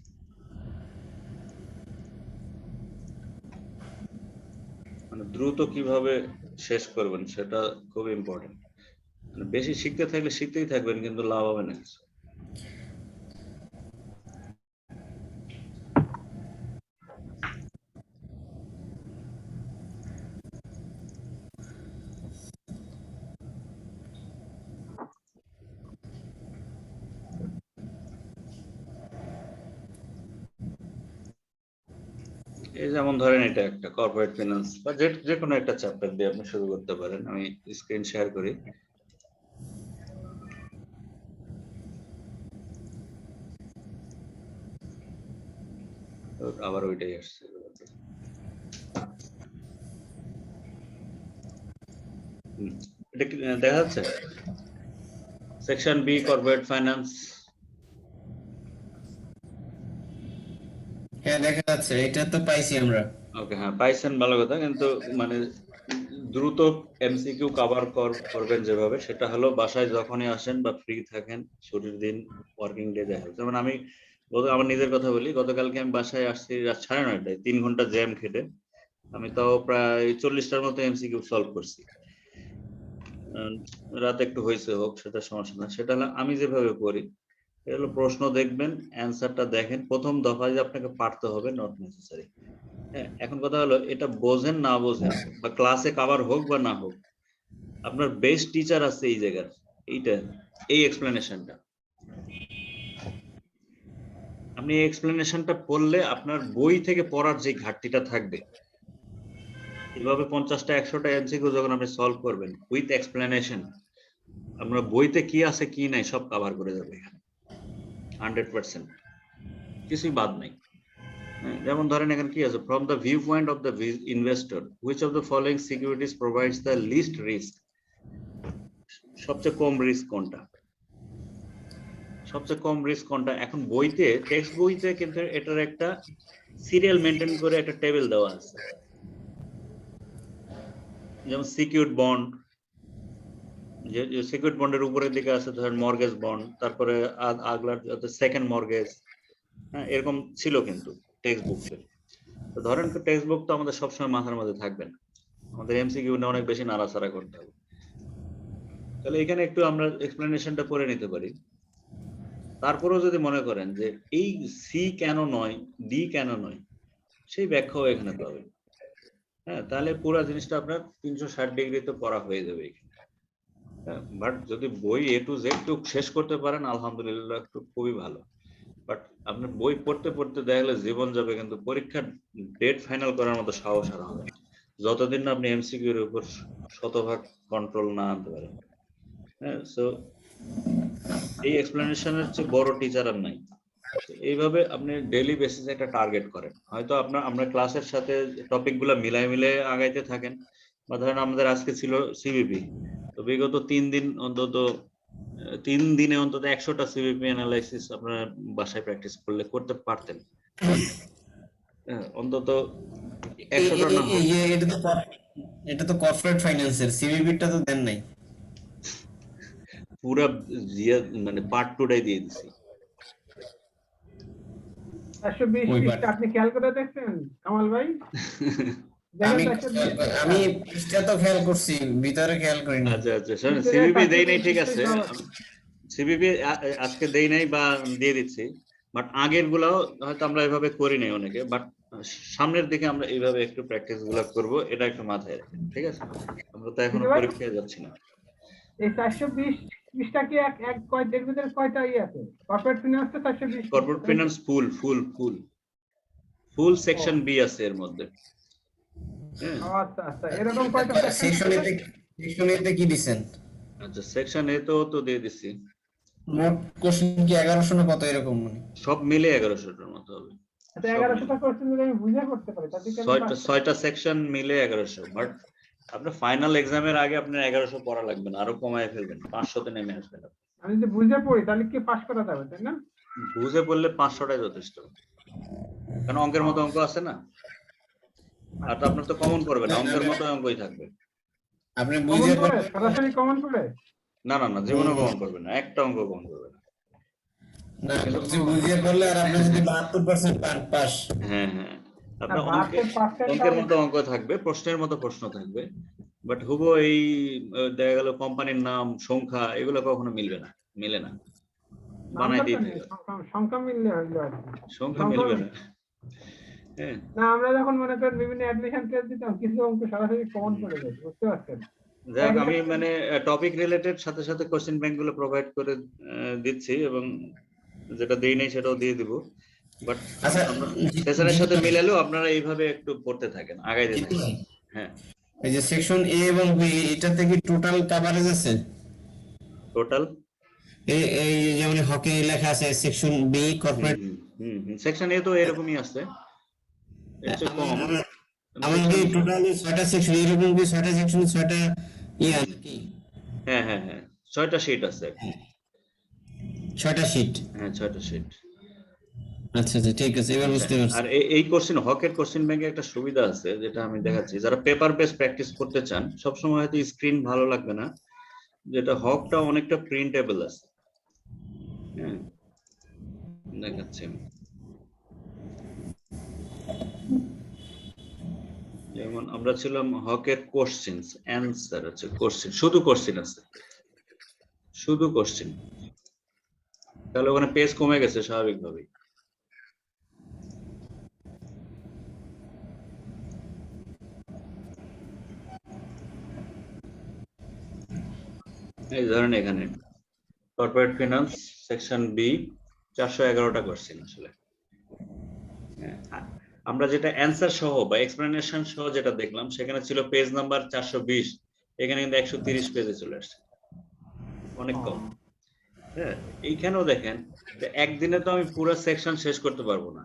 মানে দ্রুত কিভাবে শেষ করবেন সেটা খুব ইম্পর্টেন্ট। মানে বেশি শিখতে থাকলে শিখতেই থাকবেন, কিন্তু লাভ হবে না কিছু। এই যেমন ধরেন এটা একটা কর্পোরেট ফিনান্স বা যে কোনো একটা চ্যাপ্টার দিয়ে আপনি শুরু করতে পারেন। আমি স্ক্রিন শেয়ার করি। আবার ওইটাই আসছে, এটা কি দেখা যাচ্ছে? Section B corporate finance.
হ্যাঁ দেখা যাচ্ছে, এটা তো পাইছি আমরা।
ওকে, হ্যাঁ পাইছেন, ভালো কথা। কিন্তু মানে দ্রুত এমসিকিউ কভার করবেন যেভাবে, সেটা হলো বাসায় যখনই আসেন বা ফ্রি থাকেন, ছুটির দিন, ওয়ার্কিং ডে দেখা। যেমন আমি আমার নিজের কথা বলি, গতকালকে আমি বাসায় আসছি রাত 9:30টায়, 3 ঘন্টা জ্যাম খেটে আমি তাও প্রায় 40টার মতো এমসিকিউ সলভ করছি। রাত একটু হয়েছে হোক, সেটা সমস্যা না। সেটা হলো আমি যেভাবে করি, এগুলো প্রশ্ন দেখবেন, অ্যান্সারটা দেখেন। প্রথম দফায় যে আপনাকে পারতে হবে, নট নেসেসারি। হ্যাঁ, এখন কথা হলো এটা বোঝেন না বোঝেন বা ক্লাসে কভার হোক বা না হোক, আপনার বেস্ট টিচার আছে এই জায়গার, এইটা এই এক্সপ্লেনেশনটা। আপনি এই এক্সপ্লেনেশনটা পড়লে আপনার বই থেকে পড়ার যে ঘাটতিটা থাকবে, এভাবে 50টা 100টা এমসিকিউ যখন আপনি সলভ করবেন উইথ এক্সপ্লেনেশন, আপনার বইতে কি আছে কি নাই সব কভার করে যাবে এখানে 100%, কিছুই বাদ নাই। যেমন ধরেন এখানে কি আছে, from the view point of the investor which of the following securities provides the least risk. সবচেয়ে কম রিস্ক কোনটা, সবচেয়ে কম রিস্ক কোনটা? এখন বইতে, টেক্সট বইতে কিন্তু এটার একটা সিরিয়াল মেনটেন করে একটা টেবিল দেওয়া আছে। যেমন সিকিউরড বন্ড, যে সিকিউরড বন্ডের উপরের দিকে আছে ধরেন মর্গেজ বন্ড, তারপরে আগলার সেকেন্ড মর্গেজ, হ্যাঁ এরকম ছিল কিন্তু টেক্সট বুকে। তো ধরেন টেক্সট বুক তো আমাদের সবসময় মাথার মধ্যে থাকবে না, আমাদের এমসিকিউ অনেক বেশি নাড়াচাড়া করতে হবে। তাহলে এখানে একটু আমরা এক্সপ্লেনেশনটা করে নিতে পারি। তারপরেও যদি মনে করেন যে এই সি কেন নয়, ডি কেন নয়, সেই ব্যাখ্যাও এখানে পাবেন। হ্যাঁ, তাহলে পুরো জিনিসটা আপনার 360 ডিগ্রিতে পড়া হয়ে যাবে এখানে। হ্যাঁ, বাট যদি বই এ টু জেড টু শেষ করতে পারেন আলহামদুলিল্লাহ, একটু খুবই ভালো। বাট আপনার বই পড়তে পড়তে দেখা গেলে জীবন যাবে, কিন্তু পরীক্ষার ডেট ফাইনাল করার মতো সাহস আর হবে না, যতদিন না আপনি এমসিকিউ এর উপর শতভাগ কন্ট্রোল না আনতে পারেন। হ্যাঁ, সো এই এক্সপ্লেনেশনের চেয়ে বড় টিচার আর নাই। এইভাবে আপনি ডেইলি বেসিসে একটা টার্গেট করেন, হয়তো আমরা ক্লাসের সাথে টপিকগুলো মিলাই মিলাই আগাইতে থাকেন। বা ধরেন আমাদের আজকে ছিল সিবিপি, তো বিগত 3 দিন অন্তত 3 দিনে অন্তত 100টা সিবিপি অ্যানালাইসিস আপনারা বাসায় প্র্যাকটিস করলে করতে পারতেন। অন্তত 100টা না হোক।
এটা তো কর্পোরেট ফাইন্যান্সের, সিবিবিটা তো দেন নাই।
পুরা মানে পার্ট 2টাই দিয়ে দিছি।
120 পৃষ্ঠা আপনি খেয়াল করে দেখছেন কামাল ভাই?
আমি আমি পৃষ্ঠা তো খেয়াল করছি, ভিতরে খেয়াল করিনি।
আচ্ছা আচ্ছা, শুনুন, সিবিপি দেই নাই ঠিক আছে, সিবিপি আজকে দেই নাই বা দিয়ে দিচ্ছি, বাট আগের গুলাও হয়তো আমরা এভাবে করি নাই অনেকে, বাট সামনের দিকে আমরা এইভাবে একটু প্র্যাকটিস গুলা করব, এটা একটু মাথায় রাখেন, ঠিক আছে? আমরা তো এখন পরীক্ষায় যাচ্ছি না।
এই 420 পৃষ্ঠা কি এক কয়টার ভিতরে কয়টা আছে? কর্পোরেট ফিনান্স তো 420।
কর্পোরেট ফিনান্স ফুল সেকশন বি আছে এর মধ্যে।
আচ্ছা আচ্ছা, এরকম কয়টা
সেকশন এতে কি দিবেন?
আচ্ছা, সেকশন এ তো দিয়ে দিছি।
মোট কোশ্চেন কি 1100 না কত এরকম? মানে
সব মিলে 1100টার মতো হবে।
আচ্ছা, 1100টা কোশ্চেন যদি আমি বুঝে করতে পারি তাহলে কি
6টা সেকশন মিলে 1100, বাট আপনার ফাইনাল এক্সামের আগে আপনার 1100 পড়া লাগবে না, আরো কমায় ফেলবেন, 500তে নেমে আসবেন।
আমি যদি বুঝে পড়ি তাহলে কি পাস করা যাবে, তাই না?
বুঝে পড়লে 500টাই যথেষ্ট, কারণ অঙ্কের মতো অঙ্ক আছে না, আর তো আপনার তো কমন পড়বে না, অঙ্কের মতো অঙ্কই থাকবে।
আপনি বুঝে
পড়ে সরাসরি কমন পড়ে?
না না না, জীবনে কমন করবে না, একটা অঙ্ক কমন করবে না।
না, আপনি বুঝে পড়লে আর আপনি যদি 72% পান পাস।
হ্যাঁ হ্যাঁ, আপনার অঙ্কের মতো অঙ্ক থাকবে, প্রশ্নের মতো প্রশ্ন থাকবে, বাট হুবহু এই দেখা গেল কোম্পানির নাম, সংখ্যা, এগুলো কখনো মিলে না, বানাই দিয়ে দেবে।
সংখ্যা মিললে হইলো,
সংখ্যা মিলবে না। হ্যাঁ,
না আমরা যখন মনে করেন বিভিন্ন অ্যাডমিশন টেস্ট দিতাম, কিছু অঙ্ক সরাসরি কমন করে যায়, বুঝতে পারছেন?
যাক, আমি মানে টপিক রিলেটেড সাথে সাথে কোশ্চেন ব্যাংক গুলো প্রোভাইড করে দিচ্ছি, এবং যেটা দেই নাই সেটাও দিয়ে দিব, বাট
আচ্ছা,
সেশনের সাথে মিলালেও আপনারা এইভাবে একটু পড়তে থাকেন, আগাইতে থাকেন। হ্যাঁ,
এই যে সেকশন এ এবং বি, এটা থেকে টোটাল কভারেজ আছে?
টোটাল
এই যেমন হকে লেখা আছে সেকশন বি কর্পোরেট,
সেকশন এ তো এরকমই আছে, এর চেয়ে কম।
আমাদের টোটাল 6টা সেকশন, এরকম কি 6টা সেকশন 6টা ইয়া কি?
হ্যাঁ হ্যাঁ হ্যাঁ, 6টা শীট আছে।
6টা শীট?
হ্যাঁ, 6টা শীট।
আচ্ছা আচ্ছা, ঠিক আছে, এবার বুঝতে পারছি।
আর এই হকের কোশ্চেন ব্যাংকে একটা সুবিধা আছে, যেটা আমি দেখাচ্ছি, যারা পেপার বেস প্র্যাকটিস করতে চান, সবসময় হয়তো স্ক্রিন ভালো লাগবে না, যেটা হকটা অনেকটা প্রিন্টেবল আছে। হ্যাঁ, দেখাচ্ছি আমি। যেমন আমরা ছিলাম হকের কোশ্চেন অ্যান্সার আছে, কোশ্চেন শুধু কোশ্চেন আছে, শুধু কোশ্চেন। তাহলে ওখানে পেজ কমে গেছে স্বাভাবিকভাবেই। এই ধরেন এখানে কর্পোরেট ফিনান্স সেকশন বি 411টা কোশ্চেন আসলে। আমরা যেটা অ্যান্সার সহ বা এক্সপ্লেনেশন সহ যেটা দেখলাম সেখানে ছিল পেজ নাম্বার 420, এখানে কিন্তু 130 পেজে চলে আসছে, অনেক কম। হ্যাঁ, এইখানেও দেখেন যে একদিনে তো আমি পুরো সেকশন শেষ করতে পারবো না।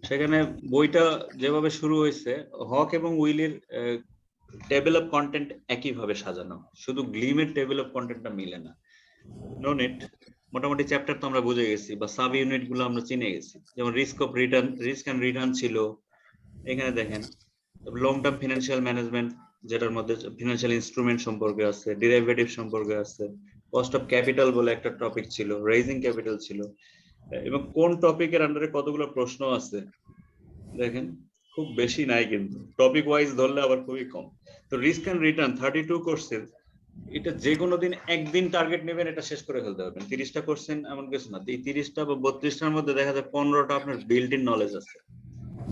সেখানে বইটা যেভাবে শুরু হয়েছে, হক এবং উইলির টেবিল অফ কন্টেন্ট একইভাবে সাজানো, শুধু গ্লিমের টেবিল অফ কন্টেন্টটা মিলে না। নো নেট, মোটামুটি চ্যাপ্টার তো আমরা বুঝে গেছি বা সাব ইউনিট গুলো আমরা চিনে গেছি। যেমন risk of return, risk and return ছিল এখানে দেখেন। লং টার্ম ফিনান্সিয়াল ম্যানেজমেন্ট, যেটার মধ্যে ফিনান্সিয়াল ইনস্ট্রুমেন্ট সম্পর্কে আছে, ডেরিভেটিভ সম্পর্কে আছে, কস্ট অফ ক্যাপিটাল বলে একটা টপিক ছিল, রেইজিং ক্যাপিটাল ছিল, এবং কোন টপিকের আন্ডারে কতগুলো প্রশ্ন আছে দেখেন, খুব বেশি নাই কিন্তু টপিক ওয়াইজ ধরলে আবার খুবই কম। তো রিস্ক এন্ড রিটার্ন 32 কোশ্চেন, এটা যে কোনো দিন একদিন টার্গেট নেবেন, এটা শেষ করে ফেলতে পারবেন। 30টা কোশ্চেন এমন কিছু না, এই 30টা বা 32টার মধ্যে দেখা যায় 15টা আপনার বিল্ট ইন নলেজ আছে,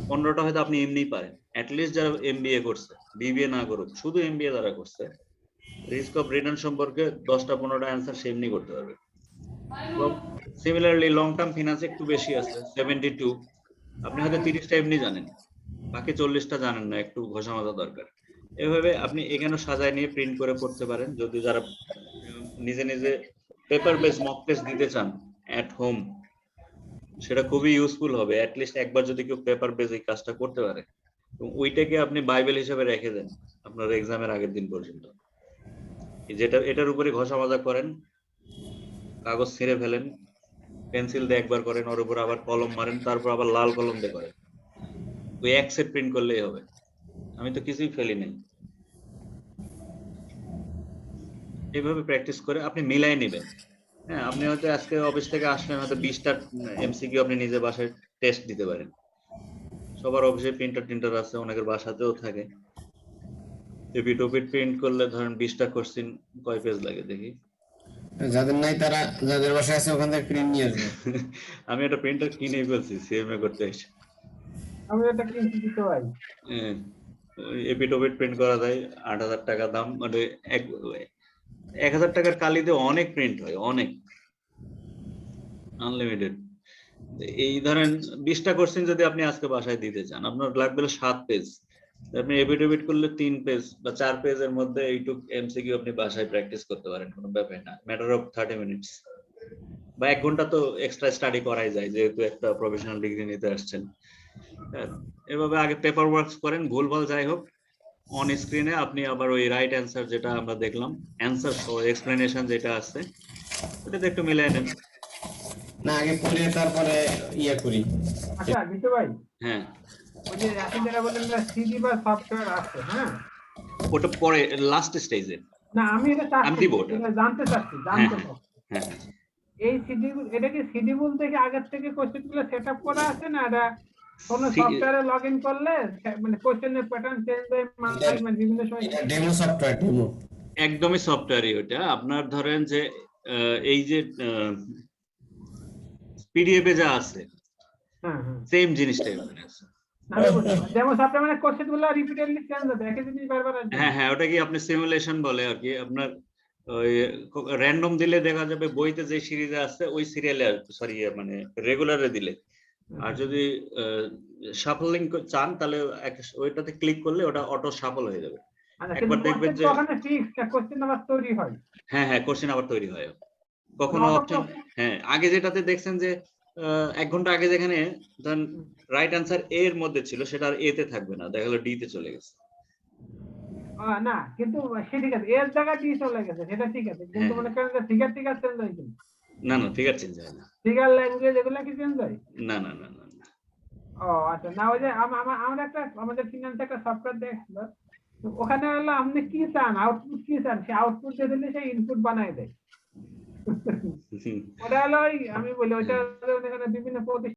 15টা হয়তো আপনি এমনিই পারেন। অ্যাটলিস্ট যারা এমবিএ করছে, বিবিএ না করুক, শুধু এমবিএ যারা করছে, রিস্ক অফ রিটার্ন সম্পর্কে 10টা 15টা অ্যান্সার সে এমনি করতে পারবে। সিমিলারলি লং টার্ম ফিনান্স একটু বেশি আছে 72, আপনি হয়তো 30টা এমনি জানেন, বাকি 40টা জানেন না, একটু ঘষা মাজা দরকার। এভাবে আপনি এখানে সাজায় নিয়ে প্রিন্ট করে পড়তে পারেন। যদি যারা নিজে নিজে পেপার বেস মক টেস্ট দিতে চান এট হোম, সেটা খুবই ইউজফুল হবে। অ্যাটলিস্ট একবার যদি কেউ পেপার বেস এই কাজটা করতে পারে, ওইটাকে আপনি বাইবেল হিসেবে রেখে দেন আপনার এক্সামের আগের দিন পর্যন্ত। যেটা এটার উপরে ঘষা মাজা করেন, কাগজ ছিঁড়ে ফেলেন, পেন্সিল দিয়ে একবার করেন, ওর উপর আবার কলম মারেন, তারপর আবার লাল কলম দিয়ে করেন, ওই এক সেট প্রিন্ট করলেই হবে। আমি তো কিছুই ফেলি নাই। এইভাবে প্র্যাকটিস করে আপনি মিলাই নেবেন। হ্যাঁ, আপনি হয়তো আজকে অফিস থেকে আসলেন, হয়তো 20টা এমসিকিউ আপনি নিজে বাসায় টেস্ট দিতে পারেন। সবার অফিসে প্রিন্টার আছে, অনেকের বাসাতেও থাকে। এপিট ওপিট প্রিন্ট করলে ধরেন 20টা কোশ্চেন কয় পেজ লাগে দেখি।
যাদের নাই তারা, যাদের বাসায় আছে ওখান থেকে প্রিন্ট নিয়ে আসবে।
আমি একটা প্রিন্টার কিনেই ফেলছি সিএমএ করতে এসে।
আমি এটা কিনতে দিতে পারি।
এপিট ওপিট প্রিন্ট করা যায়, 8,000 টাকা দাম। মানে 1,000 টাকার কালিতে অনেক প্রিন্ট হয়, অনেক, আনলিমিটেড। এই ধরেন 20টা কোশ্চেন যদি আপনি আজকে বাসায় দিতে চান, আপনার লাগবে 7 পেজ। আপনি এপিট করলে 3 পেজ বা 4 পেজের মধ্যে এইটুক এমসিকিউ আপনি বাসায় প্র্যাকটিস করতে পারেন, কোনো ব্যাপার না। ম্যাটার অফ 30 মিনিটস বা 1 ঘন্টা তো এক্সট্রা স্টাডি করাই যায়, যেহেতু একটা প্রফেশনাল ডিগ্রি নিতে আসছেন। এভাবে আগে পেপার ওয়ার্কস করেন, ভুলভাল যাই হোক, অন স্ক্রিনে আপনি আবার ওই রাইট অ্যান্সার যেটা আমরা দেখলাম, অ্যান্সার সহ এক্সপ্লেনেশন যেটা আছে ওটাতে একটু মিলাই নেন।
না, আগে পড়ে তারপরে ইয়ে করি।
আচ্ছা জিতু ভাই,
হ্যাঁ,
ওই যে আপনি যেটা বললেন সিডি বা সফটওয়্যার আছে, হ্যাঁ,
ওটা পরে লাস্ট স্টেজে
না আমি এটা
আমি
চাচ্ছি,
দিব ওটা।
এটা জানতে চাচ্ছি,
হ্যাঁ
জানতে
হ্যাঁ
চাচ্ছি।
হ্যাঁ হ্যাঁ।
এই সিডি, এটা কি সিডি বলতে কি আগের থেকে কোশ্চেন গুলো সেট আপ করা আছে, না এটা কোন সফটওয়্যারে লগ ইন করলে মানে কোশ্চেনের প্যাটার্ন চেঞ্জ হয়, মানে বিভিন্ন সময়?
এটা ডেমো সফটওয়্যার, ডেমো।
একদমই সফটওয়্যারই ওটা। আপনার ধরেন যে এই যে পিডিএফ এ যা আছে
হ্যাঁ হ্যাঁ,
সেম জিনিসটাই ওখানে আছে।
আমি বুঝলাম। যেমন সফটওয়্যার মানে কোশ্চেন গুলো রিপিটেডলি চেঞ্জ হবে, একই জিনিস বারবার আসবে।
হ্যাঁ হ্যাঁ, ওটা কি আপনি সিমুলেশন বলে আর কি। আপনার ওই র্যান্ডম দিলে দেখা যাবে বইতে যে সিরিজে আছে ওই সিরিয়ালে আসবে, সরি মানে রেগুলারে দিলে। আর যদি শাফলিং চান তাহলে ওইটাতে ক্লিক করলে ওটা অটো শাফল হয়ে যাবে।
আচ্ছা,
একবার
কিন্তু
দেখবেন
কোশ্চেন
যে
তো ওখানে ফিক্সড, কোশ্চেন আবার তৈরি হয়।
হ্যাঁ হ্যাঁ, কোশ্চেন আবার তৈরি হয় কখনো
অটো
অপশন। হ্যাঁ, আগে যেটাতে দেখছেন যে 1 ঘন্টা আগে যেখানে ধরেন রাইট অ্যান্সার এ এর মধ্যে ছিল, সেটা আর এ তে থাকবে না, দেখা গেলো ডি তে চলে গেছে।
না কিন্তু সে ঠিক আছে, এর জায়গায় ডি চলে গেছে, সেটা ঠিক আছে, কিন্তু মনে করেন যে ফিগার চেঞ্জ হয় কিন্তু।
না না, ফিগার চেঞ্জ হয় না।
ফিগার ল্যাঙ্গুয়েজ এগুলো কি চেঞ্জ হয়?
না না না না না।
ও আচ্ছা, না ওই যে আমরা একটা আমাদের ফিনান্স একটা সফটওয়্যার দেখছিল, ওখানে হলো আপনি কি চান, আউটপুট কি চান, সে আউটপুট দিয়ে দিলে সে ইনপুট বানায় দেয়। ওটা হলো আমি বলি ওইটা বিভিন্ন প্রতিষ্ঠান